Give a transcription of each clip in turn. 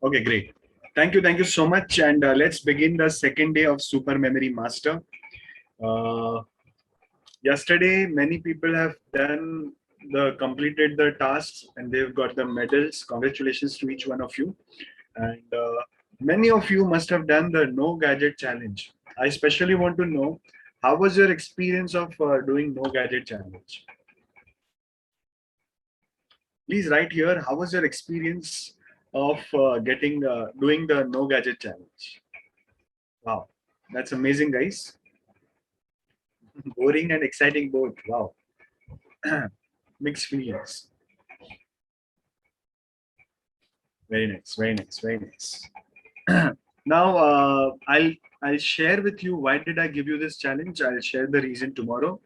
Okay, great. Thank you so much. And let's begin the second day of Super Memory Master. Uh, Yesterday, many people have done completed the tasks and they've got the medals. Congratulations to each one of you. And many of you must have done the no gadget challenge. I especially want to know how was your experience of doing no gadget challenge? Please write here, how was your experience of doing the no gadget challenge? Wow, that's amazing, guys. Boring and exciting both. Wow, mixed feelings. Very nice, very nice, very nice. Now, I'll share with you why did I give you this challenge. I'll share the reason tomorrow.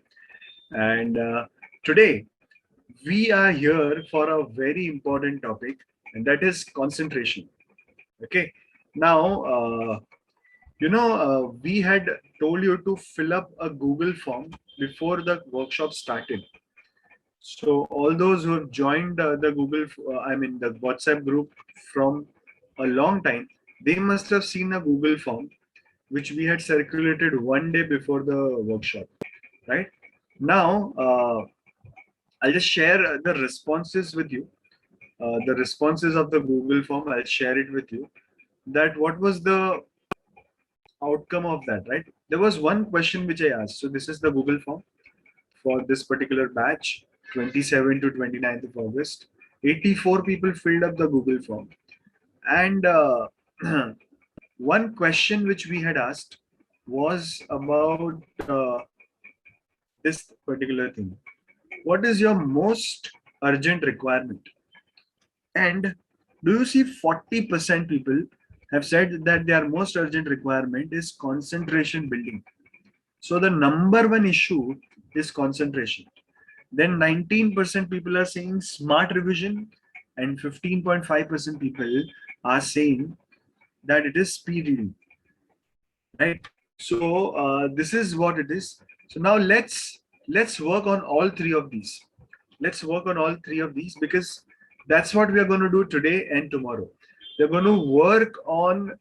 And today we are here for a very important topic, and that is concentration. Okay. Now, we had told you to fill up a Google form before the workshop started. So all those who have joined the WhatsApp group from a long time, they must have seen a Google form which we had circulated one day before the workshop, right? Now, I'll just share the responses with you. The responses of the Google form, I'll share it with you. That what was the outcome of that, right? There was one question which I asked. So this is the Google form for this particular batch, 27 to 29th of August. 84 people filled up the Google form. And one question which we had asked was about this particular thing. What is your most urgent requirement? And do you see 40% people have said that their most urgent requirement is concentration building. So the number one issue is concentration. Then 19% people are saying smart revision and 15.5% people are saying that it is speed reading, right? So this is what it is. So now let's work on all three of these. Let's work on all three of these because that's what we are going to do today and tomorrow. We're going to work on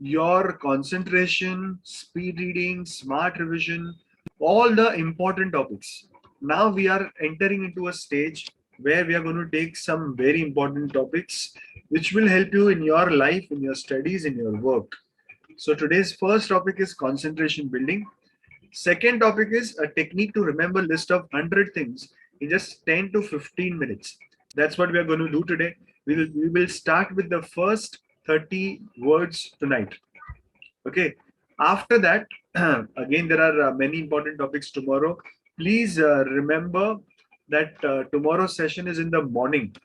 your concentration, speed reading, smart revision, all the important topics. Now we are entering into a stage where we are going to take some very important topics which will help you in your life, in your studies, in your work. So today's first topic is concentration building. Second topic is a technique to remember list of 100 things in just 10 to 15 minutes. That's what we are going to do today. We will start with the first 30 words tonight. Okay. After that, again, there are many important topics tomorrow. Please remember that tomorrow's session is in the morning.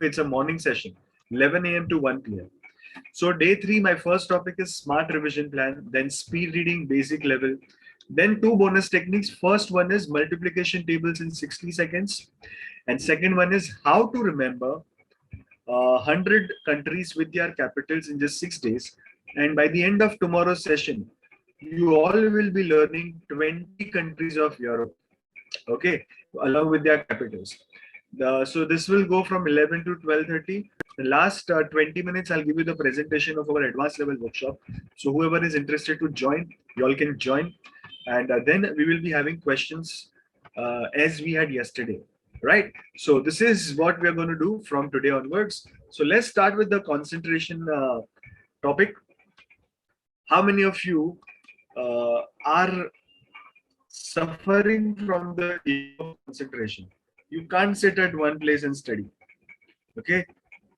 It's a morning session, 11 a.m. to 1 p.m. So day 3, my first topic is smart revision plan, then speed reading basic level, then 2 bonus techniques. First one is multiplication tables in 60 seconds. And second one is how to remember 100 countries with their capitals in just 6 days. And by the end of tomorrow's session, you all will be learning 20 countries of Europe, okay, along with their capitals. So this will go from 11 to 12:30. The last 20 minutes, I'll give you the presentation of our advanced level workshop. So whoever is interested to join, you all can join. And then we will be having questions as we had yesterday, right? So this is what we are going to do from today onwards. So let's start with the concentration topic. How many of you are suffering from the issue of concentration? You can't sit at one place and study. Okay.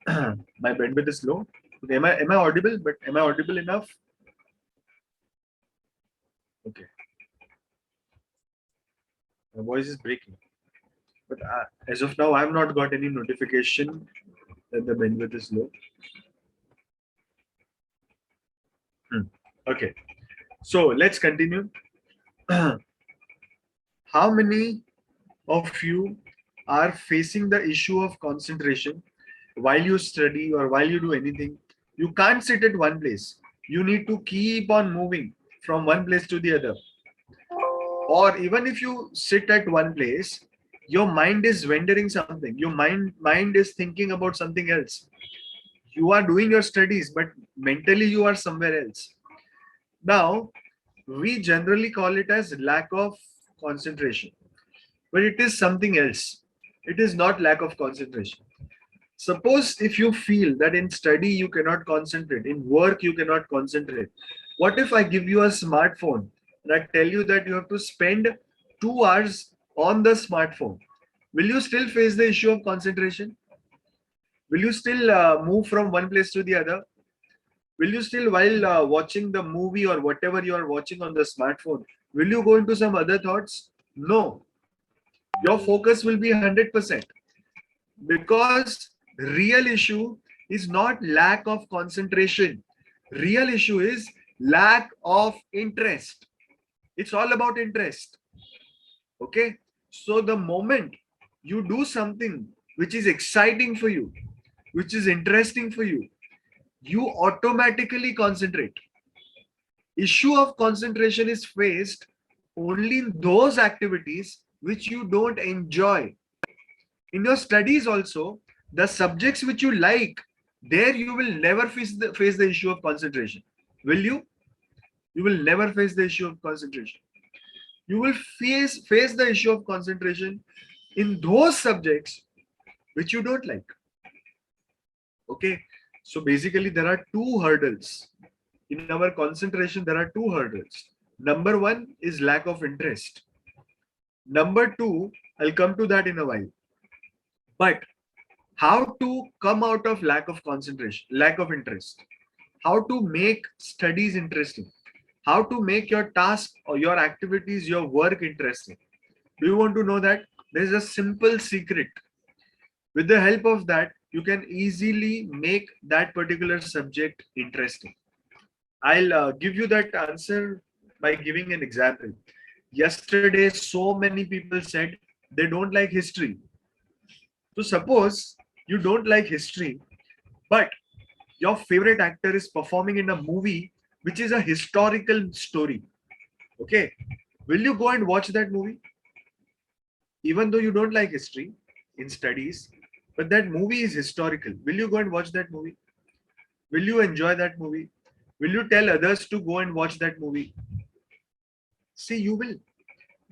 My bandwidth is low. Okay. Am I audible? But am I audible enough? Okay. My voice is breaking. But as of now, I have not got any notification that the bandwidth is low. Okay. So let's continue. How many of you are facing the issue of concentration while you study or while you do anything? You can't sit at one place. You need to keep on moving from one place to the other. Or even if you sit at one place, your mind is wandering something. Your mind is thinking about something else. You are doing your studies, but mentally you are somewhere else. Now, we generally call it as lack of concentration, but it is something else. It is not lack of concentration. Suppose if you feel that in study you cannot concentrate, in work you cannot concentrate. What if I give you a smartphone and I tell you that you have to spend 2 hours on the smartphone? Will you still face the issue of concentration? Will you still move from one place to the other? Will you still, while watching the movie or whatever you are watching on the smartphone, will you go into some other thoughts? No. Your focus will be 100%, because real issue is not lack of concentration. Real issue is lack of interest. It's all about interest. Okay. So the moment you do something which is exciting for you, which is interesting for you, you automatically concentrate. Issue of concentration is faced only in those activities which you don't enjoy. In your studies also, the subjects which you like, there you will never face the issue of concentration. Will you? You will never face the issue of concentration. You will face the issue of concentration in those subjects which you don't like. Okay. So basically there are two hurdles. In our concentration, there are two hurdles. Number one is lack of interest. Number two, I'll come to that in a while. But how to come out of lack of concentration, lack of interest? How to make studies interesting? How to make your task or your activities, your work interesting? Do you want to know that? There's a simple secret. With the help of that, you can easily make that particular subject interesting. I'll give you that answer by giving an example. Yesterday, so many people said they don't like history. So suppose you don't like history, but your favorite actor is performing in a movie which is a historical story. Okay. Will you go and watch that movie? Even though you don't like history in studies, but that movie is historical. Will you go and watch that movie? Will you enjoy that movie? Will you tell others to go and watch that movie? See, you will.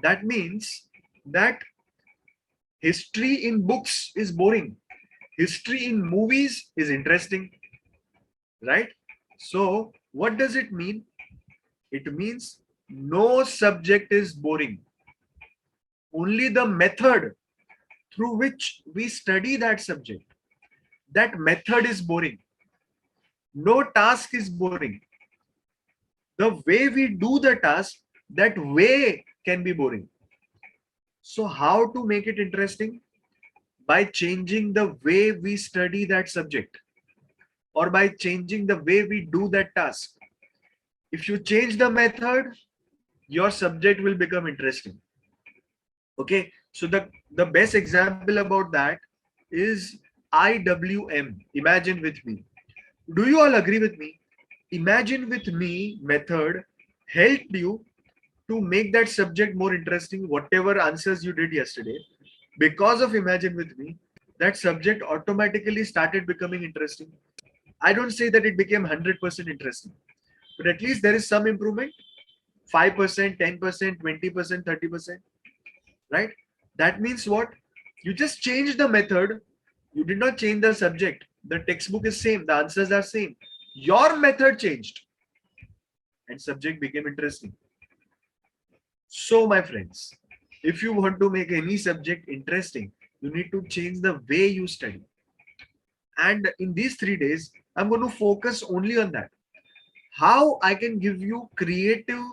That means that history in books is boring. History in movies is interesting, right? So what does it mean? It means no subject is boring. Only the method through which we study that subject, that method is boring. No task is boring. The way we do the task, that way can be boring. So how to make it interesting? By changing the way we study that subject, or by changing the way we do that task. If you change the method, your subject will become interesting. Okay, so the best example about that is IWM. Imagine with me. Do you all agree with me? Imagine with me method helped you to make that subject more interesting. Whatever answers you did yesterday, because of imagine with me, that subject automatically started becoming interesting. I don't say that it became 100% interesting, but at least there is some improvement. 5%, 10%, 20%, 30%, right? That means what? You just changed the method. You did not change the subject. The textbook is same. The answers are same. Your method changed and subject became interesting. So my friends, if you want to make any subject interesting, you need to change the way you study. And in these 3 days, I'm going to focus only on that. How I can give you creative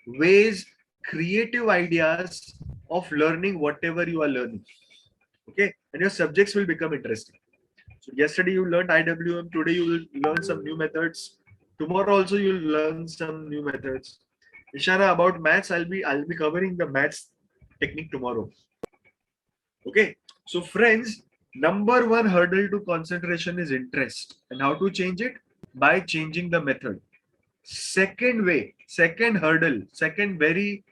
ways, creative ideas of learning whatever you are learning. Okay, and your subjects will become interesting. So yesterday you learned IWM, today you will learn some new methods. Tomorrow also you will learn some new methods. Ishara, about maths, I'll be covering the maths technique tomorrow. Okay, so friends, number one hurdle to concentration is interest. And how to change it? By changing the method. Second way, second hurdle, second very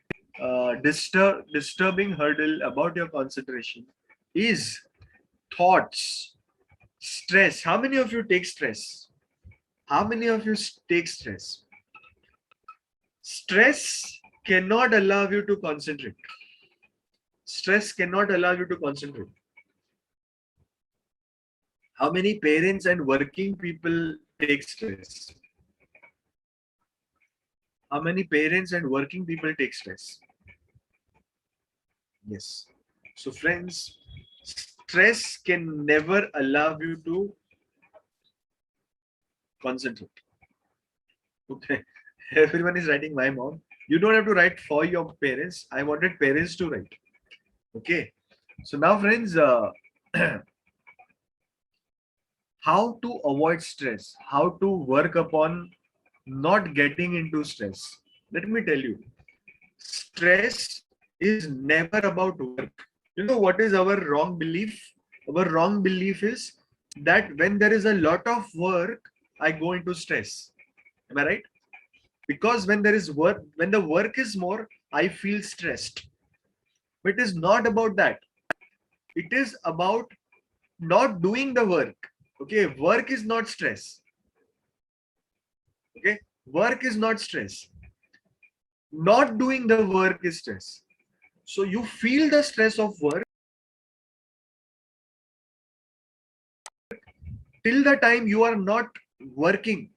disturbing hurdle about your concentration is thoughts. Stress. How many of you take stress? How many of you take stress? Stress cannot allow you to concentrate. Stress cannot allow you to concentrate. How many parents and working people take stress? How many parents and working people take stress? Yes. So friends, stress can never allow you to concentrate. Okay. Everyone is writing my mom. You don't have to write for your parents. I wanted parents to write. Okay. So now friends, how to avoid stress, how to work upon not getting into stress. Let me tell you, stress is never about work. You know what is our wrong belief? Our wrong belief is that when there is a lot of work, I go into stress. Am I right? Because when there is work, when the work is more, I feel stressed. But it is not about that. It is about not doing the work. Okay, work is not stress. Okay, work is not stress. Not doing the work is stress. So you feel the stress of work till the time you are not working.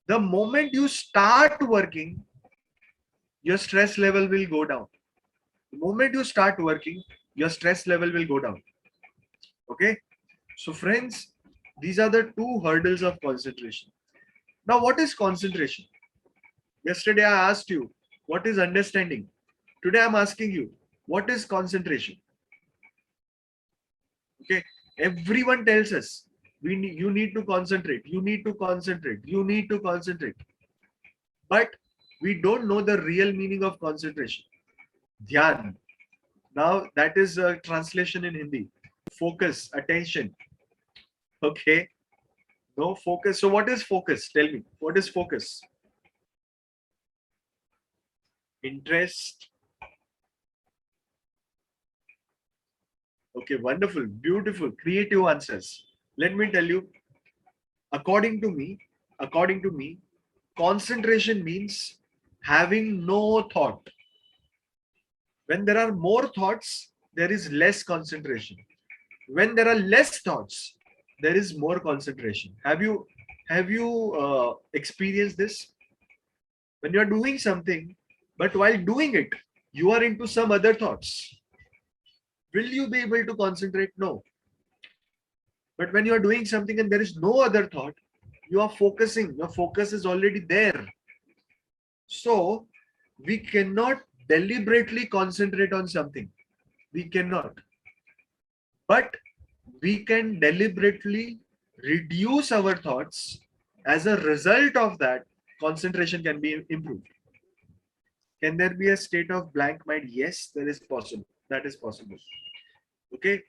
The moment you start working, your stress level will go down. The moment you start working, your stress level will go down. Okay, so friends, these are the two hurdles of concentration. Now, what is concentration? Yesterday I asked you, what is understanding? Today I'm asking you, what is concentration? Okay, everyone tells us you need to concentrate, you need to concentrate, you need to concentrate. But we don't know the real meaning of concentration. Dhyan. Now that is a translation in Hindi. Focus, attention. Okay. No focus. So what is focus? Tell me. What is focus? Interest. Okay, wonderful, beautiful, creative answers. Let me tell you, according to me, concentration means having no thought. When there are more thoughts, there is less concentration. When there are less thoughts, there is more concentration. Have you experienced this? When you are doing something, but while doing it, you are into some other thoughts. Will you be able to concentrate? No. But when you are doing something and there is no other thought, you are focusing. Your focus is already there. So we cannot deliberately concentrate on something. We cannot. But we can deliberately reduce our thoughts. As a result of that, concentration can be improved. Can there be a state of blank mind? Yes, there is possible. That is possible. Okay.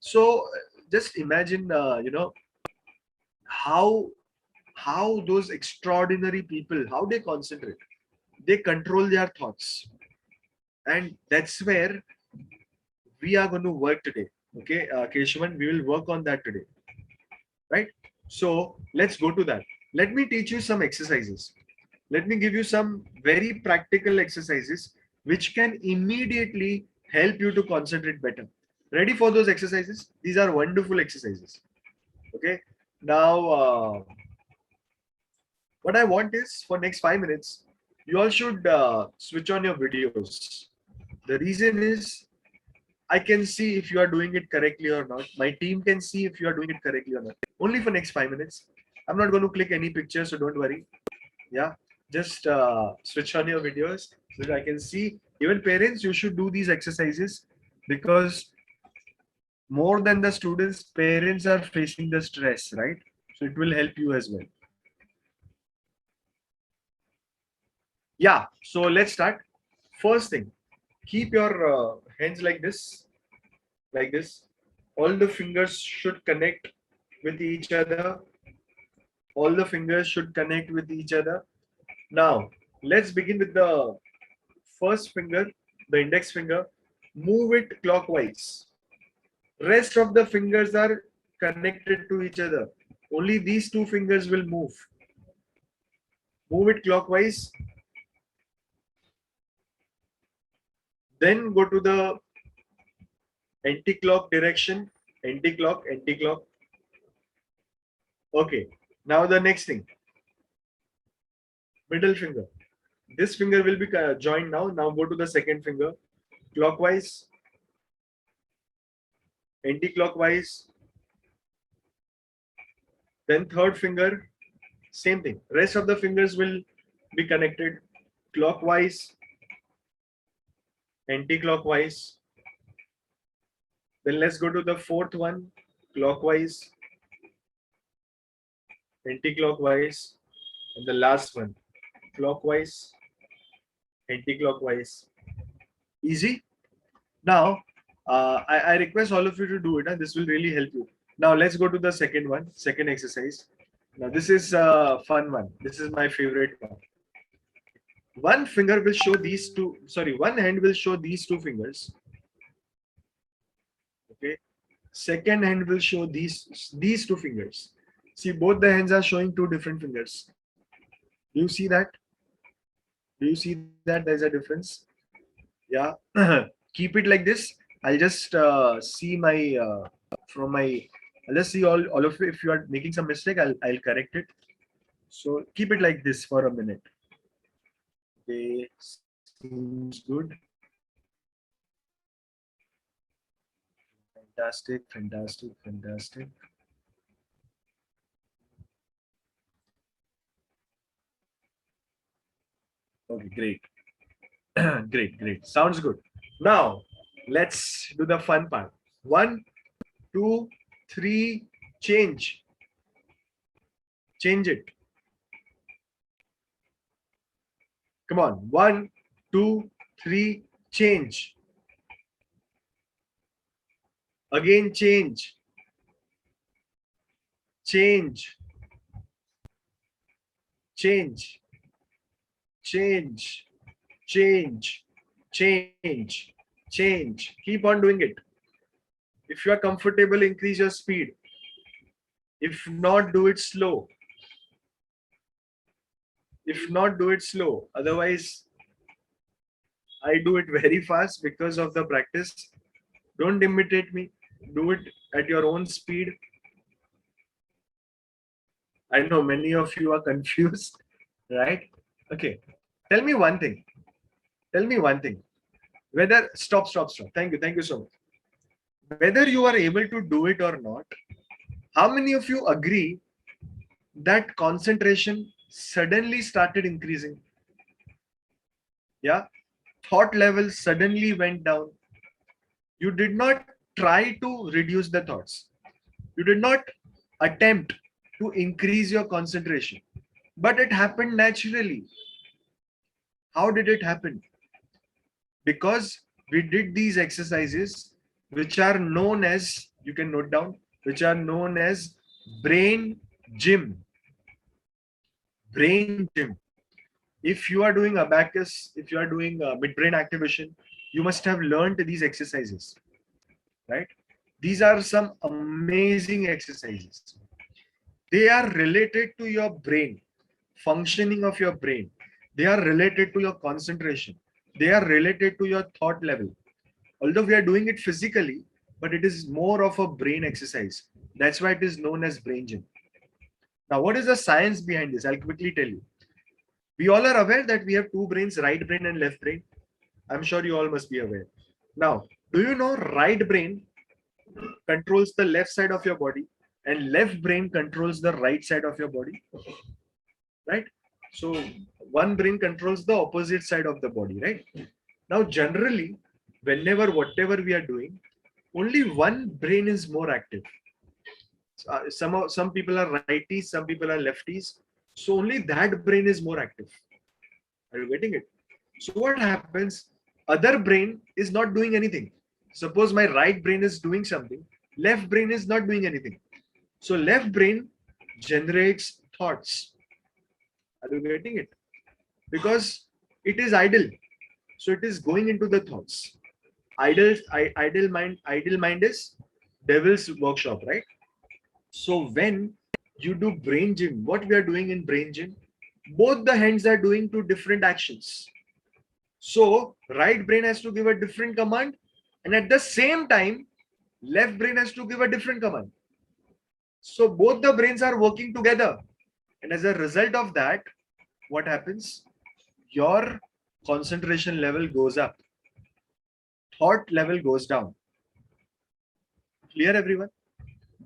So just imagine, how those extraordinary people, how they concentrate. They control their thoughts. And that's where we are going to work today. Okay, Keshavan, we will work on that today. Right? So let's go to that. Let me teach you some exercises. Let me give you some very practical exercises which can immediately help you to concentrate better. Ready for those exercises? These are wonderful exercises. Okay. Now, what I want is for next 5 minutes, you all should switch on your videos. The reason is I can see if you are doing it correctly or not. My team can see if you are doing it correctly or not. Only for next 5 minutes. I'm not going to click any picture, so don't worry. Yeah, just switch on your videos so that I can see. Even parents, you should do these exercises because more than the students, parents are facing the stress, right? So it will help you as well. Yeah, so let's start. First thing, keep your hands like this, like this. All the fingers should connect with each other. All the fingers should connect with each other. Now, let's begin with the first finger, the index finger. Move it clockwise. Rest of the fingers are connected to each other. Only these two fingers will move. Move it clockwise. Then go to the anti-clock direction. Anti-clock, anti-clock. Okay. Now the next thing. Middle finger. This finger will be joined now. Now go to the second finger. Clockwise. Anti-clockwise. Then third finger. Same thing. Rest of the fingers will be connected clockwise, anti-clockwise. Then let's go to the fourth one, clockwise, anti-clockwise, and the last one, clockwise, anti-clockwise. Easy. Now, I request all of you to do it, and this will really help you. Now, let's go to the second one, second exercise. Now, this is a fun one. This is my favorite one. One finger will show these two, sorry, one hand will show these two fingers. Okay. Second hand will show these two fingers. See, both the hands are showing two different fingers. Do you see that? Do you see that there's a difference? Yeah. Keep it like this. I'll just see my from my. I'll just see all of you. If you are making some mistake, I'll correct it. So keep it like this for a minute. Okay, seems good. Fantastic, fantastic, fantastic. Okay, great. Great, great. Sounds good. Now, let's do the fun part. 1, 2, 3, change. Change it. Come on. 1, 2, 3, change. Again, change. Change. Change. Change. Change. Change. Change. Keep on doing it. If you are comfortable, increase your speed. If not, do it slow. If not, do it slow. Otherwise, I do it very fast because of the practice. Don't imitate me. Do it at your own speed. I know many of you are confused, right? Okay. Tell me one thing. Tell me one thing. Whether, stop. Thank you so much. Whether you are able to do it or not, how many of you agree that concentration suddenly started increasing? Yeah. Thought level suddenly went down. You did not try to reduce the thoughts. You did not attempt to increase your concentration, but it happened naturally. How did it happen? Because we did these exercises, which are known as, you can note down, which are known as brain gym. Brain gym. If you are doing abacus, if you are doing midbrain activation, you must have learned these exercises, right? These are some amazing exercises. They are related to your brain, functioning of your brain. They are related to your concentration. They are related to your thought level. Although we are doing it physically, but it is more of a brain exercise. That's why it is known as brain gym. Now, what is the science behind this? I'll quickly tell you. We all are aware that we have two brains, right brain and left brain. I'm sure you all must be aware. Now, do you know right brain controls the left side of your body and left brain controls the right side of your body, right? So one brain controls the opposite side of the body, right? Now, generally, whenever, whatever we are doing, only one brain is more active. Some people are righties, some people are lefties. So only that brain is more active. Are you getting it? So what happens? Other brain is not doing anything. Suppose my right brain is doing something, left brain is not doing anything. So left brain generates thoughts. Are you getting it? Because it is idle. So it is going into the thoughts. Idle mind is devil's workshop, right? So when you do brain gym, what we are doing in brain gym, both the hands are doing two different actions. So right brain has to give a different command, and at the same time, left brain has to give a different command. So both the brains are working together. And as a result of that, what happens? Your concentration level goes up. Thought level goes down. Clear, everyone?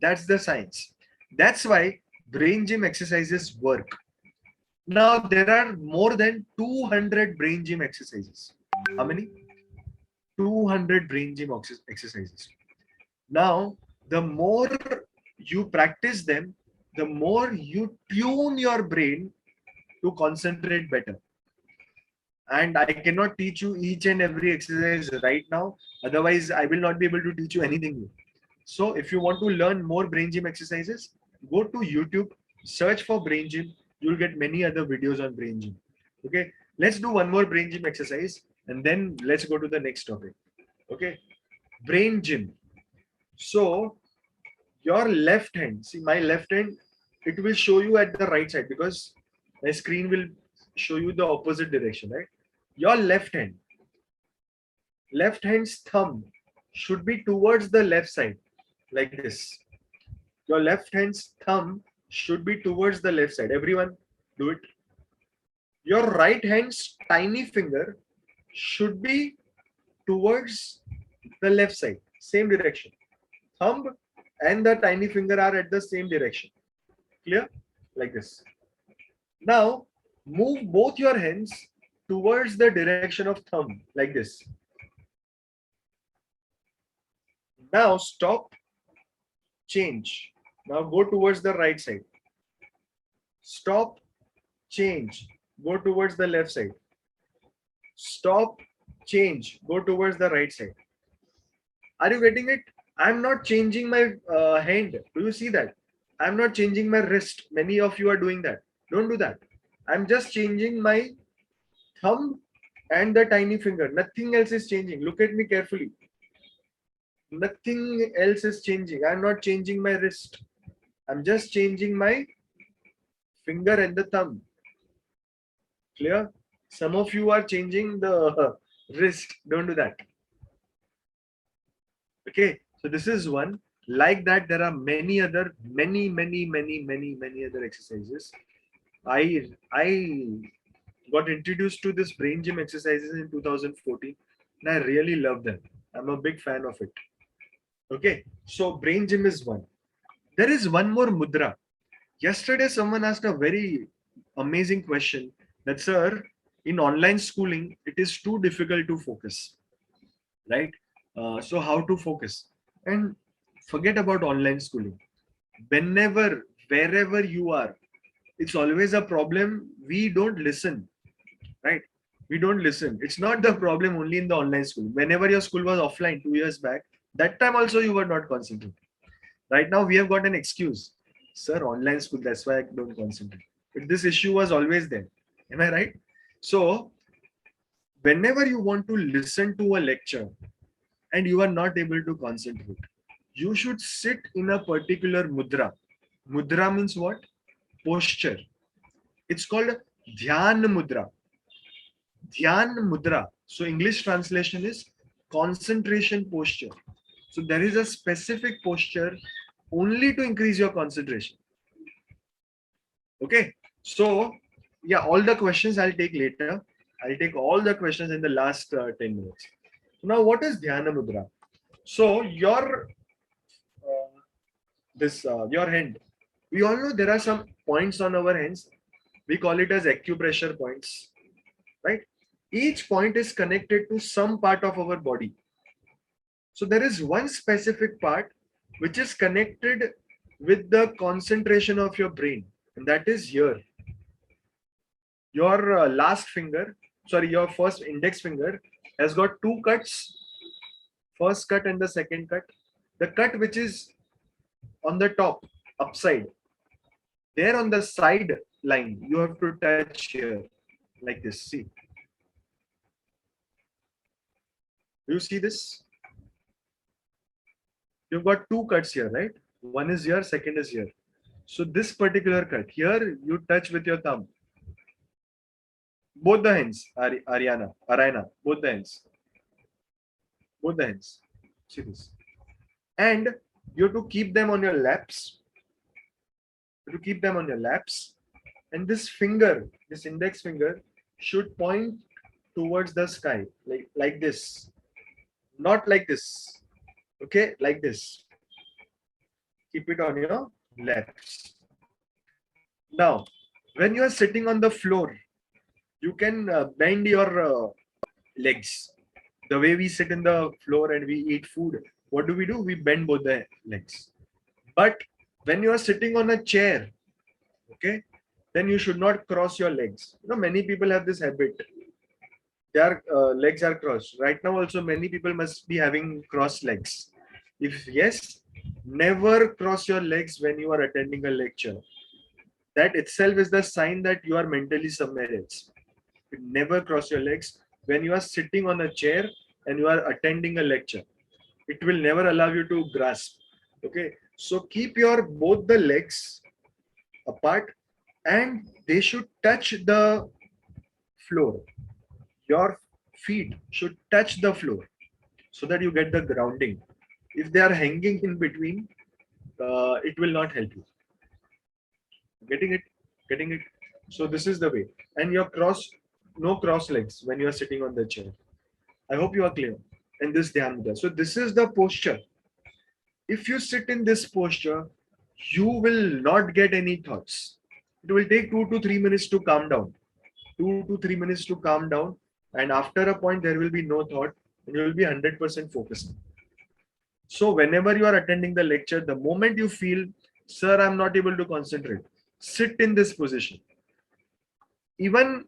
That's the science. That's why brain gym exercises work. Now there are more than 200 brain gym exercises. How many? 200 brain gym exercises. Now, the more you practice them, the more you tune your brain to concentrate better. And I cannot teach you each and every exercise right now. Otherwise, I will not be able to teach you anything new. So if you want to learn more brain gym exercises, go to YouTube, search for brain gym. You'll get many other videos on brain gym. Okay, let's do one more brain gym exercise and then let's go to the next topic. Okay, brain gym. So your left hand, see my left hand, it will show you at the right side because my screen will show you the opposite direction, right? Your left hand's thumb should be towards the left side, like this. Your left hand's thumb should be towards the left side. Everyone, do it. Your right hand's tiny finger should be towards the left side, same direction. Thumb and the tiny finger are at the same direction. Clear? Like this. Now, move both your hands towards the direction of thumb, like this. Now, stop, change. Now, go towards the right side. Stop, change. Go towards the left side. Stop, change. Go towards the right side. Are you getting it? I'm not changing my hand. Do you see that? I'm not changing my wrist. Many of you are doing that. Don't do that. I'm just changing my thumb and the tiny finger. Nothing else is changing. Look at me carefully. Nothing else is changing. I'm not changing my wrist. I'm just changing my finger and the thumb. Clear? Some of you are changing the wrist. Don't do that. Okay. So this is one. Like that, there are many other, many other exercises. I got introduced to this brain gym exercises in 2014 and I really love them. I'm a big fan of it. Okay, so brain gym is one. There is one more mudra. Yesterday someone asked a very amazing question that, sir, in online schooling it is too difficult to focus, right? So how to focus? And forget about online schooling. Whenever, wherever you are, it's always a problem. We don't listen, right? We don't listen. It's not the problem only in the online school. Whenever your school was offline 2 years back, that time also you were not concentrating. Right now we have got an excuse. Sir, online school, that's why I don't concentrate. But this issue was always there. Am I right? So whenever you want to listen to a lecture and you are not able to concentrate, you should sit in a particular mudra. Mudra means what? Posture. It's called Dhyan Mudra. Dhyan Mudra. So English translation is concentration posture. So there is a specific posture only to increase your concentration. Okay. So yeah, all the questions I'll take later. I'll take all the questions in the last 10 minutes. So now what is Dhyana Mudra? So your your hand. We all know there are some points on our hands. We call it as acupressure points, right? Each point is connected to some part of our body. So there is one specific part which is connected with the concentration of your brain, and that is here. Your your first index finger has got two cuts, first cut and the second cut. The cut which is on the top, upside, there on the side line, you have to touch here, like this. See, do you see this? You've got two cuts here, right? One is here, second is here. So this particular cut, here you touch with your thumb. Both the hands, Arina, both the hands. Both the hands. See this. And you have to keep them on your laps. You have to keep them on your laps. And this finger, this index finger, should point towards the sky, like this. Not like this. Okay, like this. Keep it on your laps. Now, when you are sitting on the floor, you can bend your legs. The way we sit in the floor and we eat food, what do? We bend both the legs. But when you are sitting on a chair, okay, then you should not cross your legs. You know, many people have this habit. Their legs are crossed. Right now also many people must be having crossed legs. If yes, never cross your legs when you are attending a lecture. That itself is the sign that you are mentally somewhere else. Never cross your legs when you are sitting on a chair and you are attending a lecture. It will never allow you to grasp. Okay, so keep your both the legs apart and they should touch the floor. Your feet should touch the floor so that you get the grounding. If they are hanging in between, it will not help you. Getting it? So this is the way. And your no cross legs when you are sitting on the chair. I hope you are clear. And this dhyan mudra. So this is the posture. If you sit in this posture, you will not get any thoughts. It will take 2 to 3 minutes to calm down. 2 to 3 minutes to calm down. And after a point, there will be no thought and you will be 100% focused. So whenever you are attending the lecture, the moment you feel, sir, I'm not able to concentrate, sit in this position. Even,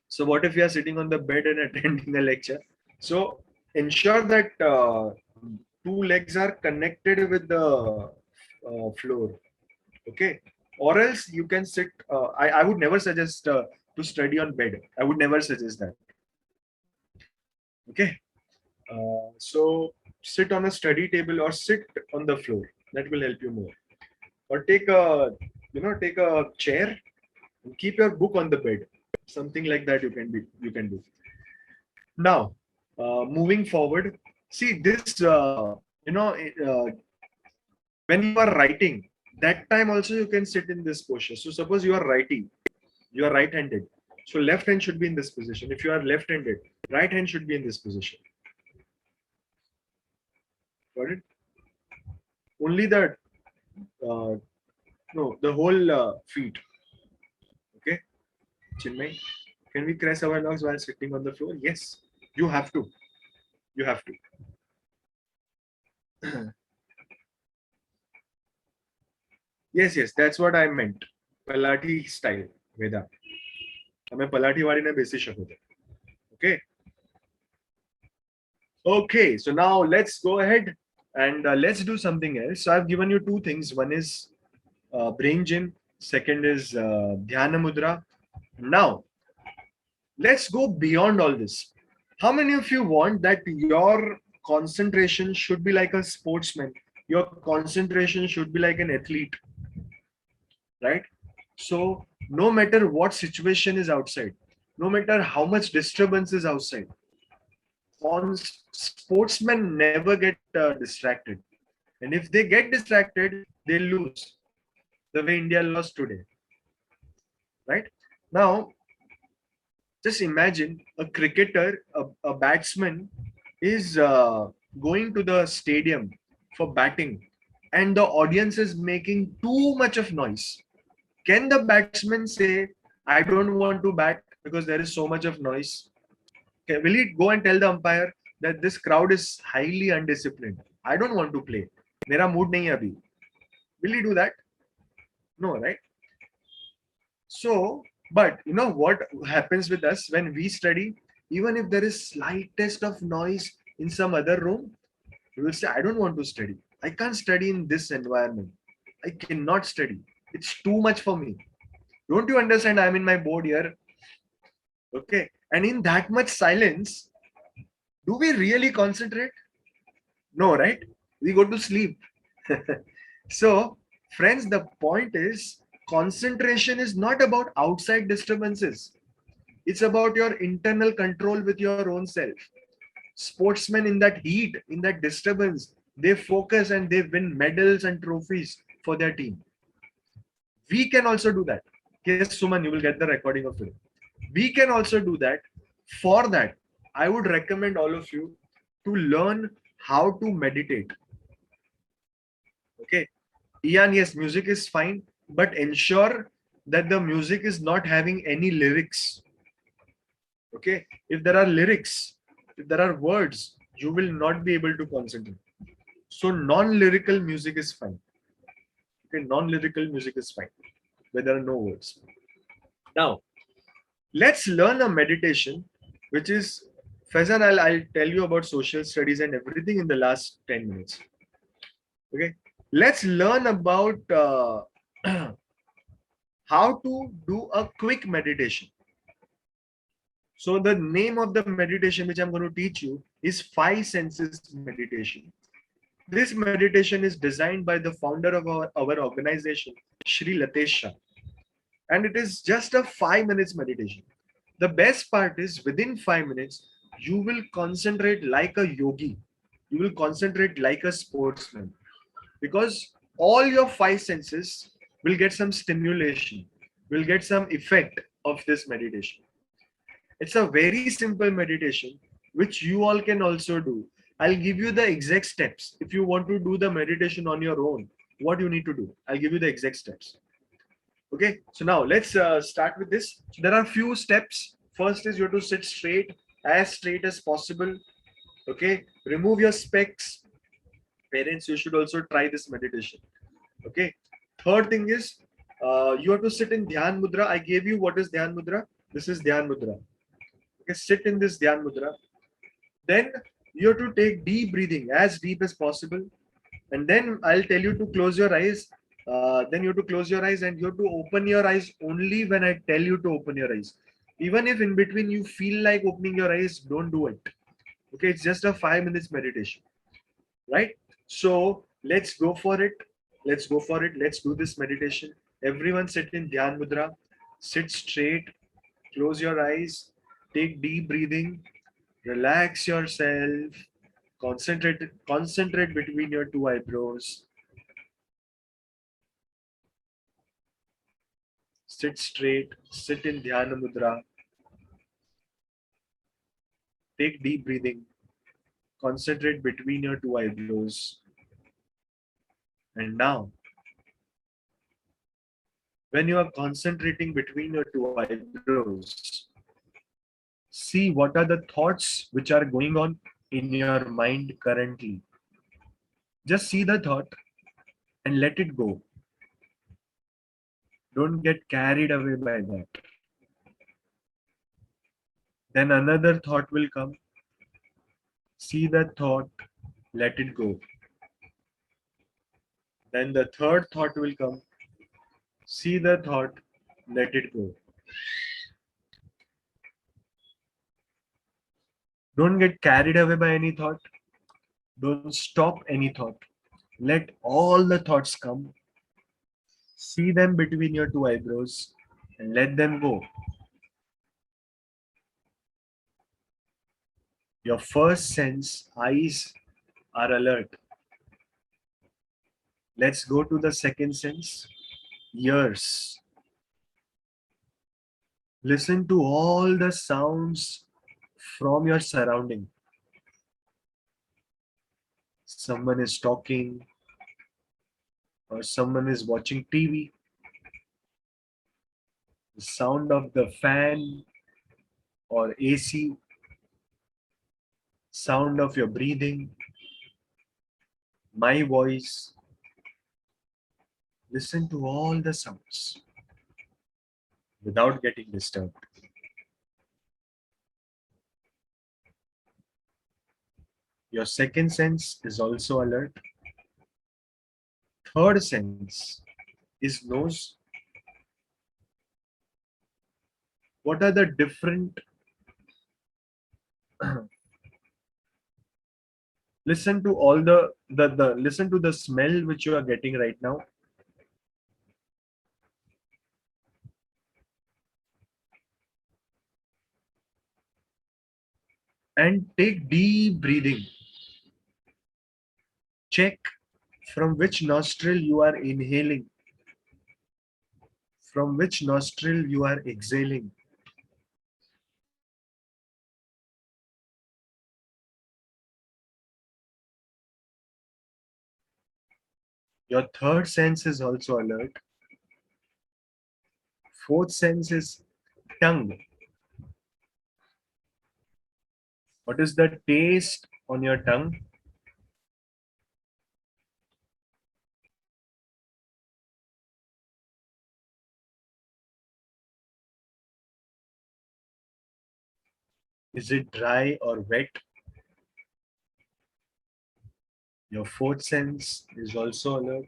so what if you are sitting on the bed and attending a lecture? So ensure that 2 legs are connected with the floor. Okay. Or else you can sit, I would never suggest to study on bed. I would never suggest that. Okay. So sit on a study table or sit on the floor. That will help you more. Or take a chair and keep your book on the bed. Something like that you can do. Now, moving forward, see this. When you are writing, that time also you can sit in this posture. So suppose you are writing, you are right-handed. So left hand should be in this position. If you are left-handed, right hand should be in this position. Got it? Only that, no, the whole feet. Okay, Chinmay, can we cross our legs while sitting on the floor? Yes, you have to. You have to. Yes, that's what I meant. Polity style, Veda. हमें polity वाली ने basis शको थे. Okay. Okay, so now let's go ahead and let's do something else. So I've given you 2 things. One is brain gym. Second is dhyana mudra. Now, let's go beyond all this. How many of you want that your concentration should be like a sportsman? Your concentration should be like an athlete, right? So no matter what situation is outside, no matter how much disturbance is outside, sportsmen never get distracted. And if they get distracted, they lose the way India lost today, right? Now, just imagine a cricketer, a batsman is going to the stadium for batting and the audience is making too much of noise. Can the batsman say, I don't want to bat because there is so much of noise? Okay, will he go and tell the umpire that this crowd is highly undisciplined? I don't want to play. Mera mood nahi hai abhi. Will he do that? No, right? So, but you know what happens with us when we study? Even if there is slightest of noise in some other room, we will say, I don't want to study. I can't study in this environment. I cannot study. It's too much for me. Don't you understand? I'm in my board here. Okay. And in that much silence, do we really concentrate? No, right? We go to sleep. So, friends, the point is concentration is not about outside disturbances. It's about your internal control with your own self. Sportsmen in that heat, in that disturbance, they focus and they win medals and trophies for their team. We can also do that. Yes, Suman, you will get the recording of it. We can also do that. For that, I would recommend all of you to learn how to meditate. Okay. Ian, yes, music is fine, but ensure that the music is not having any lyrics. Okay. If there are lyrics, if there are words, you will not be able to concentrate. So non-lyrical music is fine. Okay, non-lyrical music is fine, where there are no words. Now, let's learn a meditation, which is Faizan, I'll tell you about social studies and everything in the last 10 minutes. Okay. Let's learn about how to do a quick meditation. So the name of the meditation which I'm going to teach you is five senses meditation. This meditation is designed by the founder of our organization, Shri Latesh Shah. And it is just a 5 minutes meditation. The best part is within 5 minutes, you will concentrate like a yogi. You will concentrate like a sportsman because all your five senses will get some stimulation, will get some effect of this meditation. It's a very simple meditation which you all can also do. I'll give you the exact steps. If you want to do the meditation on your own, what you need to do, I'll give you the exact steps. Okay, so now let's start with this. So there are few steps. First is you have to sit straight as possible. Okay, remove your specs. Parents, you should also try this meditation. Okay, third thing is you have to sit in Dhyan Mudra. I gave you what is Dhyan Mudra. This is Dhyan Mudra. Okay, sit in this Dhyan Mudra. Then you have to take deep breathing, as deep as possible. And then I'll tell you to close your eyes. Then you have to close your eyes and you have to open your eyes only when I tell you to open your eyes. Even if in between you feel like opening your eyes, don't do it. Okay, it's just a 5 minutes meditation, right? So let's go for it. Let's go for it. Let's do this meditation. Everyone sit in Dhyan Mudra. Sit straight. Close your eyes. Take deep breathing. Relax yourself. Concentrate between your two eyebrows. Sit straight, sit in Dhyana Mudra, take deep breathing, concentrate between your two eyebrows. And now, when you are concentrating between your two eyebrows, see what are the thoughts which are going on in your mind currently. Just see the thought and let it go. Don't get carried away by that. Then another thought will come. See the thought, let it go. Then the third thought will come. See the thought, let it go. Don't get carried away by any thought. Don't stop any thought. Let all the thoughts come. See them between your two eyebrows and let them go. Your first sense, eyes, are alert. Let's go to the second sense, ears. Listen to all the sounds from your surrounding. Someone is talking or someone is watching TV. The sound of the fan or AC, sound of your breathing, my voice. Listen to all the sounds without getting disturbed. Your second sense is also alert. Third sense is nose. What are the different Listen to all the listen to the smell which you are getting right now. And take deep breathing. Check from which nostril you are inhaling, from which nostril you are exhaling. Your third sense is also alert. Fourth sense is tongue. What is the taste on your tongue? Is it dry or wet? Your fourth sense is also alert.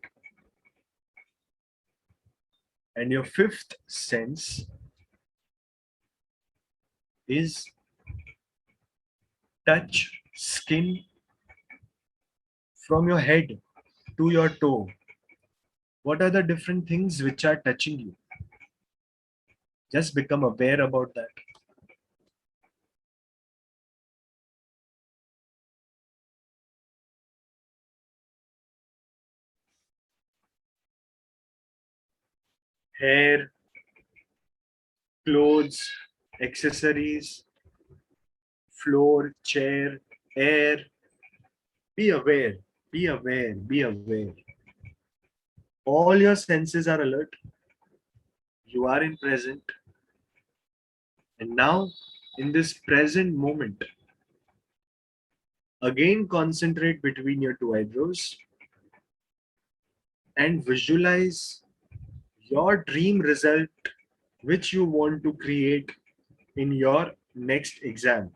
And your fifth sense is touch skin from your head to your toe. What are the different things which are touching you? Just become aware about that. Hair, clothes, accessories, floor, chair, air. Be aware, be aware, be aware. All your senses are alert. You are in present. And now, in this present moment, again concentrate between your two eyebrows and visualize your dream result which you want to create in your next exam.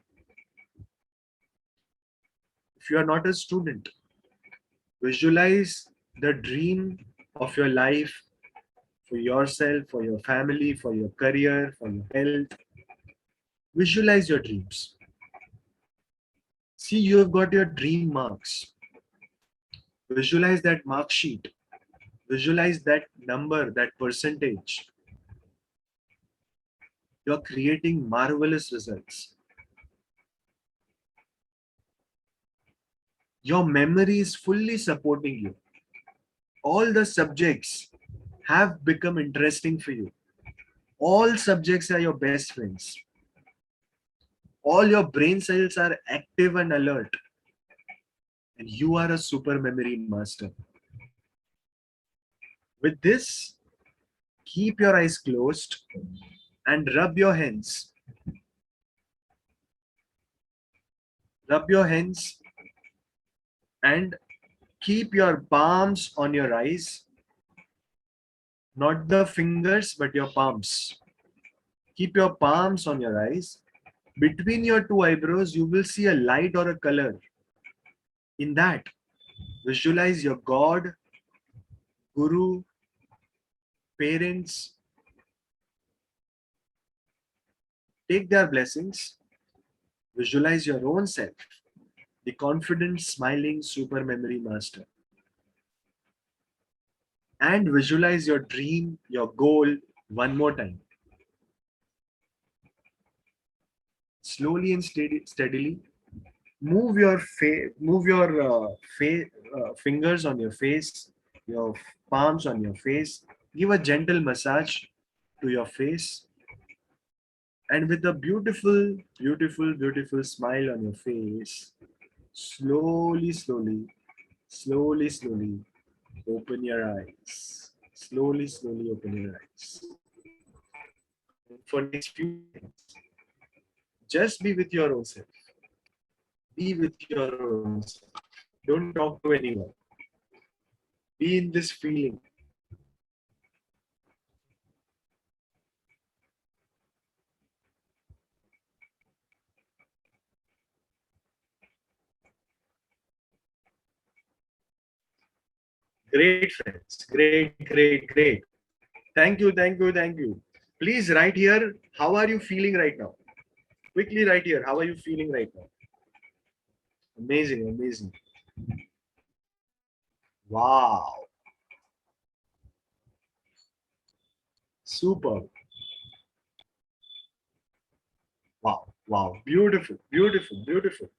If you are not a student, visualize the dream of your life for yourself, for your family, for your career, for your health. Visualize your dreams. See, you have got your dream marks. Visualize that mark sheet. Visualize that number, that percentage. You're creating marvelous results. Your memory is fully supporting you. All the subjects have become interesting for you. All subjects are your best friends. All your brain cells are active and alert. And you are a super memory master. With this, keep your eyes closed and rub your hands. Rub your hands and keep your palms on your eyes. Not the fingers, but your palms. Keep your palms on your eyes. Between your two eyebrows, you will see a light or a color. In that, visualize your God, Guru, parents. Take their blessings. Visualize your own self, the confident, smiling super memory master. And visualize your dream, your goal one more time. Slowly and steadily, move your fingers on your face, your palms on your face. Give a gentle massage to your face, and with a beautiful, beautiful, beautiful smile on your face, slowly, slowly, slowly, slowly, open your eyes. Slowly, slowly open your eyes. For next few minutes, just be with your own self. Be with your own self. Don't talk to anyone. Be in this feeling. Great, friends. Great, great, great. Thank you, thank you, thank you. Please write here, how are you feeling right now? Quickly write here, how are you feeling right now? Amazing, amazing. Wow. Superb. Wow. Wow. Beautiful. Beautiful. Beautiful.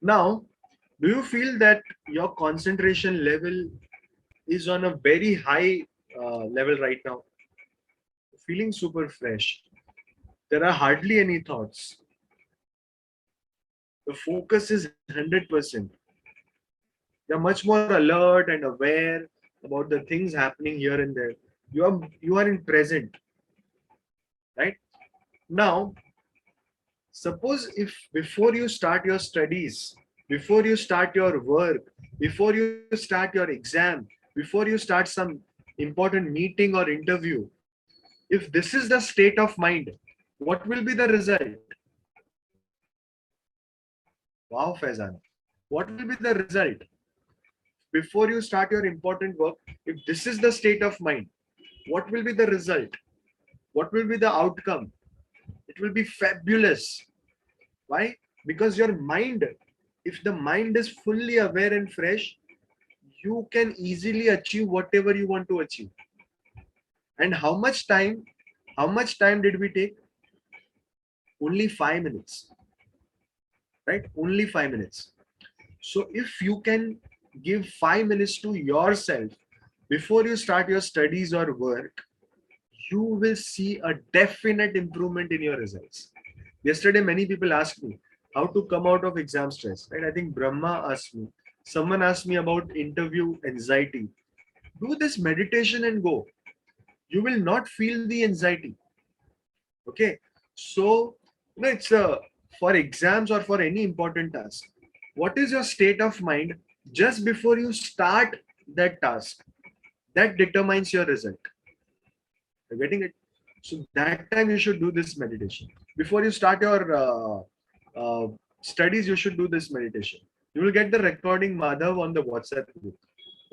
Now, do you feel that your concentration level is on a very high level right now? Feeling super fresh. There are hardly any thoughts. The focus is 100%. You're much more alert and aware about the things happening here and there. You are in present, right? Now, suppose if before you start your studies, before you start your work, before you start your exam, before you start some important meeting or interview, if this is the state of mind, what will be the result? Wow, Faizan. What will be the result? Before you start your important work, if this is the state of mind, what will be the result? What will be the outcome? It will be fabulous. Why? Because your mind, if the mind is fully aware and fresh, you can easily achieve whatever you want to achieve. And how much time did we take? Only 5 minutes, right? Only 5 minutes. So if you can give 5 minutes to yourself before you start your studies or work, you will see a definite improvement in your results. Yesterday, many people asked me how to come out of exam stress, right? I think Brahma asked me. Someone asked me about interview anxiety. Do this meditation and go. You will not feel the anxiety. Okay. So, it's for exams or for any important task. What is your state of mind just before you start that task? That determines your result. You're getting it? So that time you should do this meditation. Before you start your studies, you should do this meditation. You will get the recording, Madhav, on the WhatsApp group.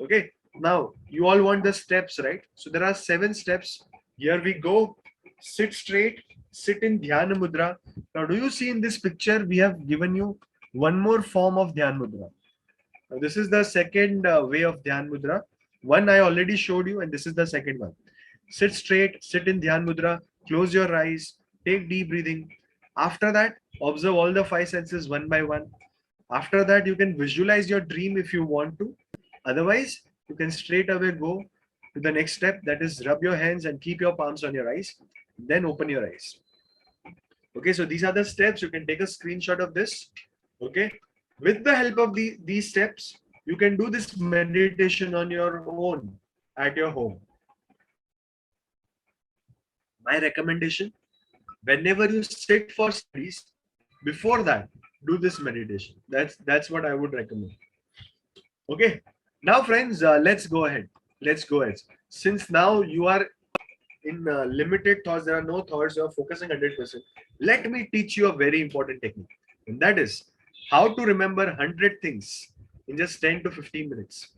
Okay. Now you all want the steps, right? So there are 7 steps. Here we go. Sit straight. Sit in Dhyana Mudra. Now, do you see in this picture we have given you one more form of Dhyana Mudra? Now, this is the second way of Dhyana Mudra. One I already showed you, and this is the second one. Sit straight, sit in Dhyan Mudra, close your eyes, take deep breathing. After that, observe all the 5 senses one by one. After that, you can visualize your dream if you want to. Otherwise, you can straight away go to the next step, that is rub your hands and keep your palms on your eyes. Then open your eyes. Okay, so these are the steps. You can take a screenshot of this. Okay, with the help of these steps, you can do this meditation on your own at your home. My recommendation, whenever you sit for studies, before that, do this meditation. That's what I would recommend. Okay. Now, friends, let's go ahead. Let's go ahead. Since now you are in limited thoughts, there are no thoughts, you are focusing 100%. Let me teach you a very important technique. And that is how to remember 100 things in just 10 to 15 minutes.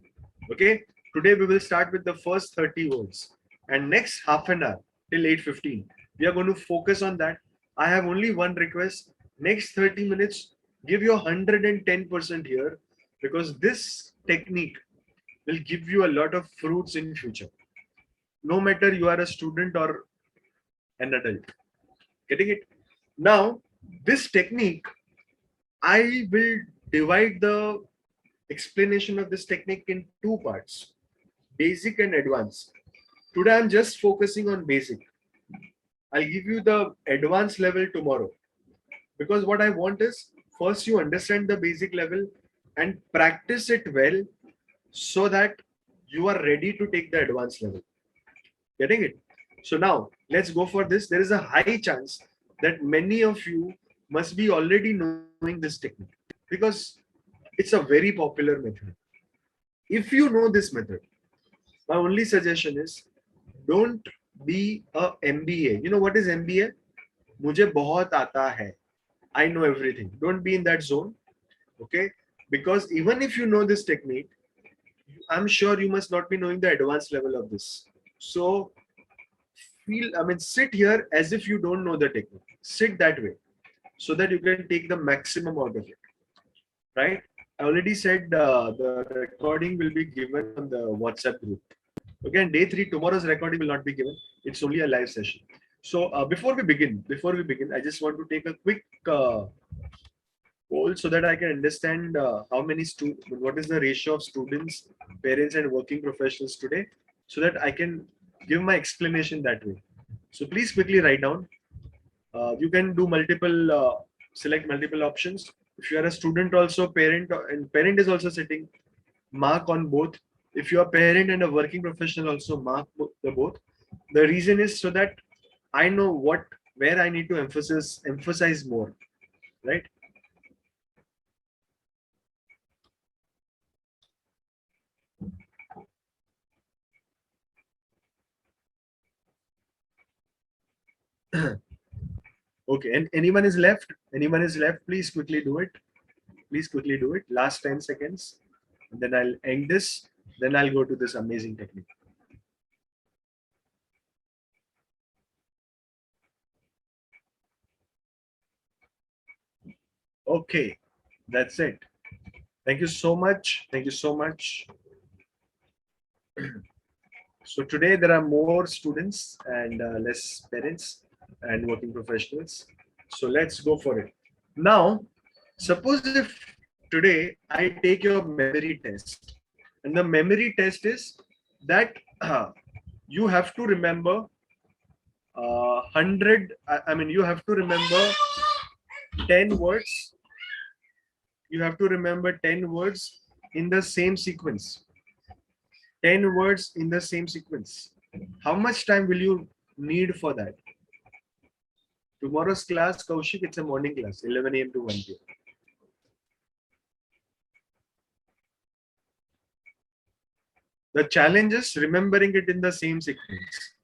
Okay. Today we will start with the first 30 words. And next half an hour till 8:15, we are going to focus on that. I have only one request. Next 30 minutes, give your 110% here, because this technique will give you a lot of fruits in future. No matter you are a student or an adult. Getting it? Now, this technique, I will divide the explanation of this technique in 2 parts, basic and advanced. Today, I'm just focusing on basic. I'll give you the advanced level tomorrow, because what I want is first you understand the basic level and practice it well so that you are ready to take the advanced level. Getting it? So now let's go for this. There is a high chance that many of you must be already knowing this technique, because it's a very popular method. If you know this method, my only suggestion is don't be a MBA. You know what is MBA? मुझे बहुत आता है. I know everything. Don't be in that zone. Okay? Because even if you know this technique, I'm sure you must not be knowing the advanced level of this. So sit here as if you don't know the technique. Sit that way so that you can take the maximum out of it. Right? I already said the recording will be given on the WhatsApp group. Okay, and day 3, tomorrow's recording will not be given. It's only a live session. So before we begin, I just want to take a quick poll so that I can understand how many students, what is the ratio of students, parents, and working professionals today, so that I can give my explanation that way. So please quickly write down. You can do multiple, select multiple options. If you are a student, also parent, and parent is also sitting, mark on both. If you are parent and a working professional, also mark the both. The reason is so that I know where I need to emphasize more, right? Okay, and anyone is left? Anyone is left? Please quickly do it. Please quickly do it. Last 10 seconds. And then I'll end this. Then I'll go to this amazing technique. Okay, that's it. Thank you so much. Thank you so much. So today there are more students and less parents and working professionals. So let's go for it. Now, suppose if today I take your memory test, and the memory test is that you have to remember 100, I mean, you have to remember 10 words. You have to remember 10 words in the same sequence. 10 words in the same sequence. How much time will you need for that? Tomorrow's class, Kaushik, it's a morning class, 11 a.m. to 1 p.m. The challenge is remembering it in the same sequence.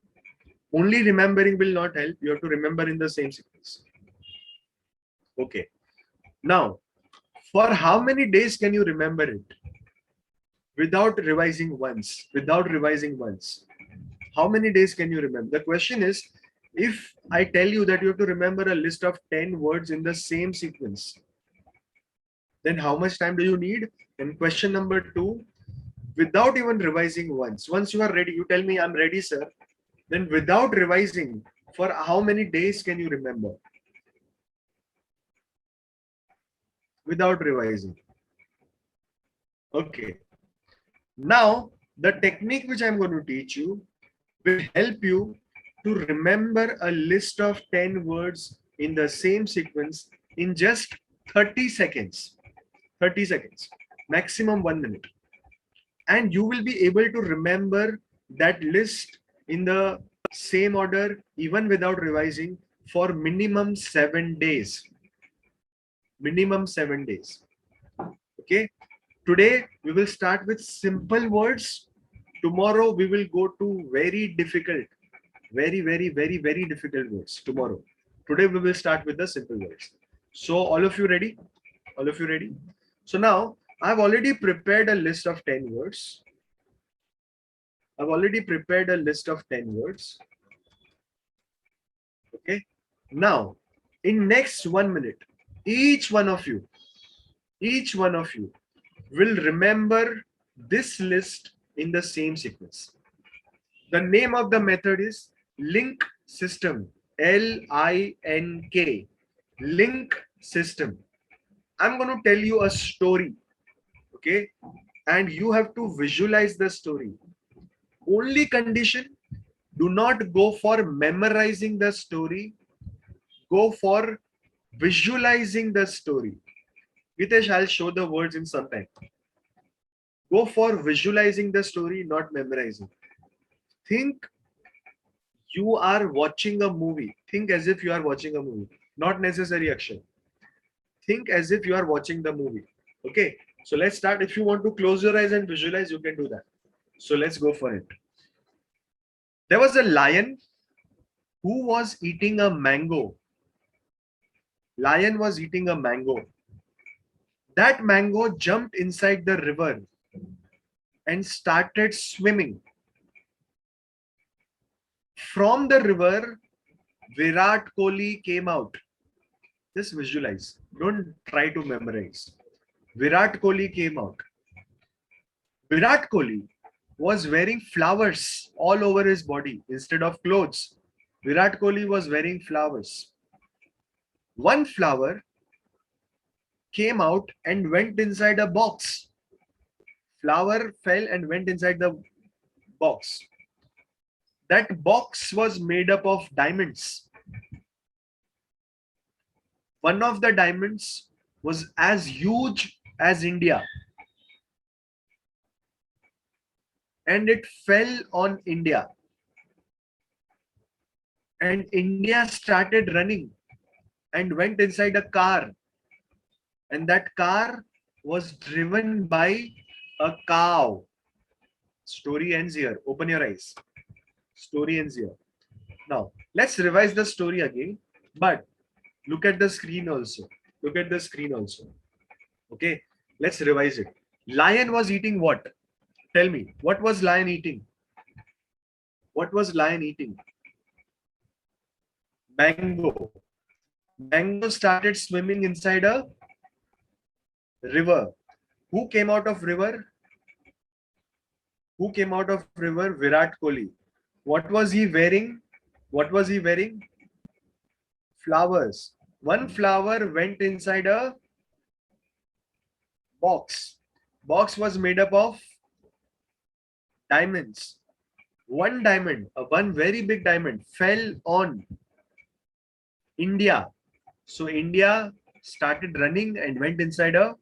Only remembering will not help. You have to remember in the same sequence. Okay. Now, for how many days can you remember it? Without revising once. Without revising once. How many days can you remember? The question is, if I tell you that you have to remember a list of 10 words in the same sequence, then how much time do you need? And question number 2, without even revising once you are ready, you tell me, I'm ready, sir. Then without revising, for how many days can you remember? Without revising. Okay. Now, the technique which I'm going to teach you will help you to remember a list of 10 words in the same sequence in just 30 seconds. 30 seconds. Maximum 1 minute. And you will be able to remember that list in the same order, even without revising, for minimum 7 days. Minimum 7 days. Okay. Today, we will start with simple words. Tomorrow, we will go to very difficult, very difficult words tomorrow. Today, we will start with the simple words. So, all of you ready? All of you ready? So now, I've already prepared a list of 10 words. I've already prepared a list of 10 words. Okay. Now, in next 1 minute, each one of you will remember this list in the same sequence. The name of the method is link system. L-I-N-K. Link system. I'm going to tell you a story. Okay. And you have to visualize the story. Only condition, do not go for memorizing the story. Go for visualizing the story. Gitesh, I'll show the words in some time. Go for visualizing the story, not memorizing. Think you are watching a movie. Think as if you are watching a movie. Not necessary action. Think as if you are watching the movie. Okay. So let's start. If you want to close your eyes and visualize, you can do that. So let's go for it. There was a lion who was eating a mango. Lion was eating a mango. That mango jumped inside the river and started swimming. From the river, Virat Kohli came out. Just visualize. Don't try to memorize. Virat Kohli came out. Virat Kohli was wearing flowers all over his body instead of clothes. Virat Kohli was wearing flowers. One flower came out and went inside a box. Flower fell and went inside the box. That box was made up of diamonds. One of the diamonds was as huge as India, and it fell on India. And India started running and went inside a car. And that car was driven by a cow. Story ends here. Open your eyes. Story ends here. Now, let's revise the story again. But look at the screen also. Look at the screen also. Okay, let's revise it. Lion was eating what? Tell me, what was lion eating? What was lion eating? Mango. Mango started swimming inside a river. Who came out of river? Who came out of river? Virat Kohli. What was he wearing? What was he wearing? Flowers. One flower went inside a box. Box was made up of diamonds. One diamond, one very big diamond, fell on India. So India started running and went inside a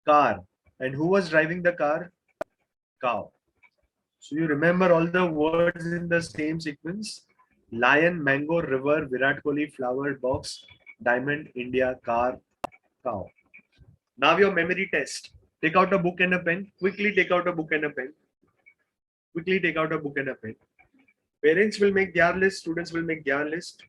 car. And who was driving the car? Cow. So you remember all the words in the same sequence: lion, mango, river, Virat Kohli, flower, box, diamond, India, car, cow. Now your memory test. Take out a book and a pen. Quickly take out a book and a pen. Quickly take out a book and a pen. Parents will make their list. Students will make their list.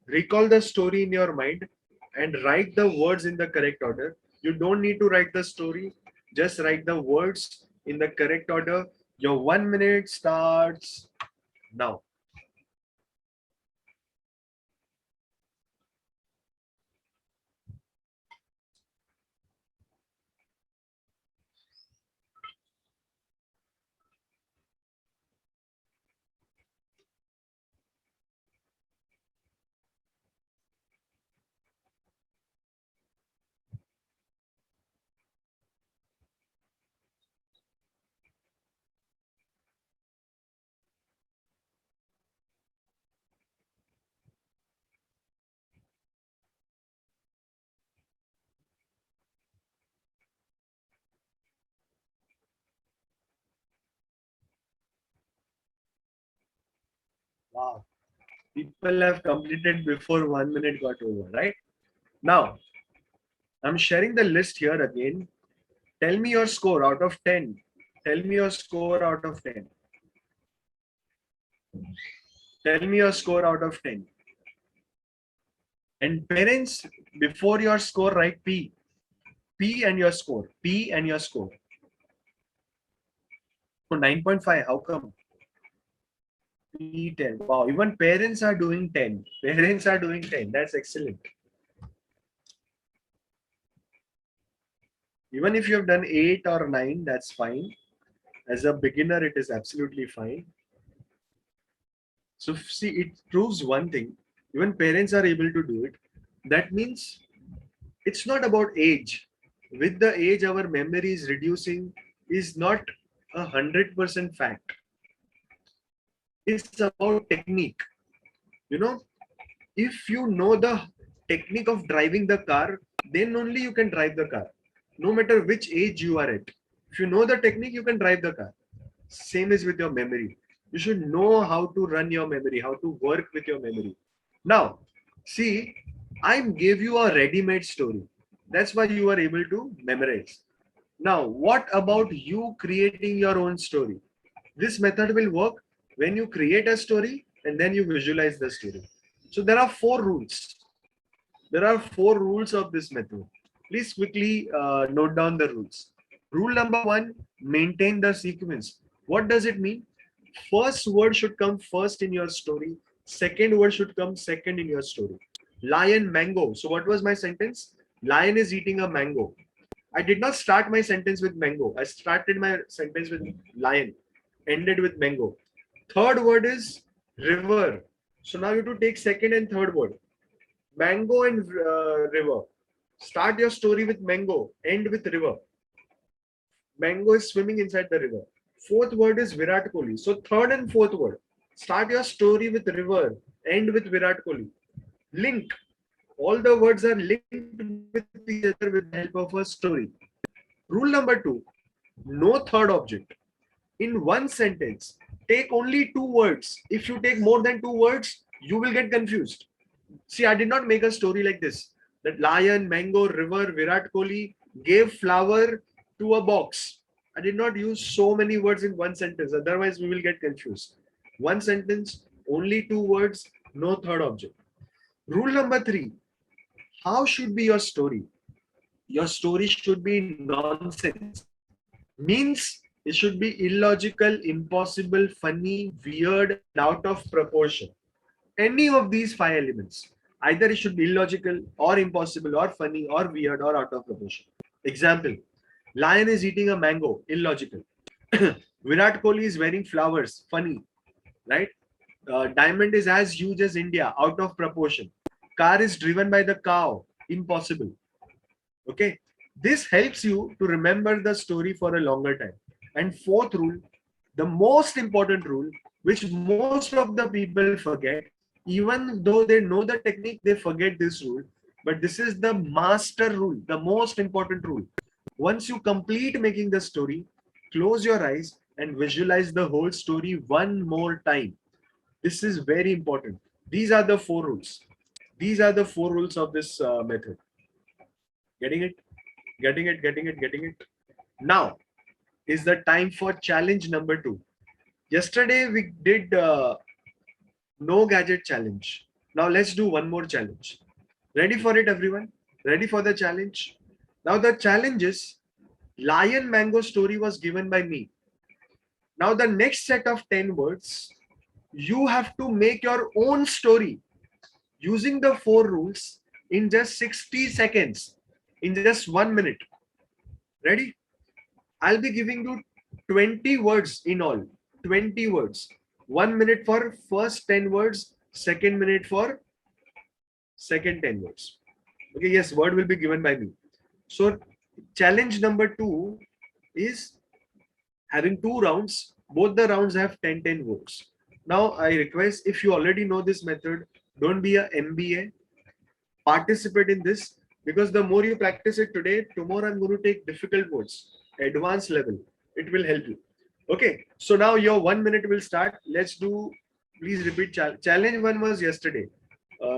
Recall the story in your mind and write the words in the correct order. You don't need to write the story. Just write the words in the correct order. Your 1 minute starts now. Wow. People have completed before 1 minute got over, right? Now, I'm sharing the list here again. Tell me your score out of 10. Tell me your score out of 10. Tell me your score out of 10. And parents, before your score, write P. P and your score. P and your score. So 9.5, how come? P10. Wow, even parents are doing 10. Parents are doing 10. That's excellent. Even if you have done 8 or 9, that's fine. As a beginner, it is absolutely fine. So see, it proves one thing. Even parents are able to do it. That means it's not about age. With the age, our memory is reducing is not 100% fact. It's about technique. You know, if you know the technique of driving the car, then only you can drive the car. No matter which age you are at. If you know the technique, you can drive the car. Same is with your memory. You should know how to run your memory, how to work with your memory. Now, see, I gave you a ready-made story. That's why you are able to memorize. Now, what about you creating your own story? This method will work when you create a story and then you visualize the story. So there are 4 rules. There are 4 rules of this method. Please quickly note down the rules. Rule number 1, maintain the sequence. What does it mean? First word should come first in your story. Second word should come second in your story. Lion, mango. So what was my sentence? Lion is eating a mango. I did not start my sentence with mango. I started my sentence with lion, ended with mango. Third word is river. So now you have to take second and third word. Mango and river. Start your story with mango, end with river. Mango is swimming inside the river. Fourth word is Virat Kohli. So third and fourth word. Start your story with river, end with Virat Kohli. Link. All the words are linked with each other with the help of a story. Rule number 2. No third object. In one sentence, take only 2 words. If you take more than 2 words, you will get confused. See, I did not make a story like this. That lion, mango, river, Virat Kohli gave flower to a box. I did not use so many words in one sentence. Otherwise, we will get confused. One sentence, only 2 words, no third object. Rule number 3. How should be your story? Your story should be nonsense. Means it should be illogical, impossible, funny, weird, and out of proportion. Any of these 5 elements. Either it should be illogical or impossible or funny or weird or out of proportion. Example, lion is eating a mango, illogical. Virat Kohli is wearing flowers, funny, right? Diamond is as huge as India, out of proportion. Car is driven by the cow, impossible. Okay, this helps you to remember the story for a longer time. And fourth rule, the most important rule, which most of the people forget, even though they know the technique, they forget this rule. But this is the master rule, the most important rule. Once you complete making the story, close your eyes and visualize the whole story one more time. This is very important. These are the 4 rules. These are the 4 rules of this method. Getting it? Getting it, getting it, getting it. Now is the time for challenge number 2. Yesterday we did no gadget challenge. Now let's do one more challenge. Ready for it, everyone? Ready for the challenge? Now the challenge is lion mango story was given by me. Now the next set of 10 words, you have to make your own story using the 4 rules in just 60 seconds, in just 1 minute. Ready? I'll be giving you 20 words in all. 20 words. 1 minute for first 10 words, second minute for second 10 words. Okay, yes, word will be given by me. So challenge number 2 is having 2 rounds. Both the rounds have 10 words. Now I request, if you already know this method, don't be a MBA. Participate in this, because the more you practice it today, tomorrow I'm going to take difficult words, advanced level. It will help you. Okay, so now your 1 minute will start. Let's do, please repeat. Challenge 1 was yesterday.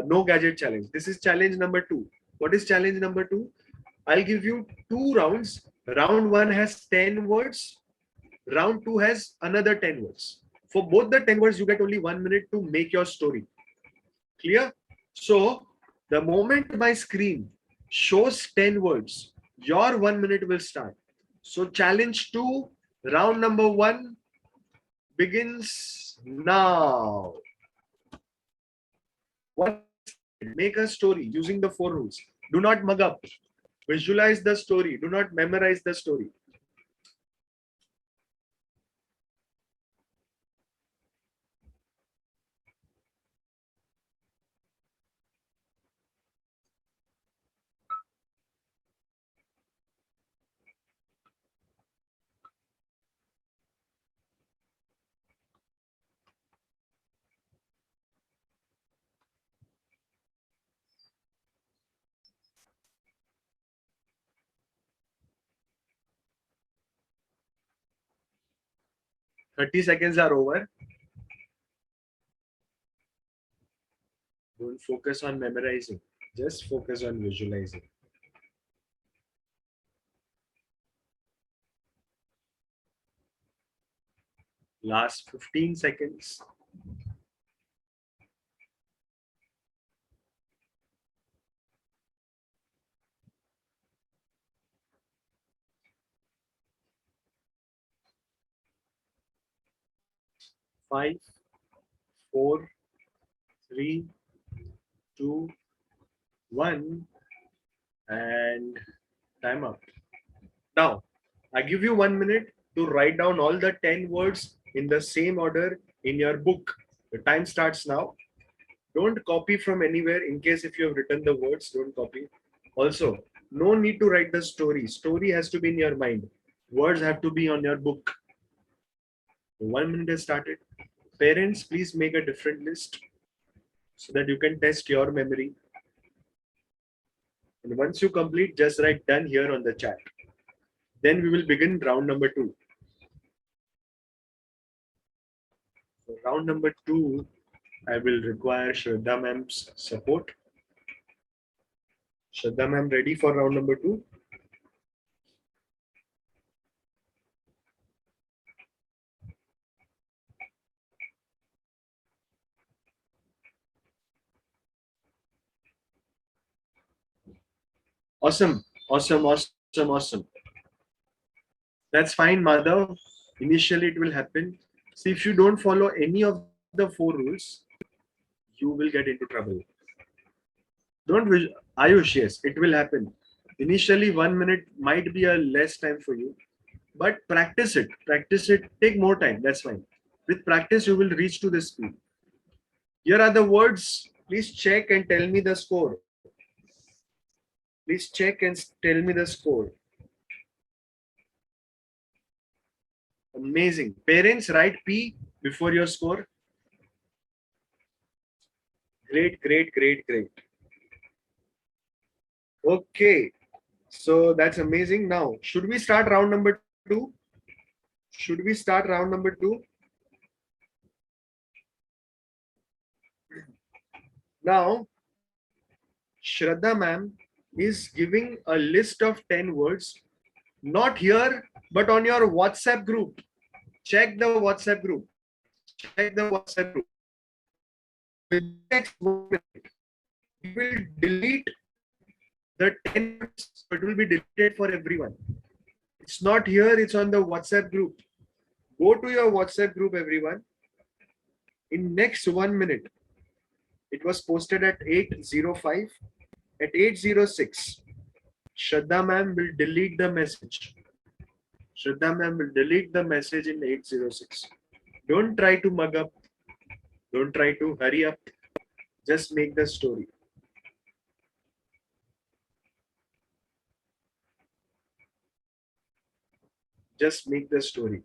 No gadget challenge. This is challenge number 2. What is challenge number 2? I'll give you 2 rounds. Round 1 has 10 words. Round 2 has another 10 words. For both the 10 words, you get only 1 minute to make your story. Clear? So the moment my screen shows 10 words, your 1 minute will start. So challenge 2, round number 1 begins now. Make a story using the 4 rules. Do not mug up. Visualize the story. Do not memorize the story. "30 seconds are over. Don't focus on memorizing. Just focus on visualizing." Last 15 seconds. Five, 4, 3, 2, 1, and time up. Now, I give you 1 minute to write down all the 10 words in the same order in your book. The time starts now. Don't copy from anywhere. In case if you have written the words, don't copy. Also, no need to write the story. Story has to be in your mind. Words have to be on your book. 1 minute has started. Parents, please make a different list so that you can test your memory. And once you complete, just write done here on the chat. Then we will begin round number 2. So round number 2, I will require Shraddha ma'am's support. Shraddha ma'am, ready for round number 2? Awesome, awesome, awesome, awesome. That's fine, Madhav. Initially, it will happen. See, if you don't follow any of the 4 rules, you will get into trouble. Don't wish, Ayush, yes, it will happen. Initially, 1 minute might be a less time for you, but practice it. Practice it. Take more time. That's fine. With practice, you will reach to this speed. Here are the words. Please check and tell me the score. Please check and tell me the score. Amazing. Parents, write P before your score. Great, great, great, great. Okay. So that's amazing. Now, should we start round number 2? Should we start round number 2? Now, Shraddha ma'am is giving a list of 10 words, not here, but on your WhatsApp group. Check the WhatsApp group. Check the WhatsApp group. With the next 1 minute, we will delete the 10 words, so it will be deleted for everyone. It's not here, it's on the WhatsApp group. Go to your WhatsApp group, everyone. In next 1 minute, it was posted at 8:05. At 8:06, Shraddha ma'am will delete the message. Shraddha ma'am will delete the message in 8:06. Don't try to mug up. Don't try to hurry up. Just make the story. Just make the story.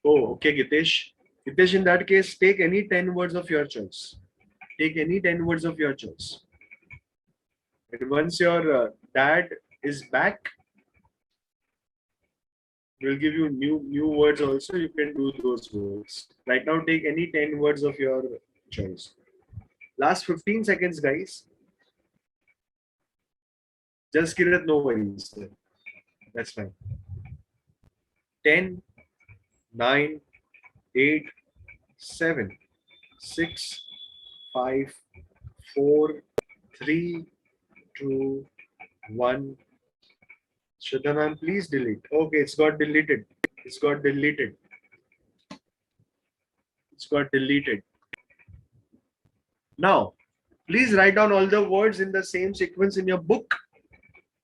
Oh, okay, Gitesh. Gitesh, in that case, take any 10 words of your choice. Take any 10 words of your choice. And once your dad is back, we'll give you new words also. You can do those words. Right now, take any 10 words of your choice. Last 15 seconds, guys. Just Kirat, no worries. That's fine. 10, 9, 8, 7, 6, 5, 4, 3, 2, 1. Shraddha ma'am, please delete. Okay, it's got deleted. It's got deleted. It's got deleted. Now, please write down all the words in the same sequence in your book.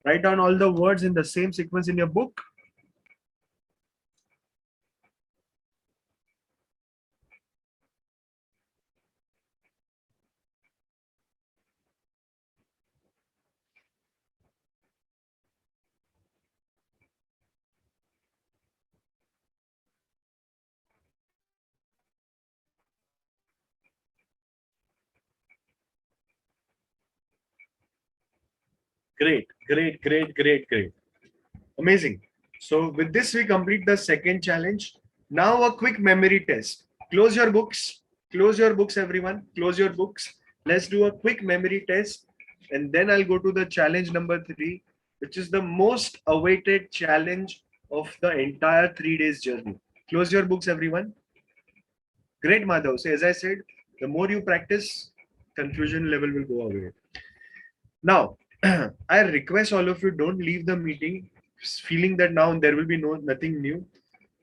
Write down all the words in the same sequence in your book. Great, great, great, great, great. Amazing. So with this, we complete the second challenge. Now a quick memory test. Close your books. Close your books, everyone. Close your books. Let's do a quick memory test. And then I'll go to the challenge number 3, which is the most awaited challenge of the entire 3 days journey. Close your books, everyone. Great, Madhav. So as I said, the more you practice, confusion level will go away. Now, I request all of you, don't leave the meeting feeling that now there will be nothing new.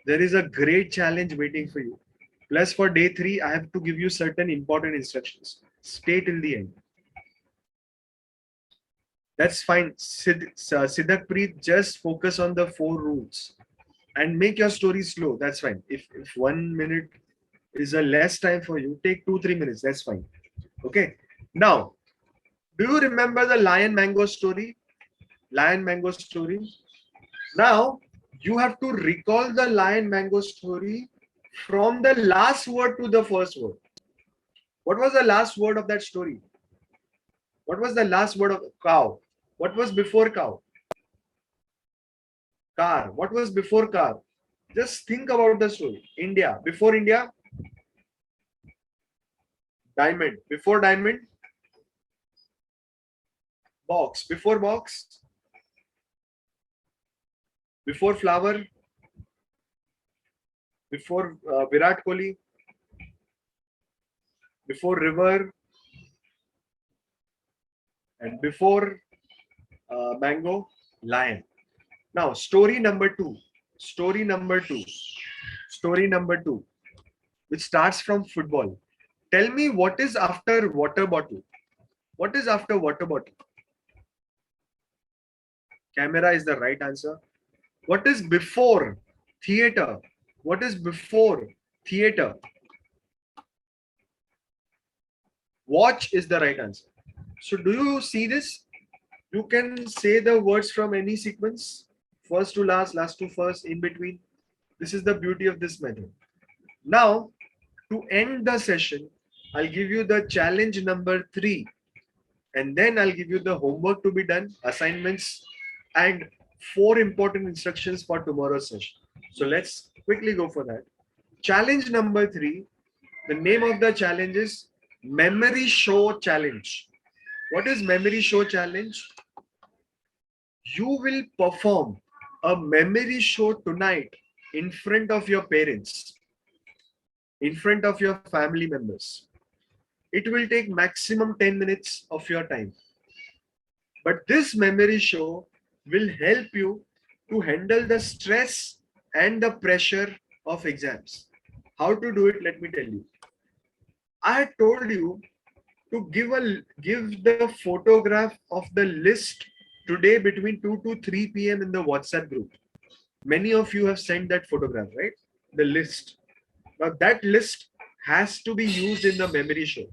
There is a great challenge waiting for you. Plus for day 3, I have to give you certain important instructions. Stay till the end. That's fine. Siddhakpreet, just focus on the 4 rules and make your story slow. That's fine. If 1 minute is a less time for you, take 2-3 minutes. That's fine. Okay. Now, do you remember the lion mango story? Lion mango story. Now, you have to recall the lion mango story from the last word to the first word. What was the last word of that story? What was the last word of cow? What was before cow? Car. What was before car? Just think about the story. India. Before India? Diamond. Before diamond? Box. Before box? Before flower? Before Virat Kohli? Before river? And before mango? Lion. Now, story number two. Story number two. Story number two, which starts from football. Tell me what is after water bottle? What is after water bottle? Camera is the right answer. What is before theater? What is before theater? Watch is the right answer. So do you see this? You can say the words from any sequence. First to last, last to first, in between. This is the beauty of this method. Now, to end the session, I'll give you the challenge number 3. And then I'll give you the homework to be done, assignments, and 4 important instructions for tomorrow's session. So let's quickly go for that. Challenge number 3, the name of the challenge is Memory Show Challenge. What is Memory Show Challenge? You will perform a memory show tonight in front of your parents, in front of your family members. It will take maximum 10 minutes of your time. But this memory show will help you to handle the stress and the pressure of exams. How to do it, let me tell you. I told you to give the photograph of the list today between 2 to 3 p.m. in the WhatsApp group. Many of you have sent that photograph, right? The list. Now that list has to be used in the memory show.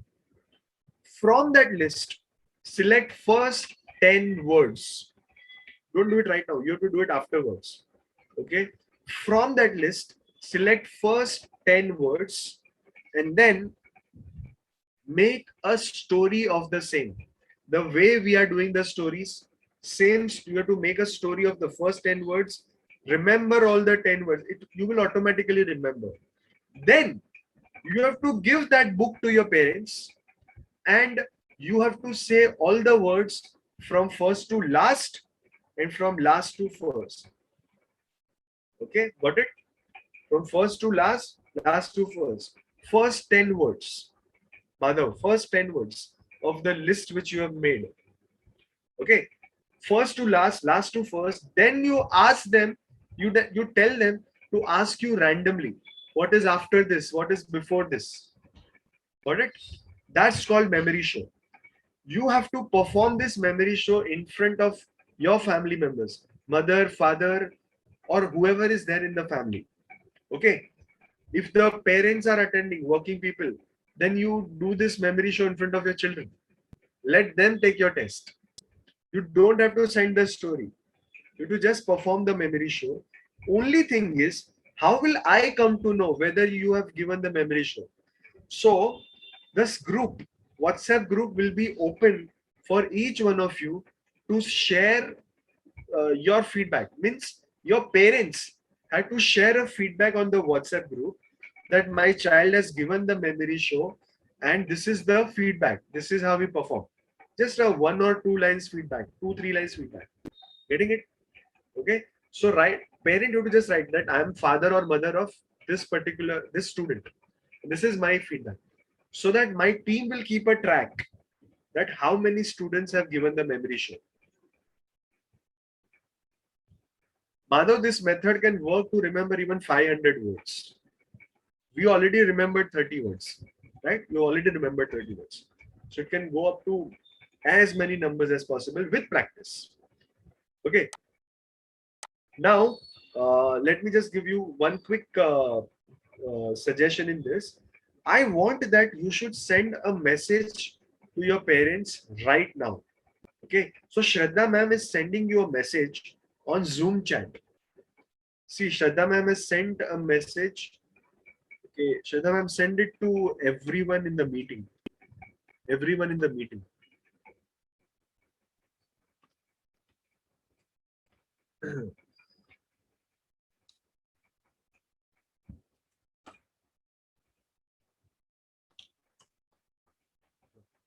From that list, select first 10 words. Don't do it right now. You have to do it afterwards. Okay. From that list, select first 10 words and then make a story of the same. The way we are doing the stories, same, you have to make a story of the first 10 words. Remember all the 10 words. You will automatically remember. Then you have to give that book to your parents and you have to say all the words from first to last and from last to first. Okay, got it? From first to last, last to first. First 10 words. Madhav, first 10 words of the list which you have made. Okay, first to last, last to first. Then you ask them, you tell them to ask you randomly. What is after this? What is before this? Got it? That's called memory show. You have to perform this memory show in front of your family members, mother, father, or whoever is there in the family. Okay. If the parents are attending, working people, then you do this memory show in front of your children. Let them take your test. You don't have to send the story. You have to just perform the memory show. Only thing is, how will I come to know whether you have given the memory show? So this group, WhatsApp group, will be open for each one of you to share your feedback. Means your parents have to share a feedback on the WhatsApp group that my child has given the memory show and this is the feedback. This is how we perform. Just a 1 or 2 lines feedback, 2-3 lines feedback. Getting it? Okay. So parent, you have to just write that I am father or mother of this student. This is my feedback. So that my team will keep a track that how many students have given the memory show. Madhav, this method can work to remember even 500 words. We already remembered 30 words, right? You already remembered 30 words. So it can go up to as many numbers as possible with practice. Okay. Now, let me just give you one quick suggestion in this. I want that you should send a message to your parents right now. Okay. So Shraddha ma'am is sending you a message on Zoom chat. See, Shraddha ma'am has sent a message. Okay, Shraddha ma'am, send it to everyone in the meeting. Everyone in the meeting.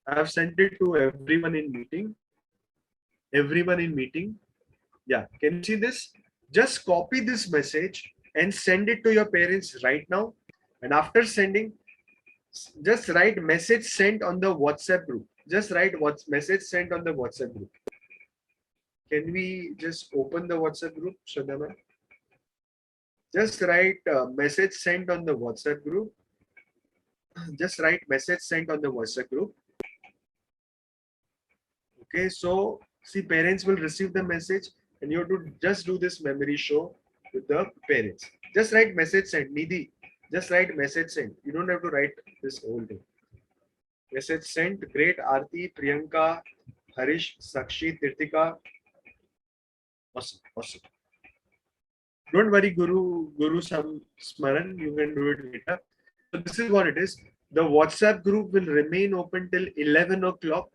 I have sent it to everyone in meeting. Everyone in meeting. Yeah, can you see this? Just copy this message and send it to your parents right now. And after sending, just write message sent on the WhatsApp group. Just write what's message sent on the WhatsApp group. Can we just open the WhatsApp group, Shraddha ma'am? Just write message sent on the WhatsApp group. Just write message sent on the WhatsApp group. Okay, so see, parents will receive the message and you have to just do this memory show with the parents. Just write message sent. Nidhi, just write message sent. You don't have to write this whole thing. Message sent. Great. Aarti, Priyanka, Harish, Sakshi, Tirtika. Awesome. Awesome. Don't worry, Guru Smaran. You can do it later. So this is what it is. The WhatsApp group will remain open till 11 o'clock.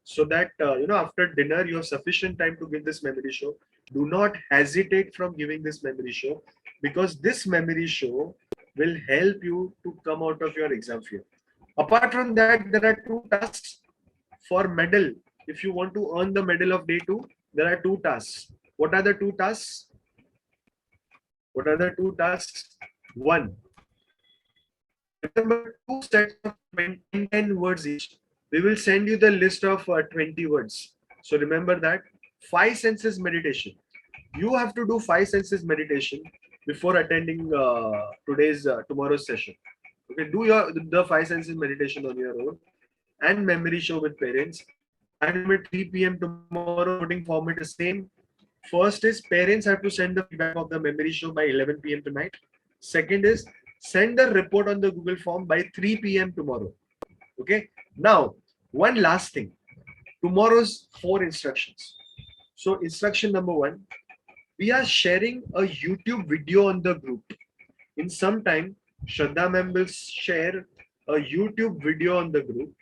So that, after dinner, you have sufficient time to give this memory show. Do not hesitate from giving this memory show, because this memory show will help you to come out of your exam fear. Apart from that, there are 2 tasks for medal. If you want to earn the medal of day 2, there are 2 tasks. What are the 2 tasks? What are the 2 tasks? 1. Remember, 2 sets of 10 words each. We will send you the list of 20 words. So remember that. 5 senses meditation. You have to do 5 senses meditation before attending tomorrow's session. Okay, do the 5 senses meditation on your own and memory show with parents. Time at 3 p.m. tomorrow. Voting format is same. First is parents have to send the feedback of the memory show by 11 p.m. tonight. Second is send the report on the Google form by 3 p.m. tomorrow. Okay. Now, one last thing. Tomorrow's 4 instructions. So instruction number 1, we are sharing a YouTube video on the group. In some time, Shraddha ma'am will share a YouTube video on the group.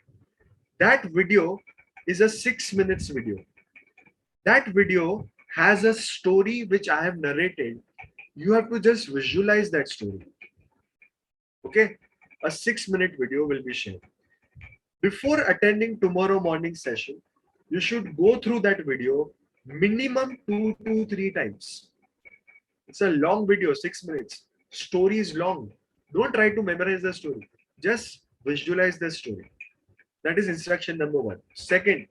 That video is a 6 minutes video. That video has a story which I have narrated. You have to just visualize that story. Okay, a 6-minute video will be shared. Before attending tomorrow morning session, you should go through that video minimum 2 to 3 times. It's a long video, 6 minutes. Story is long. Don't try to memorize the story. Just visualize the story. That is instruction number 1. Second,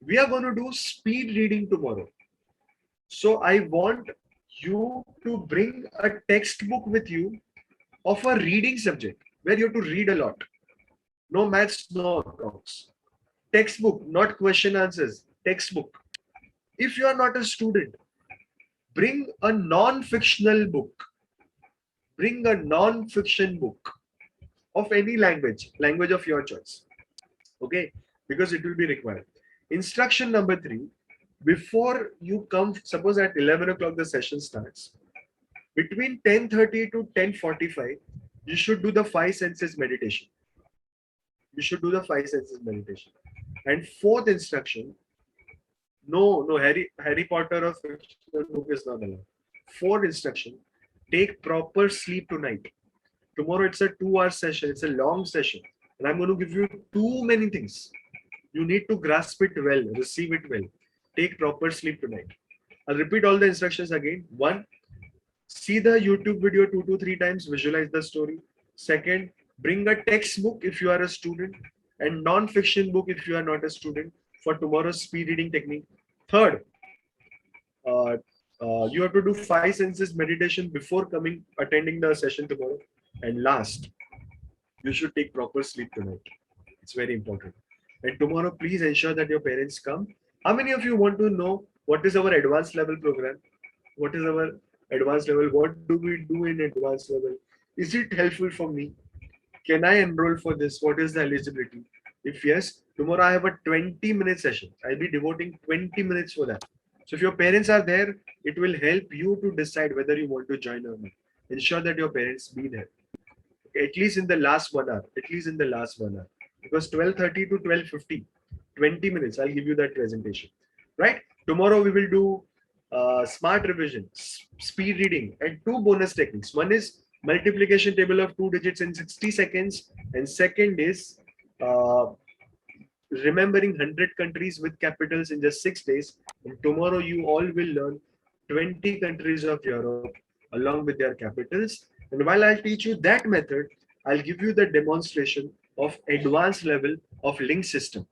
we are going to do speed reading tomorrow. So I want you to bring a textbook with you of a reading subject where you have to read a lot. No maths, no accounts. Textbook, not question answers. Textbook. If you are not a student, bring a non-fictional book. Bring a non-fiction book of any language of your choice. Okay, because it will be required. Instruction number 3, before you come, suppose at 11 o'clock the session starts, between 10:30 to 10:45, you should do the 5 senses meditation. You should do the 5 senses meditation. And 4th instruction, no Harry Potter or fictional book is not allowed. 4th instruction, take proper sleep tonight. Tomorrow it's a 2-hour session. It's a long session. And I'm going to give you too many things. You need to grasp it well, receive it well. Take proper sleep tonight. I'll repeat all the instructions again. 1, see the YouTube video 2 to 3 times, visualize the story. Second, bring a textbook if you are a student and non-fiction book if you are not a student for tomorrow's speed reading technique. Third, you have to do 5 senses meditation before attending the session tomorrow. And last, you should take proper sleep tonight. It's very important. And tomorrow, please ensure that your parents come. How many of you want to know what is our advanced level program? What is our advanced level? What do we do in advanced level? Is it helpful for me? Can I enroll for this? What is the eligibility? If yes, tomorrow I have a 20-minute session. I'll be devoting 20 minutes for that. So if your parents are there, it will help you to decide whether you want to join or not. Ensure that your parents be there. At least in the last 1 hour. At least in the last 1 hour. Because 12:30 to 12:50, 20 minutes, I'll give you that presentation. Right? Tomorrow we will do smart revision, speed reading, and two bonus techniques. One is multiplication table of two digits in 60 seconds, and second is uh, remembering 100 countries with capitals in just 6 days. And tomorrow you all will learn 20 countries of Europe along with their capitals. And while I'll teach you that method, I'll give you the demonstration of advanced level of link system.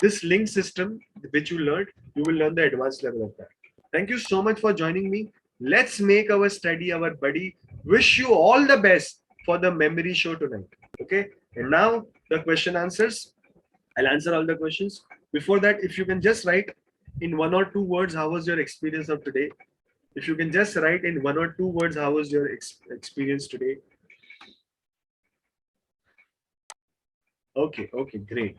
This link system which you learned, you will learn the advanced level of that. Thank you so much for joining me. Let's make our study our buddy. Wish you all the best for the memory show tonight. Okay. And now the question answers. I'll answer all the questions. Before that, if you can just write in 1 or 2 words, how was your experience of today? If you can just write in 1 or 2 words, how was your experience today? Okay, okay, great.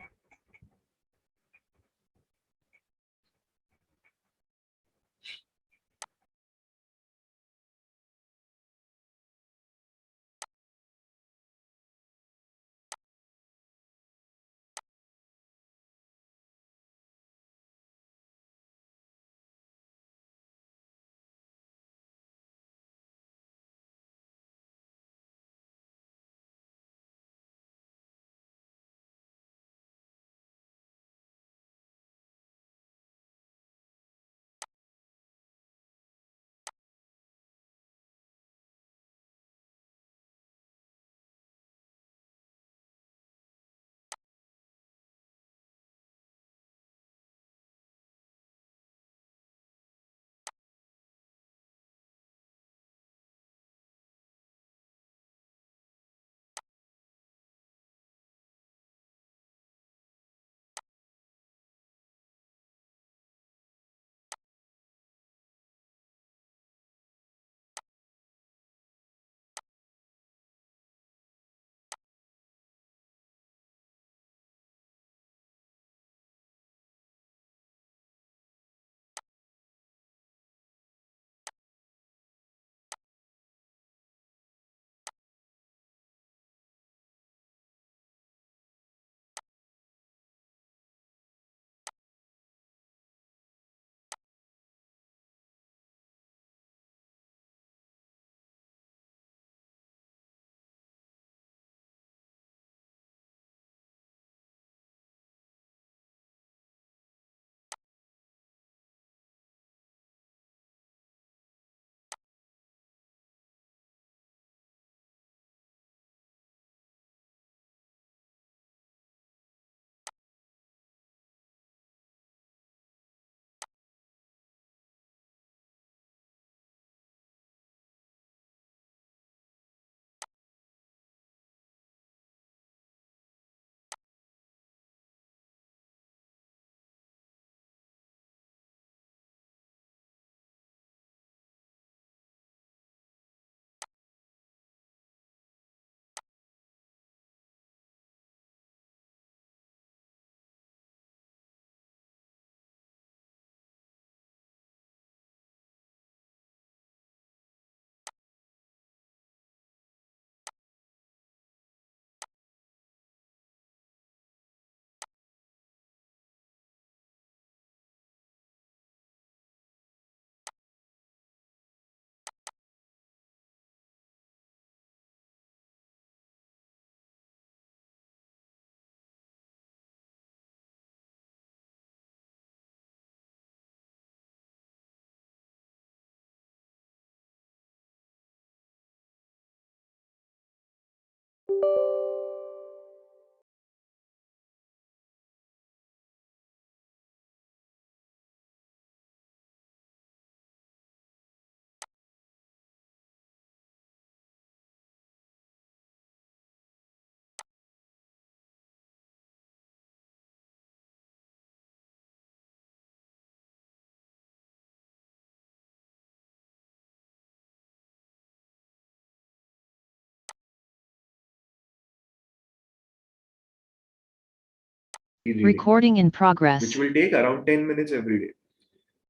reading. Recording in Which progress. will take around 10 minutes every day.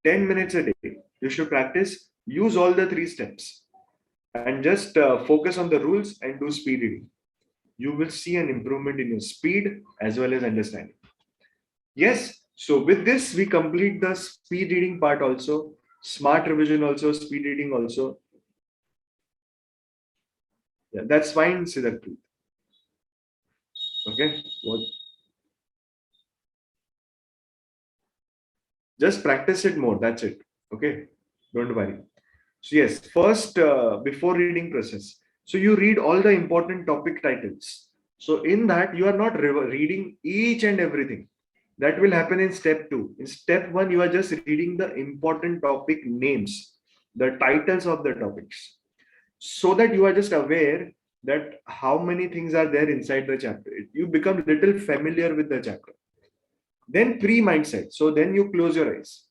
10 minutes a day. You should practice, use all the 3 steps and just focus on the rules and do speed reading. You will see an improvement in your speed as well as understanding. Yes, so with this, we complete the speed reading part also, smart revision also, speed reading also. Yeah, that's fine, Siddharth. Okay, what? Just practice it more, that's it. Okay, don't worry. So yes, first, before reading process, so you read all the important topic titles. So in that, you are not reading each and everything. That will happen in step 2. In step 1, you are just reading the important topic names, the titles of the topics, so that you are just aware that how many things are there inside the chapter. You become little familiar with the chapter. Then pre-mindset. So then you close your eyes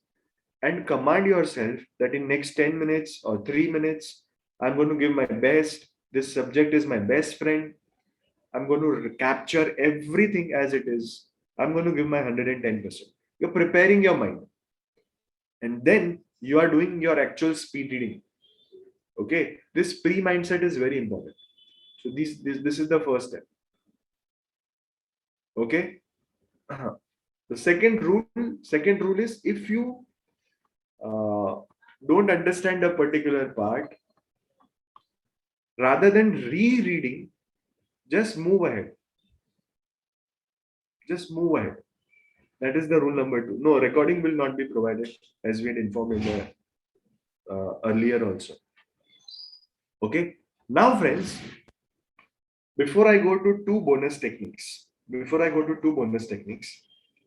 and command yourself that in next 10 minutes or 3 minutes, I'm going to give my best. This subject is my best friend. I'm going to capture everything as it is. I'm going to give my 110%. You're preparing your mind. And then you are doing your actual speed reading. Okay. This pre-mindset is very important. So this is the first step. Okay. The second rule is if you don't understand a particular part, rather than rereading, just move ahead. Just move ahead. That is the rule number 2. No, recording will not be provided, as we had informed in the earlier also. Okay. Now, friends, before I go to two bonus techniques,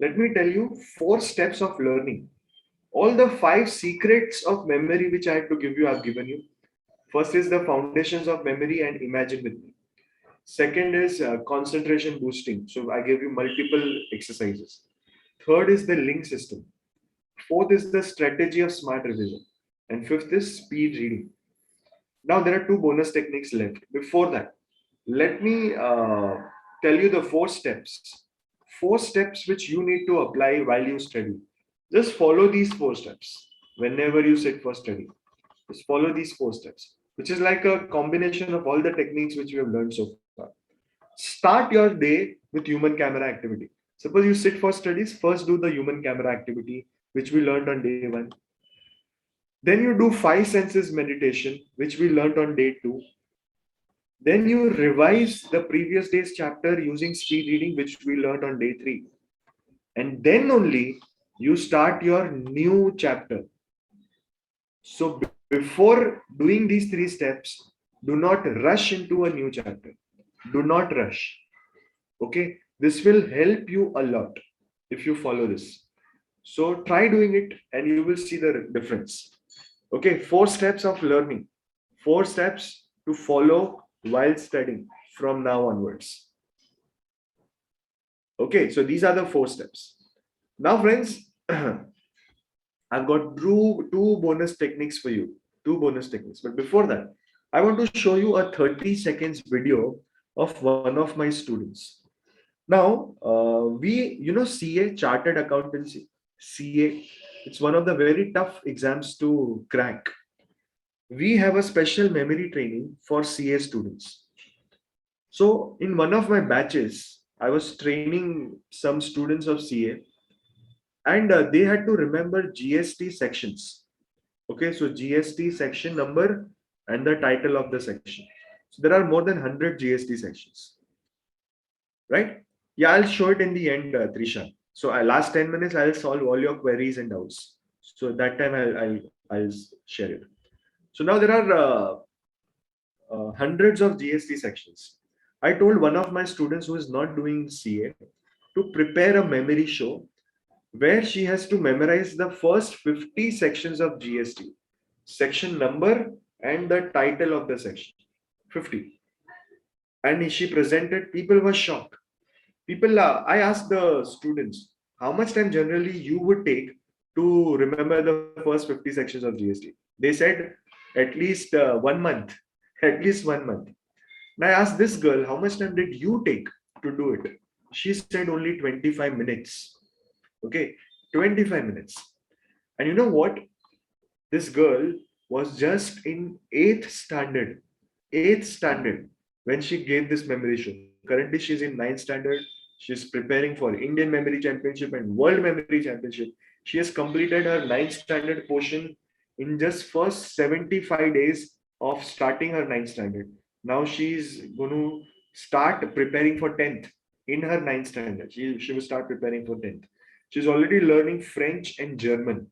let me tell you 4 steps of learning. All the 5 secrets of memory which I had to give you, I've given you. First is the foundations of memory and imagine with me. Second is concentration boosting. So I gave you multiple exercises. Third is the link system. Fourth is the strategy of smart revision. And fifth is speed reading. Now there are 2 bonus techniques left. Before that, let me tell you the 4 steps. 4 steps which you need to apply while you study. Just follow these 4 steps whenever you sit for study. Just follow these 4 steps, which is like a combination of all the techniques which we have learned so far. Start your day with human camera activity. Suppose you sit for studies, first do the human camera activity, which we learned on day 1. Then you do 5 senses meditation, which we learned on day 2. Then you revise the previous day's chapter using speed reading, which we learned on day 3. And then only you start your new chapter. So before doing these 3 steps, do not rush into a new chapter. Do not rush. Okay, this will help you a lot if you follow this. So try doing it and you will see the difference. Okay, 4 steps of learning, 4 steps to follow while studying from now onwards. Okay, so these are the 4 steps. Now, friends, I've got two bonus techniques for you. 2 bonus techniques. But before that, I want to show you a 30 seconds video of one of my students. Now, CA, Chartered Accountancy, CA, it's one of the very tough exams to crack. We have a special memory training for CA students. So in one of my batches, I was training some students of CA and they had to remember GST sections. Okay, so GST section number and the title of the section. So there are more than 100 GST sections, right? Yeah, I'll show it in the end, Trisha. So last 10 minutes, I'll solve all your queries and doubts. So that time I'll share it. So now there are hundreds of GST sections. I told one of my students who is not doing CA to prepare a memory show where she has to memorize the first 50 sections of GST, section number and the title of the section, 50. And she presented, people were shocked. I asked the students, how much time generally you would take to remember the first 50 sections of GST? They said at least 1 month, at least 1 month. And I asked this girl, how much time did you take to do it? she said only 25 minutes. Okay, 25 minutes. And you know what? This girl was just in 8th standard. 8th standard when she gave this memory show. Currently, she's in 9th standard. She's preparing for Indian Memory Championship and World Memory Championship. She has completed her 9th standard portion in just first 75 days of starting her 9th standard. Now she's going to start preparing for 10th in her 9th standard. She will start preparing for 10th. She's already learning French and German.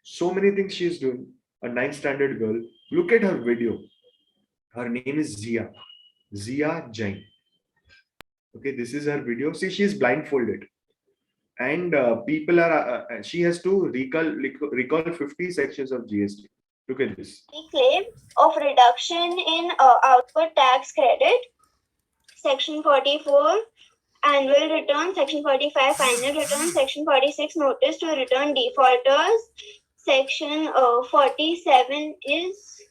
So many things she's doing. A 9th standard girl. Look at her video. Her name is Zia. Zia Jain. Okay, this is her video. See, she's blindfolded, and people are. She has to recall 50 sections of GST. Look at this. The claim of reduction in output tax credit, Section 44, annual return, Section 45, final return, Section 46, notice to return defaulters, Section 47 is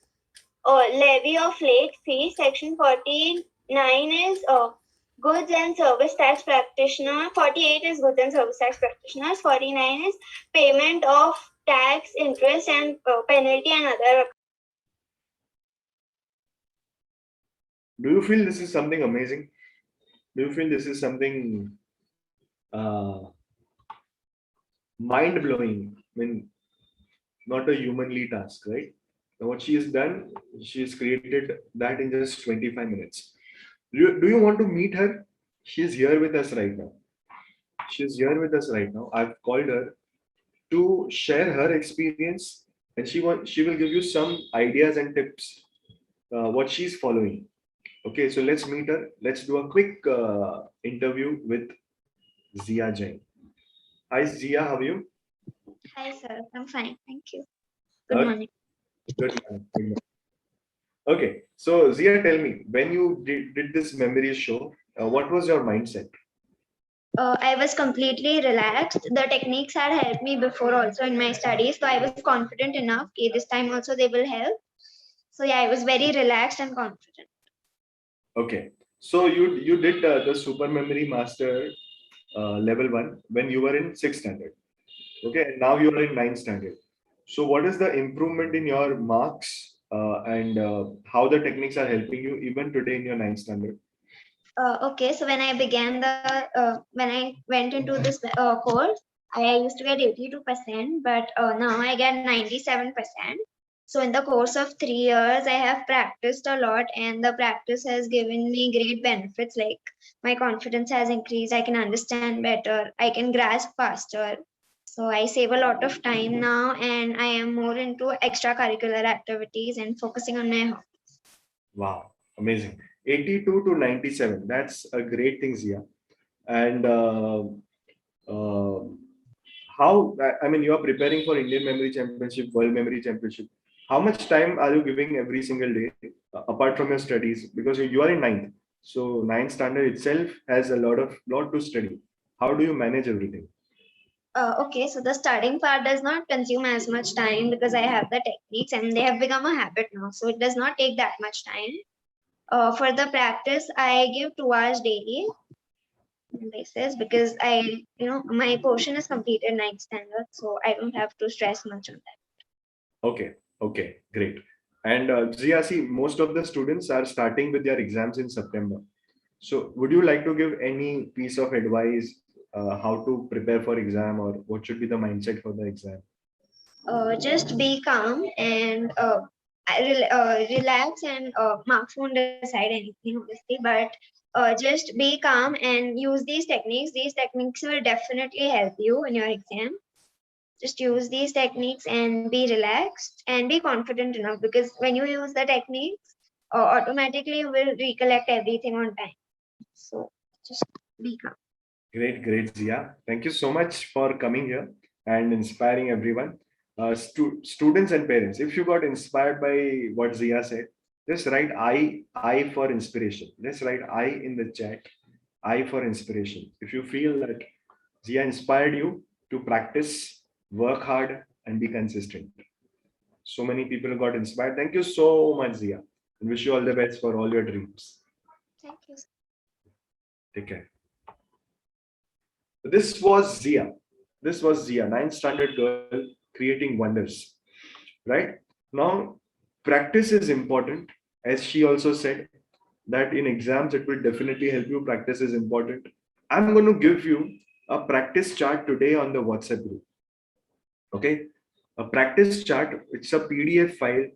levy of late fee, Section 49 is goods and service tax practitioner, 48 is goods and service tax practitioners, 49 is payment of tax, interest and penalty and other. Do you feel this is something amazing? Do you feel this is something mind blowing? I mean, not a humanly task, right? Now what she has done, she has created that in just 25 minutes. Do you want to meet her? She's here with us right now. She's here with us right now. I've called her to share her experience, and she will give you some ideas and tips what she's following. Okay, so let's meet her. Let's do a quick interview with Zia Jain. Hi Zia, how are you? Hi sir, I'm fine, thank you. Good morning. Good morning. Okay, so Zia, tell me, when you did this memory show, what was your mindset? I was completely relaxed. The techniques had helped me before also in my studies, so I was confident enough. Okay, this time also they will help. So yeah, I was very relaxed and confident. Okay, so you did the Super Memory Master level 1 when you were in 6th standard. Okay, and now you are in 9th standard. So what is the improvement in your marks and how the techniques are helping you even today in your 9th standard? Okay, so when I began when I went into this course, I used to get 82%, but now I get 97%. So in the course of 3 years, I have practiced a lot, and the practice has given me great benefits. Like my confidence has increased, I can understand better, I can grasp faster. So I save a lot of time now, and I am more into extracurricular activities and focusing on my hobbies. Wow, amazing. 82 to 97. That's a great thing, Zia. And uh, how, I mean, you are preparing for Indian Memory Championship, World Memory Championship. How much time are you giving every single day apart from your studies? Because you are in 9th. So 9th standard itself has a lot to study. How do you manage everything? Okay, so the studying part does not consume as much time because I have the techniques and they have become a habit now. So it does not take that much time. For the practice, I give 2 hours daily basis because my portion is completed 9th standard, so I don't have to stress much on that. Okay, great. And Zia, see, most of the students are starting with their exams in September. So would you like to give any piece of advice how to prepare for exam or what should be the mindset for the exam? Just be calm and relax, and marks won't decide anything, obviously, but just be calm and use these techniques. These techniques will definitely help you in your exam. Just use these techniques and be relaxed and be confident enough, because when you use the techniques, automatically you will recollect everything on time. So just be calm. Great, Zia. Thank you so much for coming here and inspiring everyone. Students and parents, if you got inspired by what Zia said, just write I for inspiration. Just write I in the chat, I for inspiration. If you feel that Zia inspired you to practice, work hard, and be consistent. So many people got inspired. Thank you so much, Zia. And wish you all the best for all your dreams. Thank you. Take care. This was Zia. This was Zia, 9th standard girl creating wonders. Right? Now, practice is important. As she also said, that in exams it will definitely help you. Practice is important. I'm going to give you a practice chart today on the WhatsApp group. Okay, a practice chart. It's a PDF file.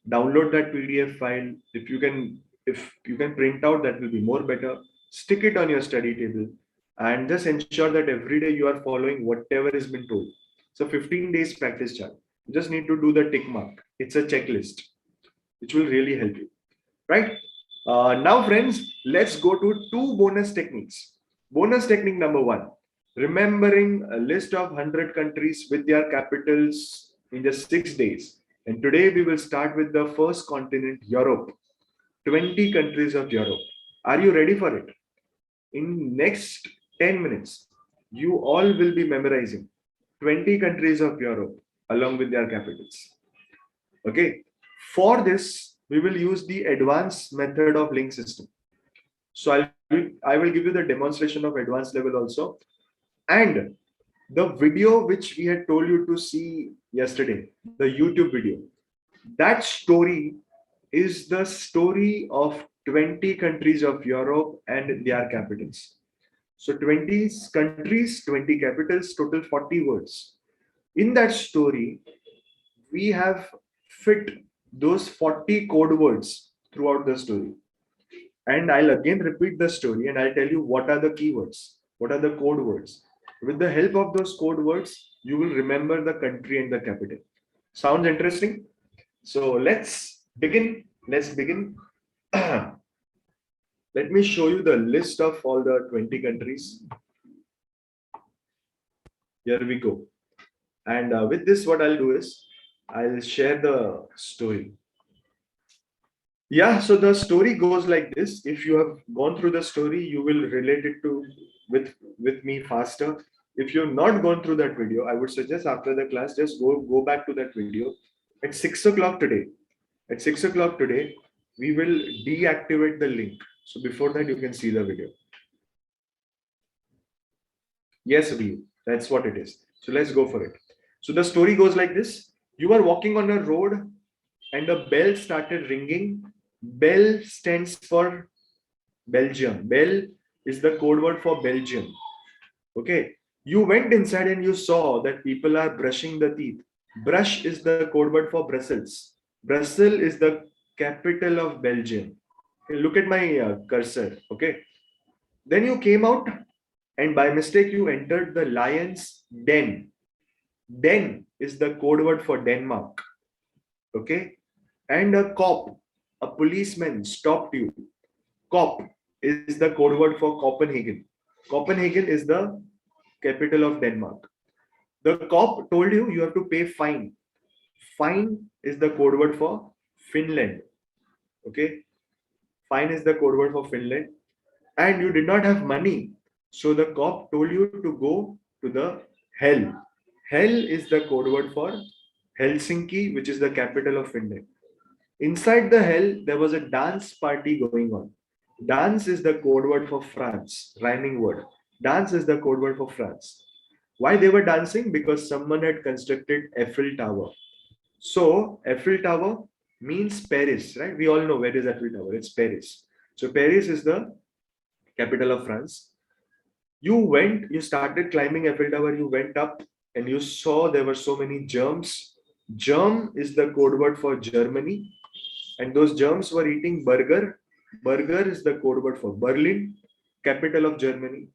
Download that PDF file. If you can print out, that will be more better. Stick it on your study table, and just ensure that every day you are following whatever has been told. So 15 days practice chart. You just need to do the tick mark. It's a checklist, which will really help you. Right? Now, friends, let's go to two bonus techniques. Bonus technique number one, remembering a list of 100 countries with their capitals in just 6 days. And today we will start with the first continent, Europe. 20 countries of Europe. Are you ready for it? In next 10 minutes, you all will be memorizing 20 countries of Europe along with their capitals. Okay. For this, we will use the advanced method of link system. So I will give you the demonstration of advanced level also. And the video which we had told you to see yesterday, the YouTube video, that story is the story of 20 countries of Europe and their capitals. So 20 countries, 20 capitals, total 40 words. In that story, we have fit those 40 code words throughout the story. And I'll again repeat the story and I'll tell you what are the keywords, what are the code words. With the help of those code words, you will remember the country and the capital. Sounds interesting? So let's begin. Let's begin. Let me show you the list of all the 20 countries. Here we go. And with this, what I'll do is I'll share the story. Yeah, so the story goes like this. If you have gone through the story, you will relate it to with me faster. If you've not gone through that video, I would suggest after the class, just go back to that video. At 6 o'clock today, at 6 o'clock today, we will deactivate the link. So before that, you can see the video. Yes, Abhi, that's what it is. So let's go for it. So the story goes like this. You are walking on a road and a bell started ringing. Bell stands for Belgium. Bell is the code word for Belgium. Okay. You went inside and you saw that people are brushing the teeth. Brush is the code word for Brussels. Brussels is the capital of Belgium. Okay, look at my cursor. Okay. Then you came out and by mistake you entered the lion's den. Den is the code word for Denmark. Okay. And a cop, a policeman stopped you. Cop is the code word for Copenhagen. Copenhagen is the capital of Denmark. The cop told you you have to pay fine. Fine is the code word for Finland. Okay. Fine is the code word for Finland. And you did not have money. So the cop told you to go to the hell. Hell is the code word for Helsinki, which is the capital of Finland. Inside the hell, there was a dance party going on. Dance is the code word for France, rhyming word. Dance is the code word for France. Why they were dancing? Because someone had constructed Eiffel Tower. So Eiffel Tower means Paris, right? We all know where is Eiffel Tower. It's Paris. So Paris is the capital of France. You started climbing Eiffel Tower, you went up and you saw there were so many germs. Germ is the code word for Germany. And those germs were eating burger. Burger is the code word for Berlin, capital of Germany.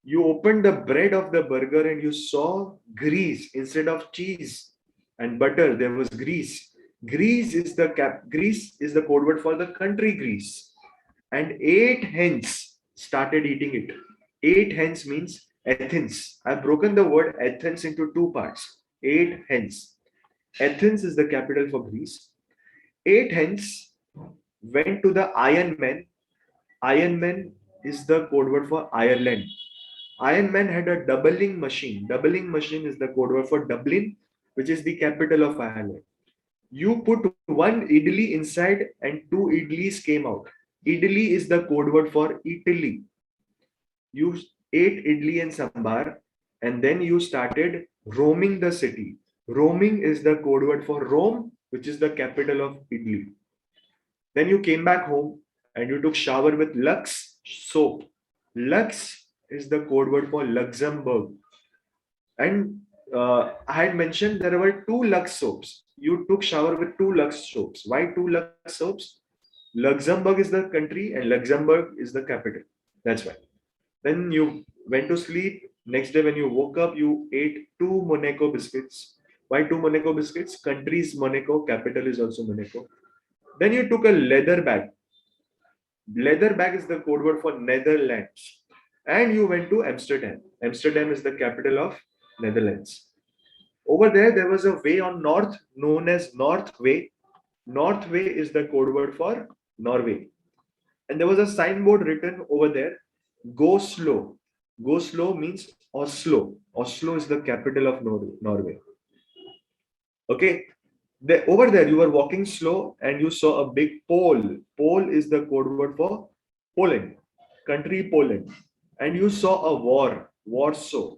You opened the bread of the burger and you saw grease instead of cheese and butter. There was grease. Greece is the code word for the country Greece. And 8 hens started eating it. 8 hens means Athens. I've broken the word Athens into two parts. 8 hens. Athens is the capital for Greece. 8 hens went to the Iron Man. Iron Man is the code word for Ireland. Iron Man had a doubling machine. Doubling machine is the code word for Dublin, which is the capital of Ireland. You put one idli inside and two idlis came out. Idli is the code word for Italy. You ate idli and sambar, and then you started roaming the city. Roaming is the code word for Rome, which is the capital of Italy. Then you came back home and you took shower with Lux soap. Lux is the code word for Luxembourg. And I had mentioned there were two Lux soaps. You took shower with two Lux soaps. Why two Lux soaps? Luxembourg is the country and Luxembourg is the capital. That's why. Then you went to sleep. Next day when you woke up, you ate two Monaco biscuits. Why two Monaco biscuits? Country is Monaco, capital is also Monaco. Then you took a leather bag. Leather bag is the code word for Netherlands. And you went to Amsterdam. Amsterdam is the capital of Netherlands. Over there was a way on north known as North Way. North Way is the code word for Norway. And there was a signboard written over there, go slow. Go slow means Oslo. Oslo is the capital of Norway. Okay. Over there, you were walking slow and you saw a big pole. Pole is the code word for Poland, country Poland. And you saw a war, Warsaw.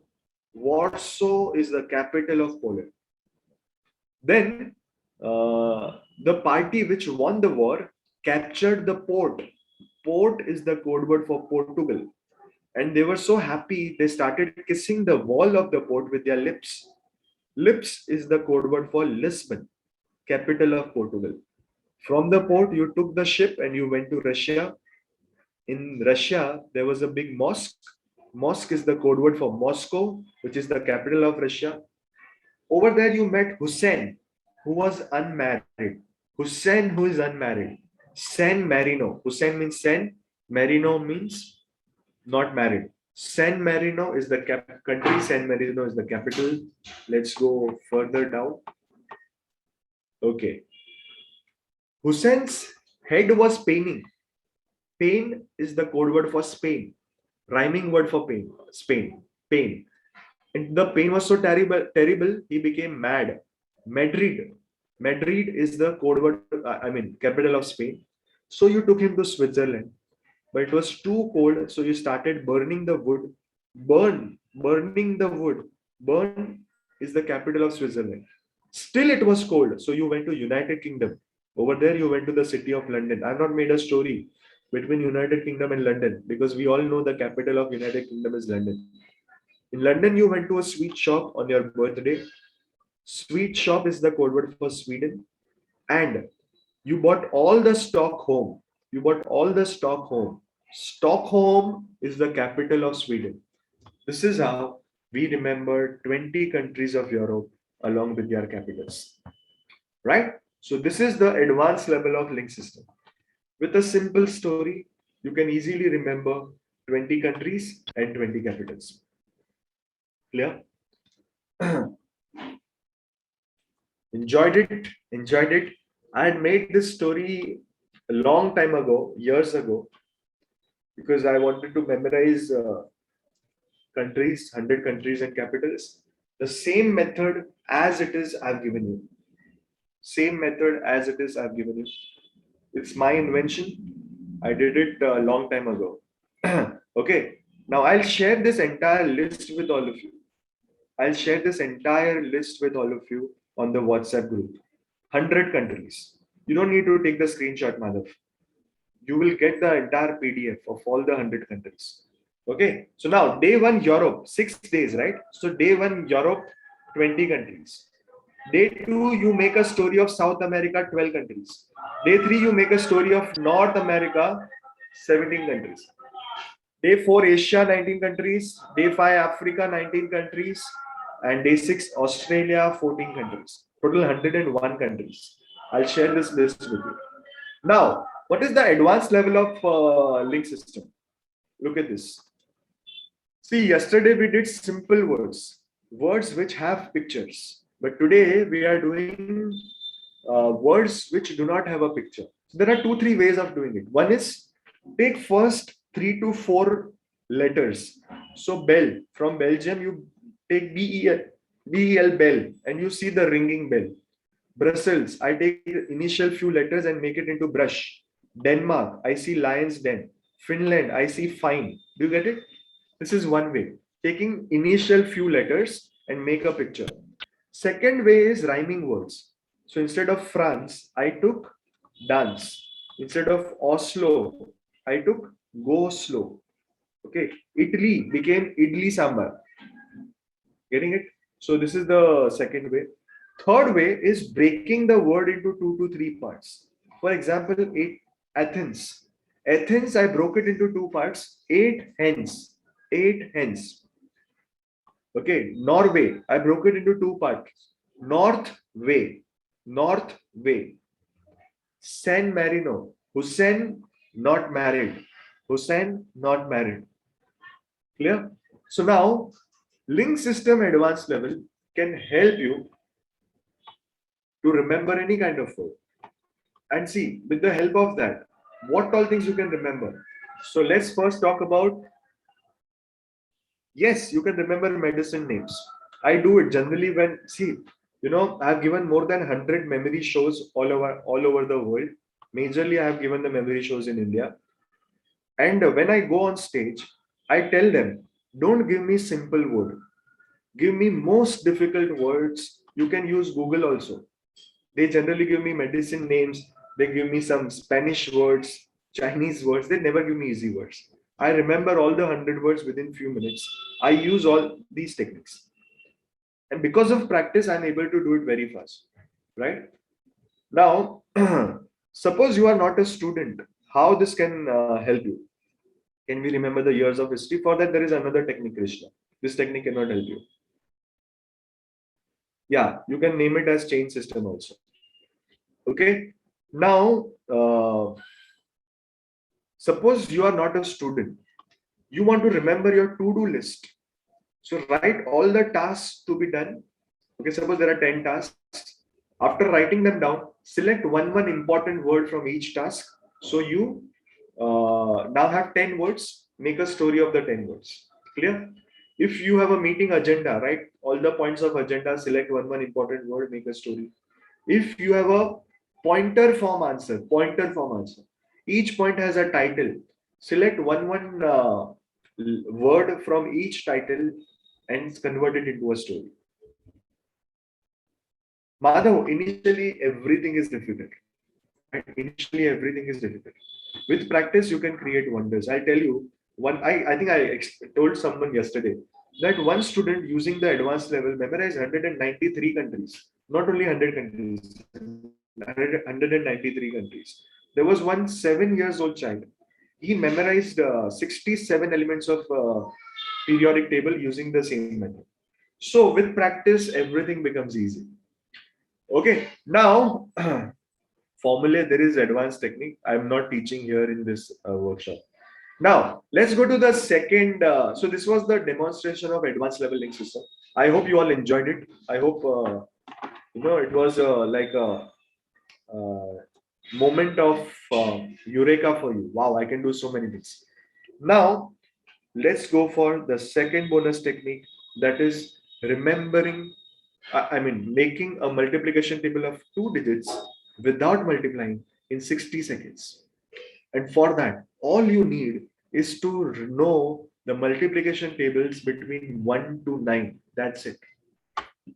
Warsaw is the capital of Poland. Then the party which won the war captured the port. Port is the code word for Portugal. And they were so happy, they started kissing the wall of the port with their lips. Lips is the code word for Lisbon, capital of Portugal. From the port, you took the ship and you went to Russia. In Russia, there was a big mosque. Mosque is the code word for Moscow, which is the capital of Russia. Over there, you met Hussein, who was unmarried. Hussein, who is unmarried. San Marino. Hussein means San. Marino means not married. San Marino is the country. San Marino is the capital. Let's go further down. Okay. Hussein's head was paining. Pain is the code word for Spain. Rhyming word for pain. Spain. Pain. And the pain was so terrible, he became mad. Madrid. Madrid is the code word, capital of Spain. So you took him to Switzerland. But it was too cold, so you started burning the wood. Burning the wood. Bern is the capital of Switzerland. Still it was cold, so you went to United Kingdom. Over there you went to the city of London. I've not made a story between United Kingdom and London because we all know the capital of United Kingdom is London. In London, you went to a sweet shop on your birthday. Sweet shop is the code word for Sweden. And you bought all the stock home. You bought all the stock home. Stockholm is the capital of Sweden. This is how we remember 20 countries of Europe along with their capitals. Right? So this is the advanced level of link system. With a simple story, you can easily remember 20 countries and 20 capitals. Clear? Enjoyed it. I had made this story a long time ago, years ago, because I wanted to memorize countries, 100 countries and capitals. The same method as it is, I've given you. Same method as it is, I've given you. It's my invention. I did it a long time ago. Okay. Now I'll share this entire list with all of you. I'll share this entire list with all of you on the WhatsApp group. 100 countries. You don't need to take the screenshot, Madhav. You will get the entire PDF of all the 100 countries. Okay. So now day 1, Europe, 6 days, right? So day 1, Europe, 20 countries. Day 2, you make a story of South America, 12 countries. Day 3, you make a story of North America, 17 countries. Day 4, Asia, 19 countries. Day 5, Africa, 19 countries. And day 6, Australia, 14 countries. Total 101 countries. I'll share this list with you. Now, what is the advanced level of link system? Look at this. See, yesterday we did simple words. Words which have pictures. But today we are doing words which do not have a picture. So there are 2-3 ways of doing it. One is take first 3 to 4 letters. So bell, from Belgium you take B-E-L, bell, and you see the ringing bell. Brussels, I take the initial few letters and make it into brush. Denmark, I see lion's den. Finland, I see fine. Do you get it? This is one way, taking initial few letters and make a picture. Second way is rhyming words. So instead of France, I took dance. Instead of Oslo, I took go slow. Okay, Italy became idli sambar. Getting it? So this is the second way. Third way is breaking the word into 2 to 3 parts. For example, Athens. Athens, I broke it into 2 parts. 8 hens. 8 hens. Okay, Norway, I broke it into 2 parts. North way. North way. San Marino. Hussein, not married. Hussein, not married. Clear? So now, link system advanced level can help you to remember any kind of word. And see, with the help of that, what all things you can remember. So let's first talk about, yes, you can remember medicine names. I do it generally when, see, I've given more than 100 memory shows all over the world. Majorly, I have given the memory shows in India. And when I go on stage, I tell them, don't give me simple word. Give me most difficult words. You can use Google also. They generally give me medicine names. They give me some Spanish words, Chinese words. They never give me easy words. I remember all the 100 words within few minutes. I use all these techniques. And because of practice, I'm able to do it very fast. Right? Now, suppose you are not a student. How this can help you? Can we remember the years of history? For that, there is another technique, Krishna. This technique cannot help you. Yeah, you can name it as chain system also. Okay. Now, suppose you are not a student. You want to remember your to-do list. So write all the tasks to be done. Okay, suppose there are 10 tasks. After writing them down, select one important word from each task. So you now have 10 words. Make a story of the 10 words. Clear? If you have a meeting agenda, right? All the points of agenda, select one important word, make a story. If you have a pointer form answer, each point has a title. Select one word from each title and convert it into a story. Madhav, initially everything is difficult. Right? Initially everything is difficult. With practice, you can create wonders. I tell you, I think I told someone yesterday that one student using the advanced level memorized 193 countries. Not only 100 countries, 193 countries. There was one 7 years old child. He memorized 67 elements of periodic table using the same method. So with practice, everything becomes easy. Okay, now formally there is advanced technique. I'm not teaching here in this workshop. Now let's go to the second. So this was the demonstration of advanced level link system. I hope you all enjoyed it. I hope it was like a moment of eureka for you. Wow, I can do so many things. Now let's go for the second bonus technique, that is remembering, making a multiplication table of 2 digits without multiplying in 60 seconds. And for that, all you need is to know the multiplication tables between 1 to 9. That's it.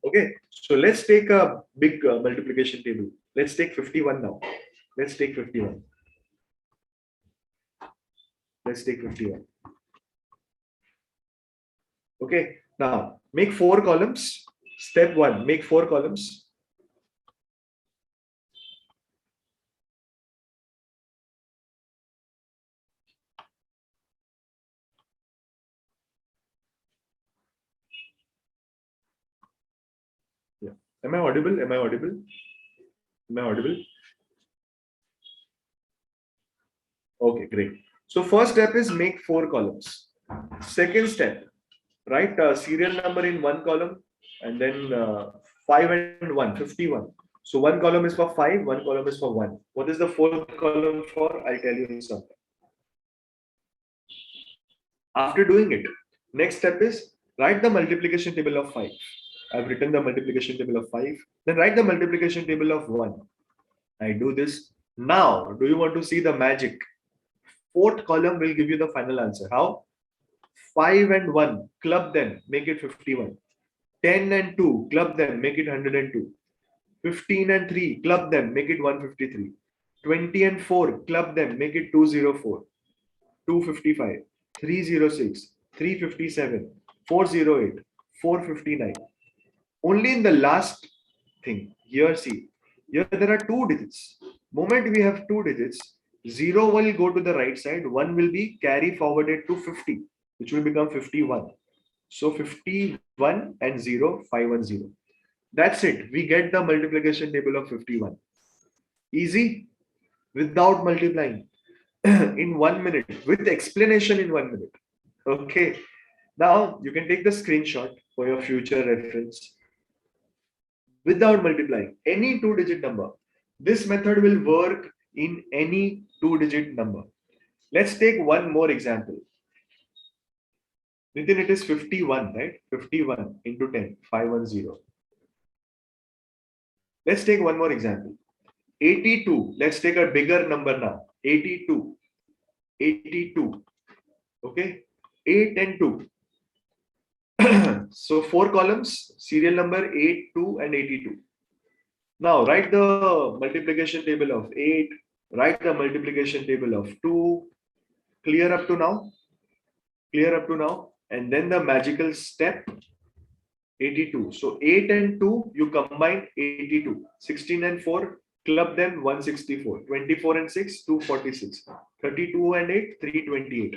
Okay, so let's take a big multiplication table. Let's take 51 now. Let's take 51. Let's take 51. Okay, now make 4 columns. Step 1, make 4 columns. Yeah. Am I audible? Am I audible? Am I audible? Okay, great. So first step is make 4 columns. Second step, write a serial number in 1 column and then 5 and 1, 51. So 1 column is for 5, 1 column is for 1. What is the 4th column for? I'll tell you in some time. After doing it, next step is write the multiplication table of 5. I've written the multiplication table of 5. Then write the multiplication table of 1. I do this. Now, do you want to see the magic? 4th column will give you the final answer. How? 5 and 1, club them, make it 51. 10 and 2, club them, make it 102. 15 and 3, club them, make it 153. 20 and 4, club them, make it 204. 255, 306, 357, 408, 459. Only in the last thing, here see, here there are two digits. Moment we have two digits, 0 will go to the right side, 1 will be carry forwarded to 50, which will become 51. So 51 and 0, 510. That's it. We get the multiplication table of 51. Easy, without multiplying. In 1 minute, with explanation in 1 minute. Okay. Now you can take the screenshot for your future reference. Without multiplying any two-digit number. This method will work in any two-digit number. Let's take one more example. Nitin, it is 51, right? 51 into 10, 510. Let's take one more example. 82. Let's take a bigger number now. 82. 82. Okay. 8 and 2. So 4 columns, serial number 8, 2 and 82. Now write the multiplication table of 8, write the multiplication table of 2. Clear up to now? Clear up to now? And then the magical step 82. So 8 and 2, you combine 82. 16 and 4, club them 164. 24 and 6, 246. 32 and 8, 328.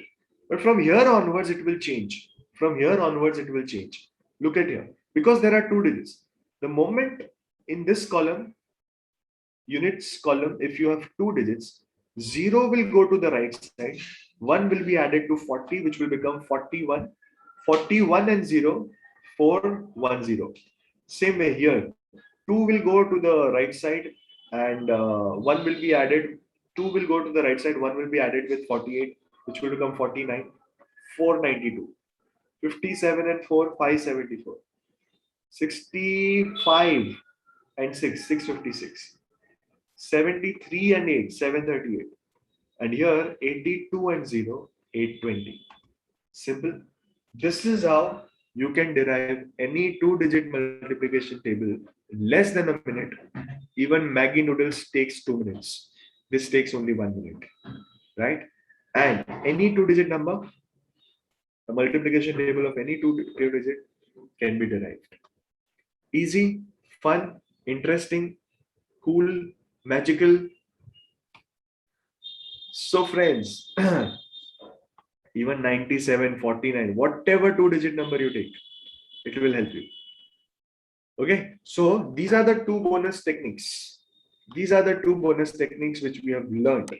But from here onwards, it will change. From here onwards, it will change. Look at here. Because there are two digits. The moment in this column, units column, if you have two digits, 0 will go to the right side. 1 will be added to 40, which will become 41. 41 and 0, 410. Same way here. 2 will go to the right side and 1 will be added. 2 will go to the right side. 1 will be added with 48, which will become 49. 492. 57 and 4, 574. 65 and 6, 656. 73 and 8, 738. And here 82 and 0, 820. Simple. This is how you can derive any two-digit multiplication table in less than a minute. Even Maggie noodles takes 2 minutes. This takes only 1 minute, right? And any two-digit number, the multiplication table of any two-digit can be derived. Easy, fun, interesting, cool, magical. So friends, even 97, 49, whatever two-digit number you take, it will help you. Okay, so these are the two bonus techniques. These are the two bonus techniques which we have learned.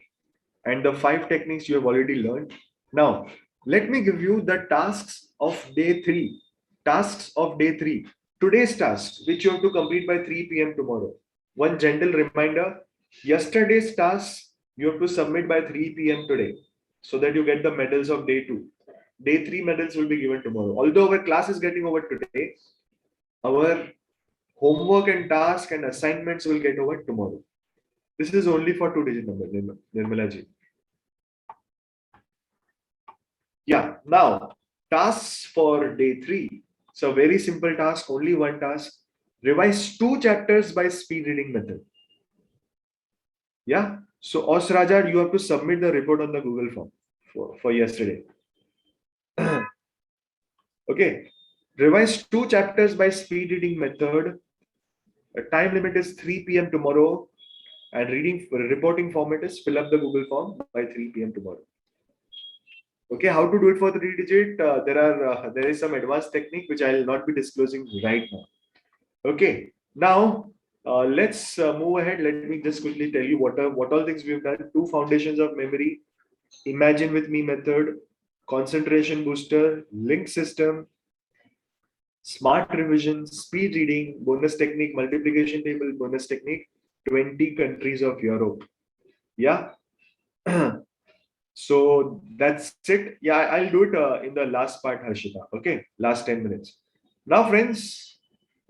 And the 5 techniques you have already learned. Now, let me give you the tasks of day 3. Tasks of day 3. Today's tasks, which you have to complete by 3 p.m. tomorrow. One gentle reminder, yesterday's tasks, you have to submit by 3 p.m. today, so that you get the medals of day 2. Day 3 medals will be given tomorrow. Although our class is getting over today, our homework and task and assignments will get over tomorrow. This is only for two-digit number, Nirmala ji. Yeah, now tasks for day 3. So very simple task, only one task. Revise 2 chapters by speed reading method. Yeah. So Osraja, you have to submit the report on the Google form for yesterday. Okay. Revise 2 chapters by speed reading method. The time limit is 3 p.m. tomorrow. And reporting format is fill up the Google form by 3 p.m. tomorrow. Okay, how to do it for 3-digit? There is some advanced technique which I will not be disclosing right now. Okay, now let's move ahead. Let me just quickly tell you what all things we've done. 2 foundations of memory, imagine with me method, concentration booster, link system, smart revision, speed reading, bonus technique, multiplication table, bonus technique, 20 countries of Europe. Yeah. So that's it. Yeah, I'll do it in the last part, Harshita. Okay, last 10 minutes. Now, friends,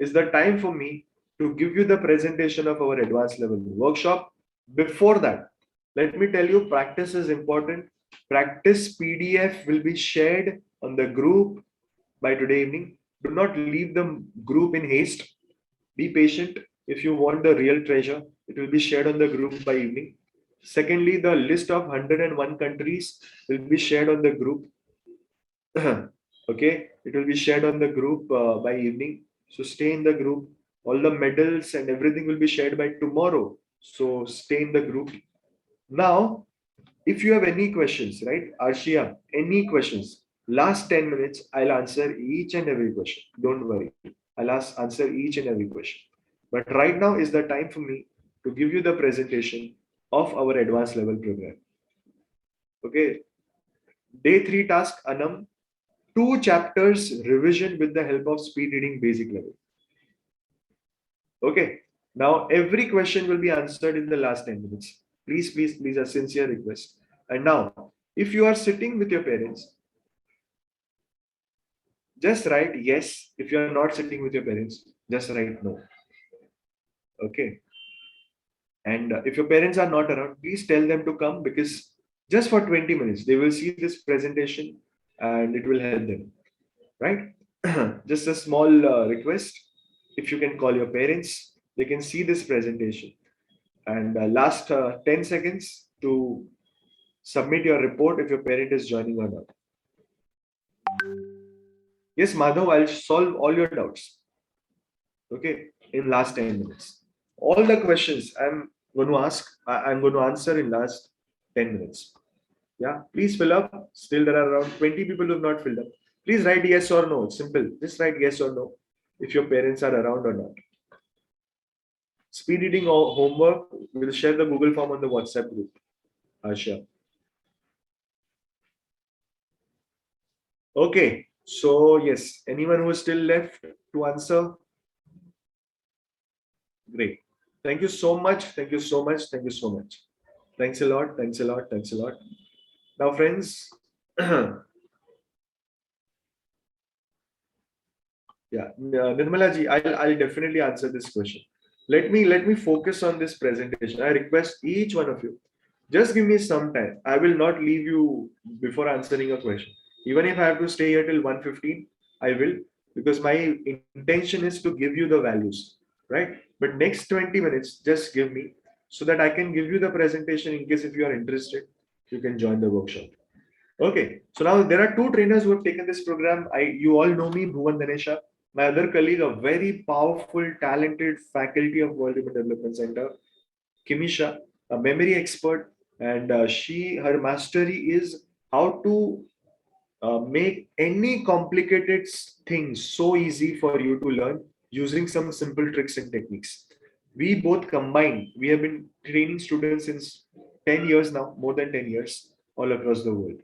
is the time for me to give you the presentation of our advanced level workshop. Before that, let me tell you, practice is important. Practice PDF will be shared on the group by today evening. Do not leave the group in haste. Be patient. If you want the real treasure, it will be shared on the group by evening. Secondly, the list of 101 countries will be shared on the group. Okay, it will be shared on the group by evening. So stay in the group. All the medals and everything will be shared by tomorrow. So stay in the group. Now, if you have any questions, right, Arshia, any questions, last 10 minutes, I'll answer each and every question. Don't worry. I'll answer each and every question. But right now is the time for me to give you the presentation of our advanced level program. Okay. Day 3 task, Anam, 2 chapters revision with the help of speed reading basic level. Okay. Now every question will be answered in the last 10 minutes. Please, please, please, a sincere request. And now, if you are sitting with your parents, just write yes. If you are not sitting with your parents, just write no. Okay. And if your parents are not around, please tell them to come, because just for 20 minutes, they will see this presentation and it will help them. Right? Just a small request. If you can call your parents, they can see this presentation. And last 10 seconds to submit your report if your parent is joining or not. Yes, Madhav, I'll solve all your doubts. Okay, in last 10 minutes. All the questions I'm going to ask, I'm going to answer in last 10 minutes. Yeah, please fill up. Still, there are around 20 people who have not filled up. Please write yes or no. It's simple. Just write yes or no if your parents are around or not. Speed reading or homework, we'll share the Google form on the WhatsApp group. Asha. Okay, so yes, anyone who is still left to answer? Great. Thank you so much. Thank you so much. Thank you so much. Thanks a lot. Thanks a lot. Thanks a lot. Now, friends, yeah, Nirmala ji, I'll definitely answer this question. Let me focus on this presentation. I request each one of you, just give me some time. I will not leave you before answering a question. Even if I have to stay here till 1:15, I will, because my intention is to give you the values, right? But next 20 minutes, just give me, so that I can give you the presentation. In case if you are interested, you can join the workshop. Okay, so now there are 2 trainers who have taken this program. You all know me, Bhuvan Danesha. My other colleague, a very powerful, talented faculty of World Human Development Center, Kimisha, a memory expert, and her mastery is how to make any complicated thing so easy for you to learn using some simple tricks and techniques. We both combined. We have been training students since 10 years now, more than 10 years, all across the world.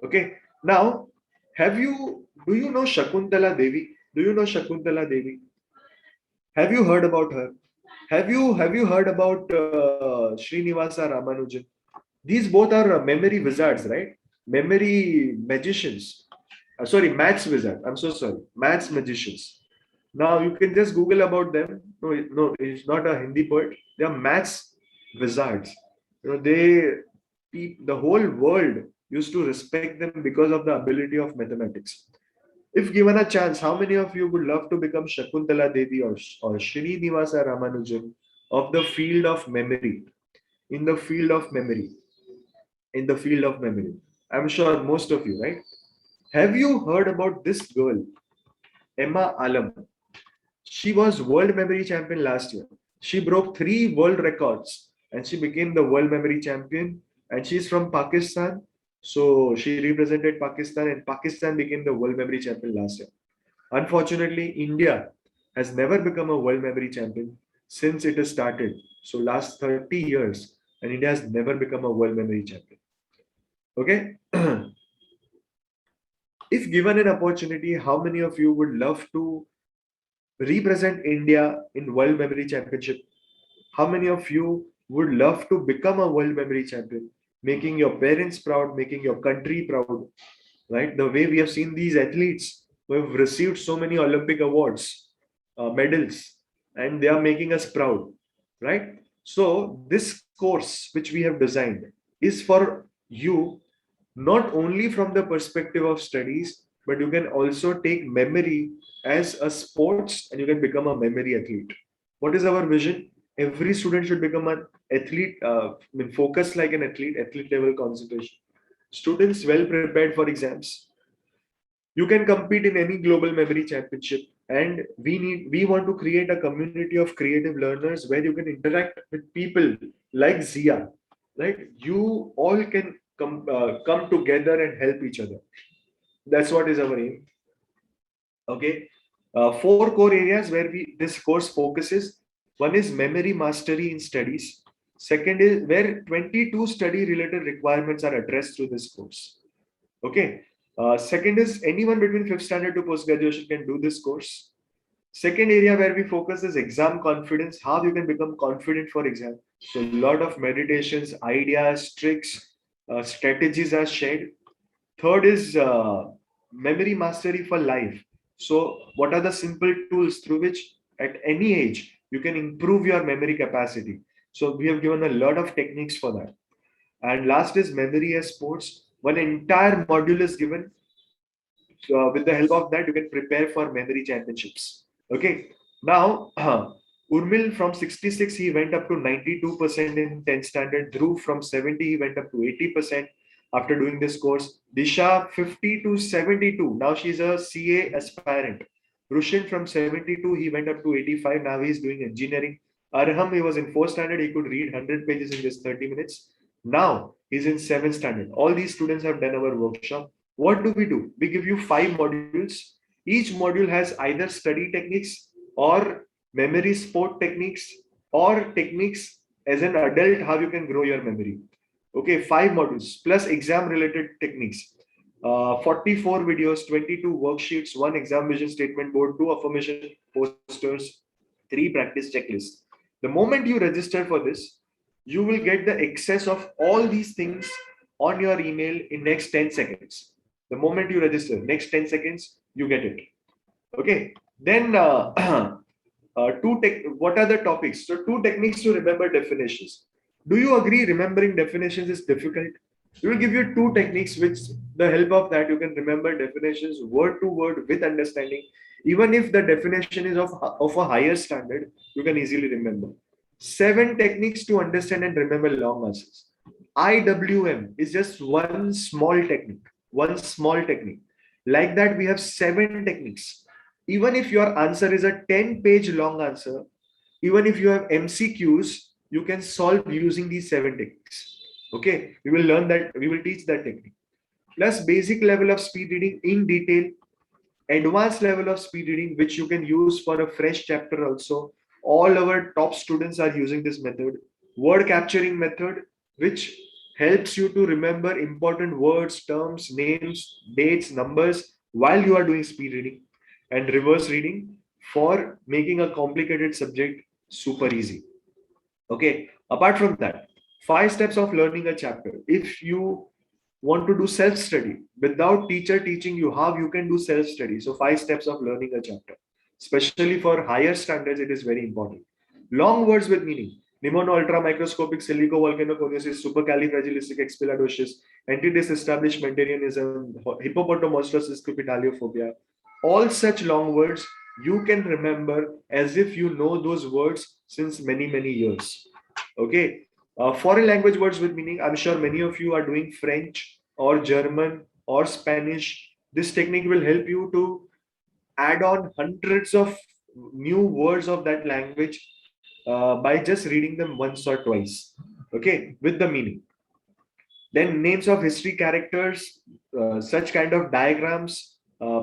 Okay. Now, do you know Shakuntala Devi? Do you know Shakuntala Devi? Have you heard about her? Have you heard about Srinivasa Ramanujan? These both are memory wizards, right? Memory magicians. Sorry, maths wizard. I'm so sorry. Maths magicians. Now you can just Google about them. No, it's not a Hindi poet. They are maths wizards. You know, the whole world used to respect them because of the ability of mathematics. If given a chance, how many of you would love to become Shakuntala Devi or Srinivasa Ramanujan of the field of memory? In the field of memory. In the field of memory. I'm sure most of you, right? Have you heard about this girl, Emma Alam? She was world memory champion last year. She broke 3 world records and she became the world memory champion. And she's from Pakistan. So she represented Pakistan and Pakistan became the world memory champion last year. Unfortunately, India has never become a world memory champion since it has started. So last 30 years, and India has never become a world memory champion. Okay. If given an opportunity, how many of you would love to represent India in World Memory Championship? How many of you would love to become a World Memory Champion, making your parents proud, making your country proud, right? The way we have seen these athletes who have received so many Olympic awards, medals, and they are making us proud, right? So this course which we have designed is for you, not only from the perspective of studies, but you can also take memory as a sports and you can become a memory athlete. What is our vision? Every student should become an athlete, focus like an athlete level concentration. Students well prepared for exams. You can compete in any global memory championship, and we want to create a community of creative learners where you can interact with people like Zia, right? You all can come together and help each other. That's what is our aim. Okay. Four core areas where this course focuses. One is memory mastery in studies. Second is where 22 study related requirements are addressed through this course. Okay. Second is anyone between 5th standard to post graduation can do this course. Second area where we focus is exam confidence, how you can become confident for exam. So a lot of meditations, ideas, tricks, strategies are shared. Third is memory mastery for life. So what are the simple tools through which at any age you can improve your memory capacity? So we have given a lot of techniques for that. And last is memory as sports. One entire module is given. So with the help of that, you can prepare for memory championships. Okay. Now, Urmil from 66, he went up to 92% in 10th standard. Dhruv from 70, he went up to 80% after doing this course. Disha 50 to 72. Now she's a CA aspirant. Rushin from 72, he went up to 85. Now he's doing engineering. Arham, he was in 4th standard. He could read 100 pages in just 30 minutes. Now he's in 7th standard. All these students have done our workshop. What do? We give you 5 modules. Each module has either study techniques or memory sport techniques or techniques as an adult, how you can grow your memory. Okay, 5 modules plus exam related techniques. 44 videos, 22 worksheets, 1 exam vision statement board, 2 affirmation posters, 3 practice checklists. The moment you register for this, you will get the access of all these things on your email in next 10 seconds. The moment you register, next 10 seconds, you get it. Okay. Then what are the topics? So 2 techniques to remember definitions. Do you agree remembering definitions is difficult? We will give you 2 techniques which the help of that you can remember definitions word to word with understanding. Even if the definition is of a higher standard, you can easily remember. 7 techniques to understand and remember long answers. IWM is just one small technique. One small technique. Like that, we have 7 techniques. Even if your answer is a 10-page long answer, even if you have MCQs, you can solve using these 7 techniques. Okay, we will learn that, we will teach that technique. Plus basic level of speed reading in detail, advanced level of speed reading, which you can use for a fresh chapter also. All our top students are using this method. Word capturing method, which helps you to remember important words, terms, names, dates, numbers while you are doing speed reading, and reverse reading for making a complicated subject super easy. Okay, apart from that, 5 steps of learning a chapter. If you want to do self-study without teacher teaching you how you can do self-study, so 5 steps of learning a chapter, especially for higher standards, it is very important. Long words with meaning. Pneumono ultramicroscopic silicovolcanoconiosis, supercalifragilisticexpialidocious, anti-disestablishmentarianism, hippopotamonstros cupidaliophobia. All such long words you can remember as if you know those words since many years. Okay. Foreign language words with meaning. I'm sure many of you are doing French or German or Spanish. This technique will help you to add on hundreds of new words of that language by just reading them once or twice. Okay, with the meaning. Then names of history characters, such kind of diagrams,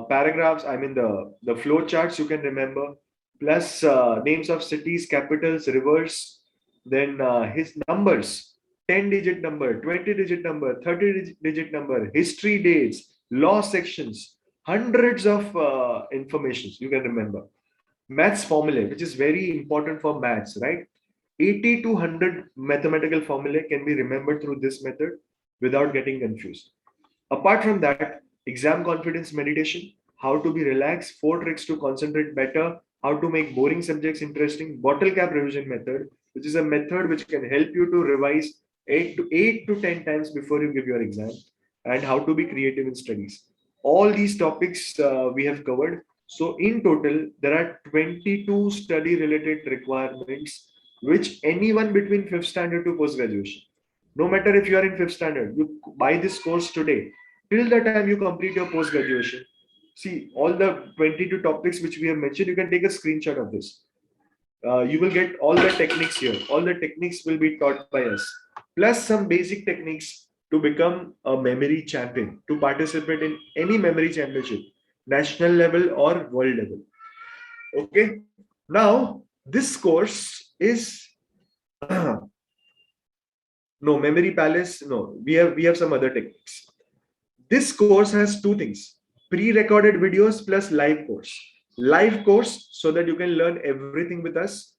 paragraphs, I mean the flow charts you can remember, plus names of cities, capitals, rivers, then his numbers, 10-digit number, 20-digit number, 30-digit number, history dates, law sections, hundreds of informations you can remember. Maths formulae, which is very important for maths, right? 80 to 100 mathematical formulae can be remembered through this method without getting confused. Apart from that, exam confidence meditation, how to be relaxed, 4 tricks to concentrate better, how to make boring subjects interesting, bottle cap revision method, which is a method which can help you to revise 8 to 10 times before you give your exam, and how to be creative in studies. all these topics we have covered. So in total, there are 22 study related requirements which anyone between 5th standard to post graduation, no matter if you are in 5th standard, you buy this course today, till the time you complete your post graduation. See, all the 22 topics which we have mentioned, you can take a screenshot of this. You will get all the techniques here. All the techniques will be taught by us, plus some basic techniques to become a memory champion, to participate in any memory championship, national level or world level. Okay. Now, this course is no memory palace. No, we have some other techniques. This course has two things: pre-recorded videos plus live course. Live course so that you can learn everything with us.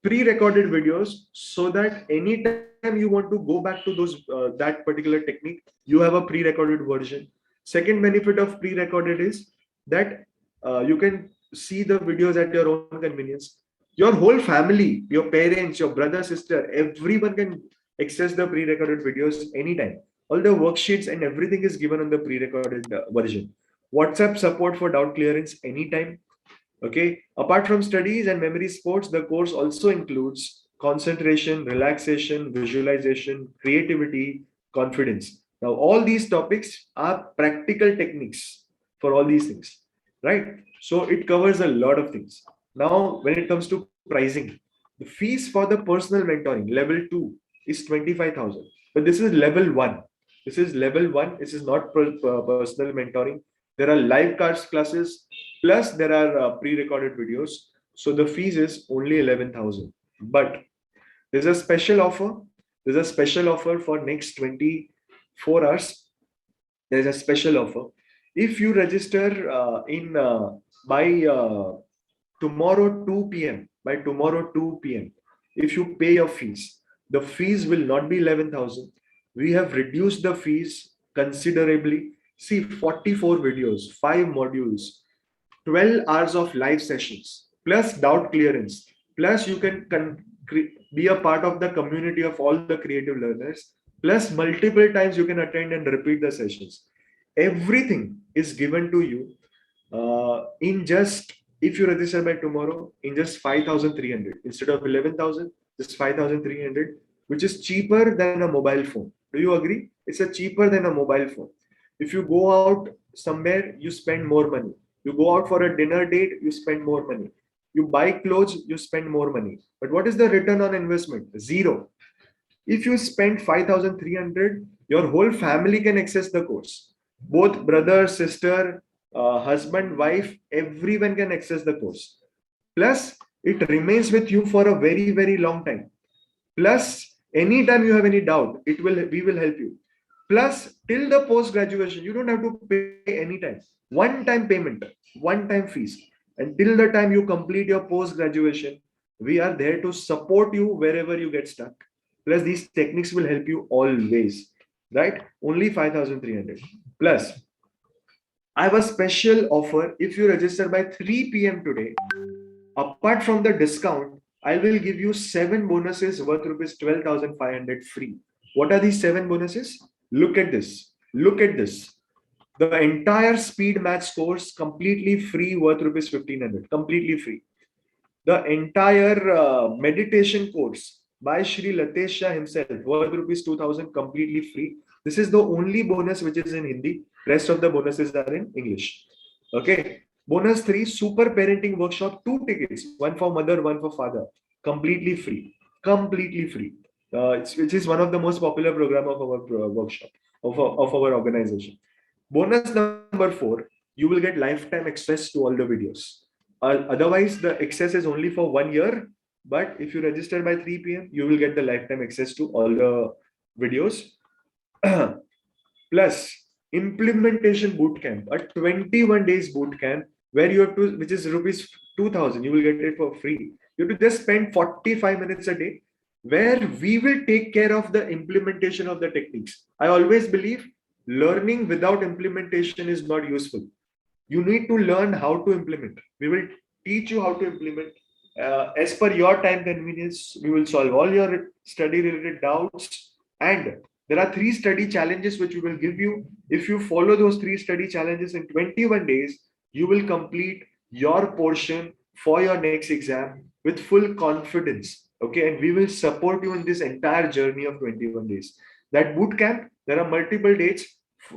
Pre-recorded videos so that anytime you want to go back to those that particular technique, you have a pre-recorded version. Second benefit of pre-recorded is that you can see the videos at your own convenience. Your whole family, your parents, your brother, sister, everyone can access the pre-recorded videos anytime. All the worksheets and everything is given on the pre-recorded version. WhatsApp support for doubt clearance anytime. Okay. Apart from studies and memory sports, the course also includes concentration, relaxation, visualization, creativity, confidence. Now, all these topics are practical techniques for all these things, right? So it covers a lot of things. Now, when it comes to pricing, the fees for the personal mentoring level 2 is 25,000, but this is level 1. This is level 1. This is not personal mentoring. There are live classes, plus there are pre-recorded videos. So the fees is only 11,000. But there's a special offer. There's a special offer for next 24 hours. There's a special offer. If you register by tomorrow 2 p.m. by tomorrow 2 p.m. if you pay your fees, the fees will not be 11,000. We have reduced the fees considerably. See, 44 videos, 5 modules, 12 hours of live sessions, plus doubt clearance, plus you can be a part of the community of all the creative learners, plus multiple times you can attend and repeat the sessions. Everything is given to you in just, if you register by tomorrow, in just 5,300 instead of 11,000, just 5,300, which is cheaper than a mobile phone. Do you agree? It's a cheaper than a mobile phone. If you go out somewhere, you spend more money. You go out for a dinner date, you spend more money. You buy clothes, you spend more money. But what is the return on investment? Zero. If you spend 5,300, your whole family can access the course. Both brother, sister, husband, wife, everyone can access the course. Plus, it remains with you for a very, very long time. Plus, anytime you have any doubt, we will help you. Plus, till the post graduation, you don't have to pay any time. One time payment, one time fees. And till the time you complete your post graduation, we are there to support you wherever you get stuck. Plus, these techniques will help you always, right? Only 5,300. Plus, I have a special offer. If you register by 3 p.m. today, apart from the discount, I will give you 7 bonuses worth rupees 12,500 free. What are these 7 bonuses? Look at this. Look at this. The entire speed maths course completely free worth rupees 1,500. Completely free. The entire meditation course by Shri Latesh Shah himself worth rupees 2,000 completely free. This is the only bonus which is in Hindi. Rest of the bonuses are in English. Okay. Bonus 3, super parenting workshop, 2 tickets, one for mother, one for father, completely free, completely free. Which is one of the most popular program of our workshop, of our organization. Bonus number 4, you will get lifetime access to all the videos. Otherwise, the access is only for 1 year. But if you register by 3 p.m., you will get the lifetime access to all the videos. Plus, implementation bootcamp, a 21 days bootcamp where you have to, which is rupees 2,000, you will get it for free. You have to just spend 45 minutes a day where we will take care of the implementation of the techniques. I always believe learning without implementation is not useful. You need to learn how to implement. We will teach you how to implement. As per your time convenience, we will solve all your study related doubts, and There are 3 study challenges which we will give you. If you follow those 3 study challenges in 21 days, you will complete your portion for your next exam with full confidence. Okay, and we will support you in this entire journey of 21 days. That boot camp, there are multiple dates.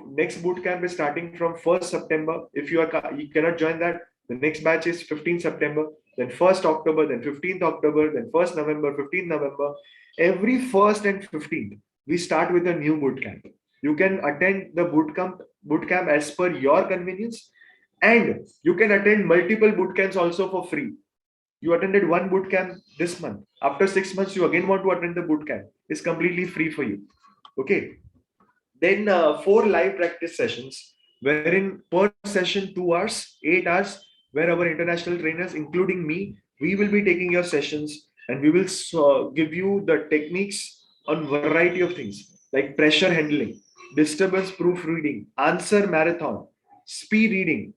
Next boot camp is starting from 1st September. If you cannot join that, the next batch is 15th September, then 1st October, then 15th October, then 1st November, 15th November. Every 1st and 15th, we start with a new boot camp. You can attend the boot camp as per your convenience, and you can attend multiple boot camps also for free. You attended one boot camp this month. After 6 months, you again want to attend the boot camp. It's completely free for you. Okay. Then 4 live practice sessions, wherein per session 2 hours, 8 hours, where our international trainers, including me, we will be taking your sessions and we will give you the techniques on variety of things like pressure handling, disturbance proofreading, answer marathon, speed reading.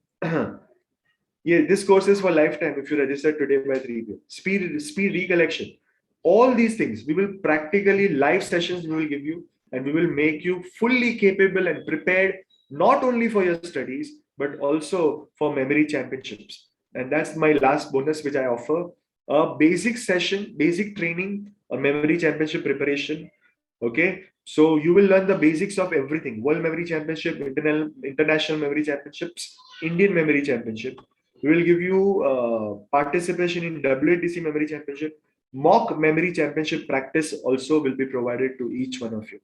Yeah, this course is for lifetime if you register today by 3 p.m. Speed recollection. All these things, we will practically live sessions we will give you, and we will make you fully capable and prepared not only for your studies but also for memory championships. And that's my last bonus which I offer: a basic session, basic training on memory championship preparation. Okay, so you will learn the basics of everything: World Memory Championship, International Memory Championships, Indian Memory Championship. We will give you participation in WATC Memory Championship. Mock Memory Championship practice also will be provided to each one of you.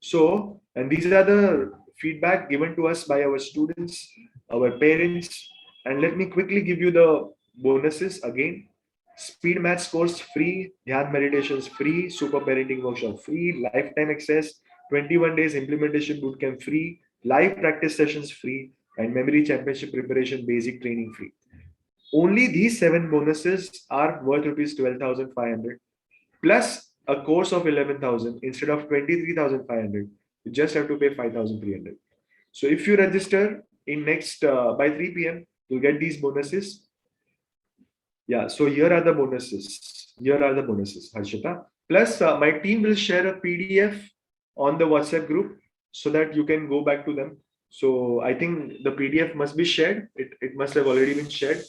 So, and these are the feedback given to us by our students, our parents. And let me quickly give you the bonuses again. Speed Maths course free, Dhyan Meditations free, Super Parenting Workshop free, Lifetime Access, 21 days implementation bootcamp free, live practice sessions free, and Memory Championship preparation basic training free. Only these 7 bonuses are worth rupees 12,500 plus a course of 11,000 instead of 23,500. You just have to pay 5,300. So if you register in next by 3 p.m., you'll get these bonuses. Yeah, so here are the bonuses. Here are the bonuses, Harshita. Plus, my team will share a PDF on the WhatsApp group so that you can go back to them. So I think the PDF must be shared. It must have already been shared.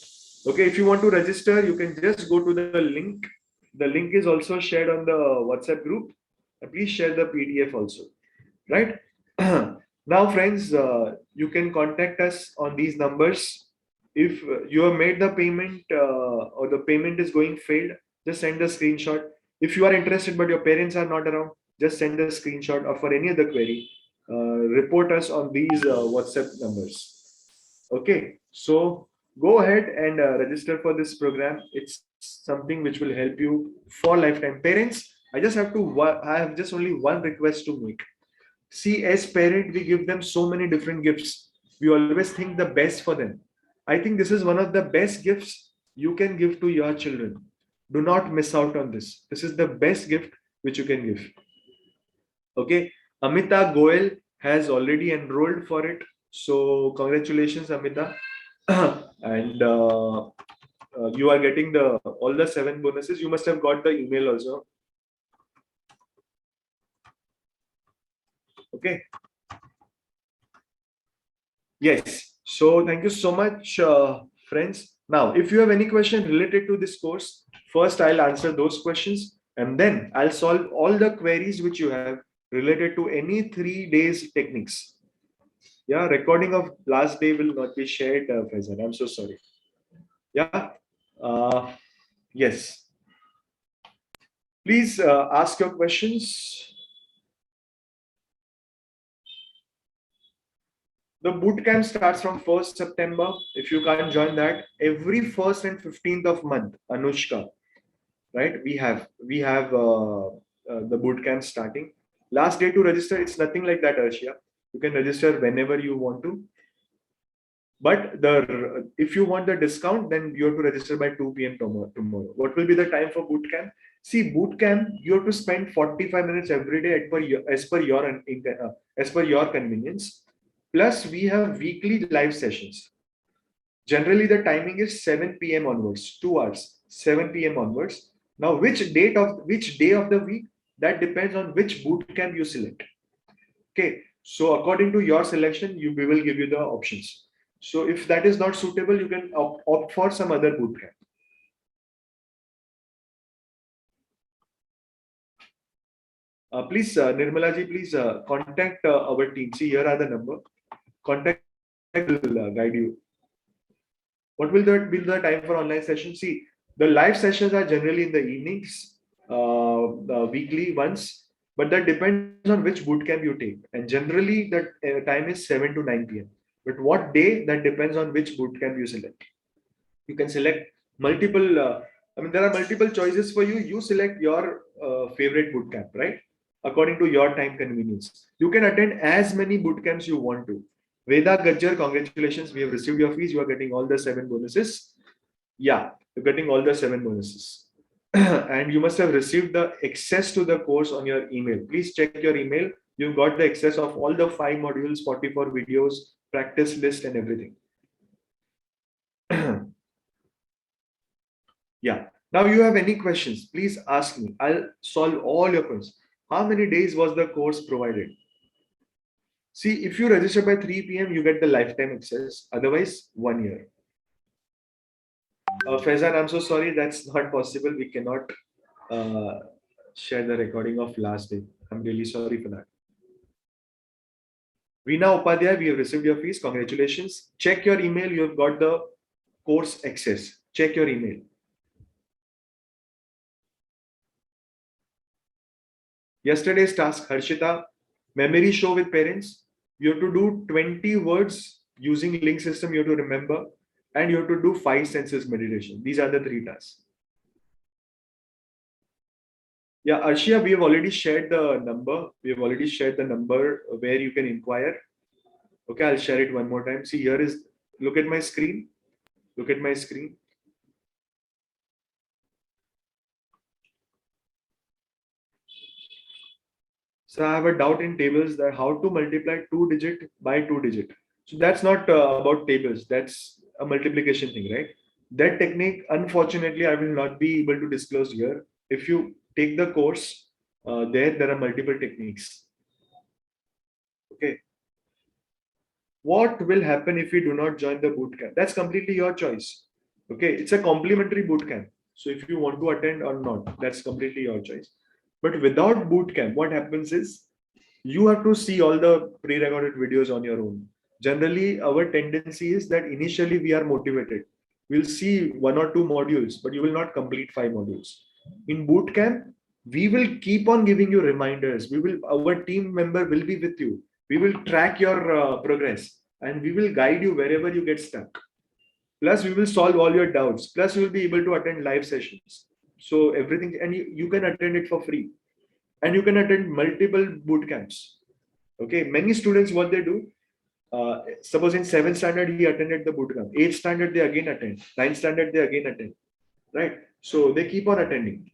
Okay, if you want to register, you can just go to the link. The link is also shared on the WhatsApp group. Please share the PDF also, right? Now, friends, you can contact us on these numbers. If you have made the payment or the payment is going failed, just send a screenshot. If you are interested but your parents are not around, just send a screenshot, or for any other query, report us on these WhatsApp numbers. Okay, so go ahead and register for this program. It's something which will help you for lifetime. Parents, I have just only one request to make. See, as parent, we give them so many different gifts. We always think the best for them. I think this is one of the best gifts you can give to your children. Do not miss out on this. This is the best gift which you can give. Okay, Amita Goel has already enrolled for it. So congratulations, Amita. And you are getting all the 7 bonuses. You must have got the email also. Okay. Yes. So thank you so much, friends. Now, if you have any question related to this course, first I'll answer those questions, and then I'll solve all the queries which you have related to any 3 days techniques. Yeah, recording of last day will not be shared, Faizan. I'm so sorry. Yeah. Yes. Please ask your questions. The bootcamp starts from 1st September. If you can't join that, every 1st and 15th of month, Anushka, right? We have the bootcamp starting. Last day to register, it's nothing like that, Arshia. You can register whenever you want to. But if you want the discount, then you have to register by 2 p.m. tomorrow. What will be the time for bootcamp? See, bootcamp, you have to spend 45 minutes every day as per your convenience. Plus, we have weekly live sessions. Generally, the timing is 7 p.m. onwards, 2 hours, 7 p.m. onwards. Now, which day of the week, that depends on which boot camp you select. Okay, so according to your selection, we will give you the options. So if that is not suitable, you can opt for some other bootcamp. Please, Nirmala ji, please contact our team. See, here are the number. Contact will guide you. What will be the time for online sessions? See, the live sessions are generally in the evenings, weekly once, but that depends on which bootcamp you take. And generally, that time is 7 to 9 p.m. But what day, that depends on which bootcamp you select. You can select multiple. There are multiple choices for you. You select your favorite bootcamp, right? According to your time convenience. You can attend as many bootcamps you want to. Veda Gajjar, congratulations. We have received your fees. You are getting all the 7 bonuses. Yeah, you're getting all the 7 bonuses. And you must have received the access to the course on your email. Please check your email. You've got the access of all the 5 modules, 44 videos, practice list, and everything. Yeah. Now you have any questions, please ask me. I'll solve all your questions. How many days was the course provided? See, if you register by 3 p.m., you get the lifetime access. Otherwise, 1 year. Faizan, I'm so sorry. That's not possible. We cannot share the recording of last day. I'm really sorry for that. Veena Upadhyay, we have received your fees. Congratulations. Check your email. You have got the course access. Check your email. Yesterday's task, Harshita, memory show with parents. You have to do 20 words using link system. You have to remember, and you have to do 5 senses meditation. These are the 3 tasks. Yeah, Arshia, we have already shared the number. We have already shared the number where you can inquire. Okay, I'll share it one more time. See, here is, look at my screen. Look at my screen. So I have a doubt in tables that how to multiply 2 digit by 2 digit. So that's not about tables. That's a multiplication thing, right? That technique, unfortunately, I will not be able to disclose here. If you take the course, there are multiple techniques. Okay. What will happen if you do not join the bootcamp? That's completely your choice. Okay. It's a complimentary bootcamp. So if you want to attend or not, that's completely your choice. But without bootcamp, what happens is you have to see all the pre-recorded videos on your own. Generally, our tendency is that initially we are motivated. We'll see 1 or 2 modules, but you will not complete 5 modules. In bootcamp, we will keep on giving you reminders. Our team member will be with you. We will track your progress, and we will guide you wherever you get stuck. Plus, we will solve all your doubts. Plus, you will be able to attend live sessions. So everything, and you can attend it for free. And you can attend multiple boot camps. Okay, many students, what they do, suppose in 7th standard he attended the boot camp, 8th standard they again attend, 9th standard they again attend, right? So they keep on attending.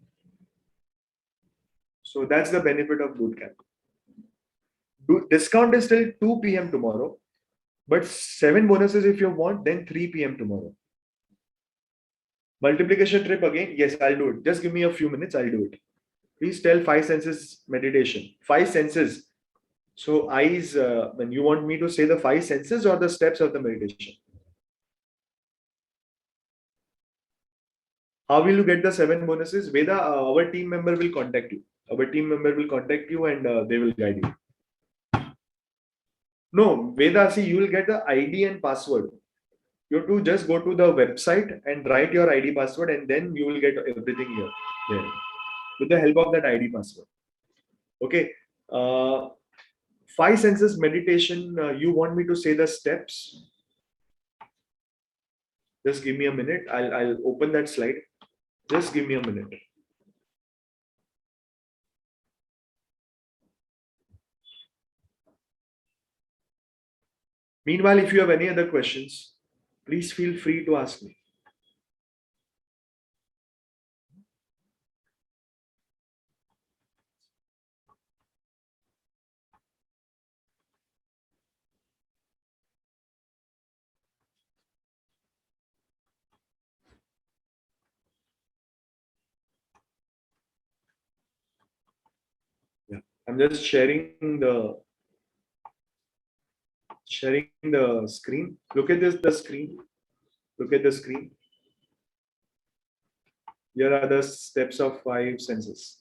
So that's the benefit of boot camp. Discount is till 2 p.m. tomorrow, but 7 bonuses if you want, then 3 p.m. tomorrow. Multiplication trip again, yes, I'll do it. Just give me a few minutes, I'll do it. Please tell 5 senses meditation. 5 senses. So eyes, when you want me to say the 5 senses or the steps of the meditation? How will you get the 7 bonuses? Veda, our team member will contact you. Our team member will contact you and they will guide you. No, Veda, see, you will get the ID and password. You have to just go to the website and write your ID password, and then you will get everything here, there, with the help of that ID password. Okay. 5 senses meditation. You want me to say the steps? Just give me a minute. I'll open that slide. Just give me a minute. Meanwhile, if you have any other questions, please feel free to ask me. Yeah, I'm just sharing the Sharing the screen. Look at this, the screen. Look at the screen. Here are the steps of 5 senses.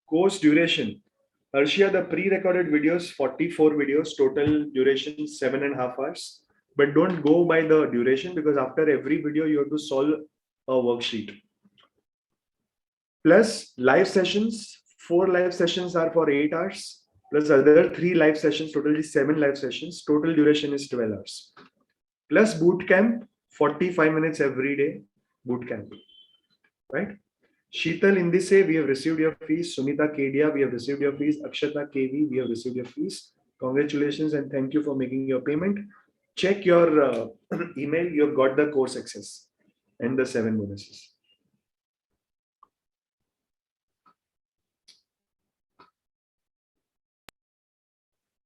Course duration. Arshia, the pre-recorded videos, 44 videos, total duration 7.5 hours. But don't go by the duration because after every video you have to solve a worksheet. Plus live sessions, 4 live sessions are for 8 hours. Plus other 3 live sessions, totally 7 live sessions. Total duration is 12 hours. Plus boot camp, 45 minutes every day, boot camp, right? Sheetal Indise, we have received your fees. Sunita Kedia, we have received your fees. Akshata KV, we have received your fees. Congratulations and thank you for making your payment. Check your email, you have got the course access and the 7 bonuses.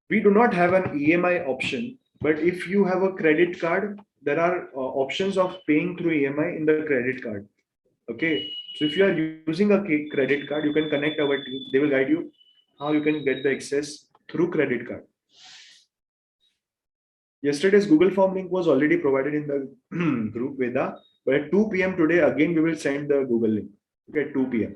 We do not have an EMI option, but if you have a credit card, there are options of paying through EMI in the credit card. Okay, so if you are using a credit card, you can connect our team. They will guide you how you can get the access through credit card. Yesterday's Google form link was already provided in the group Veda, but at 2 p.m. today, again, we will send the Google link. Okay, at 2 p.m.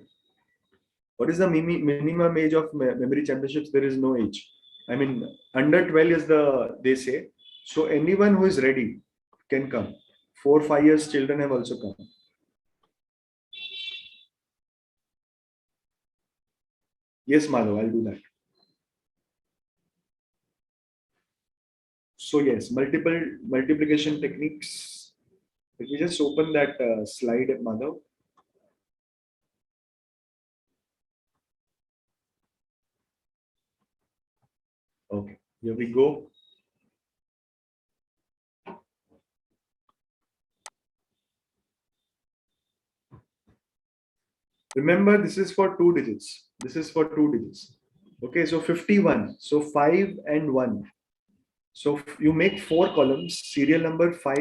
What is the minimum age of memory championships? There is no age. I mean, under 12 is they say. So anyone who is ready can come. 4-5 years children have also come. Yes, Madhav, I'll do that. So yes, multiplication techniques. Let me just open that slide, Madhav. Okay, here we go. Remember, this is for 2 digits. This is for 2 digits. Okay, so 51. So 5 and 1. So you make 4 columns, serial number 5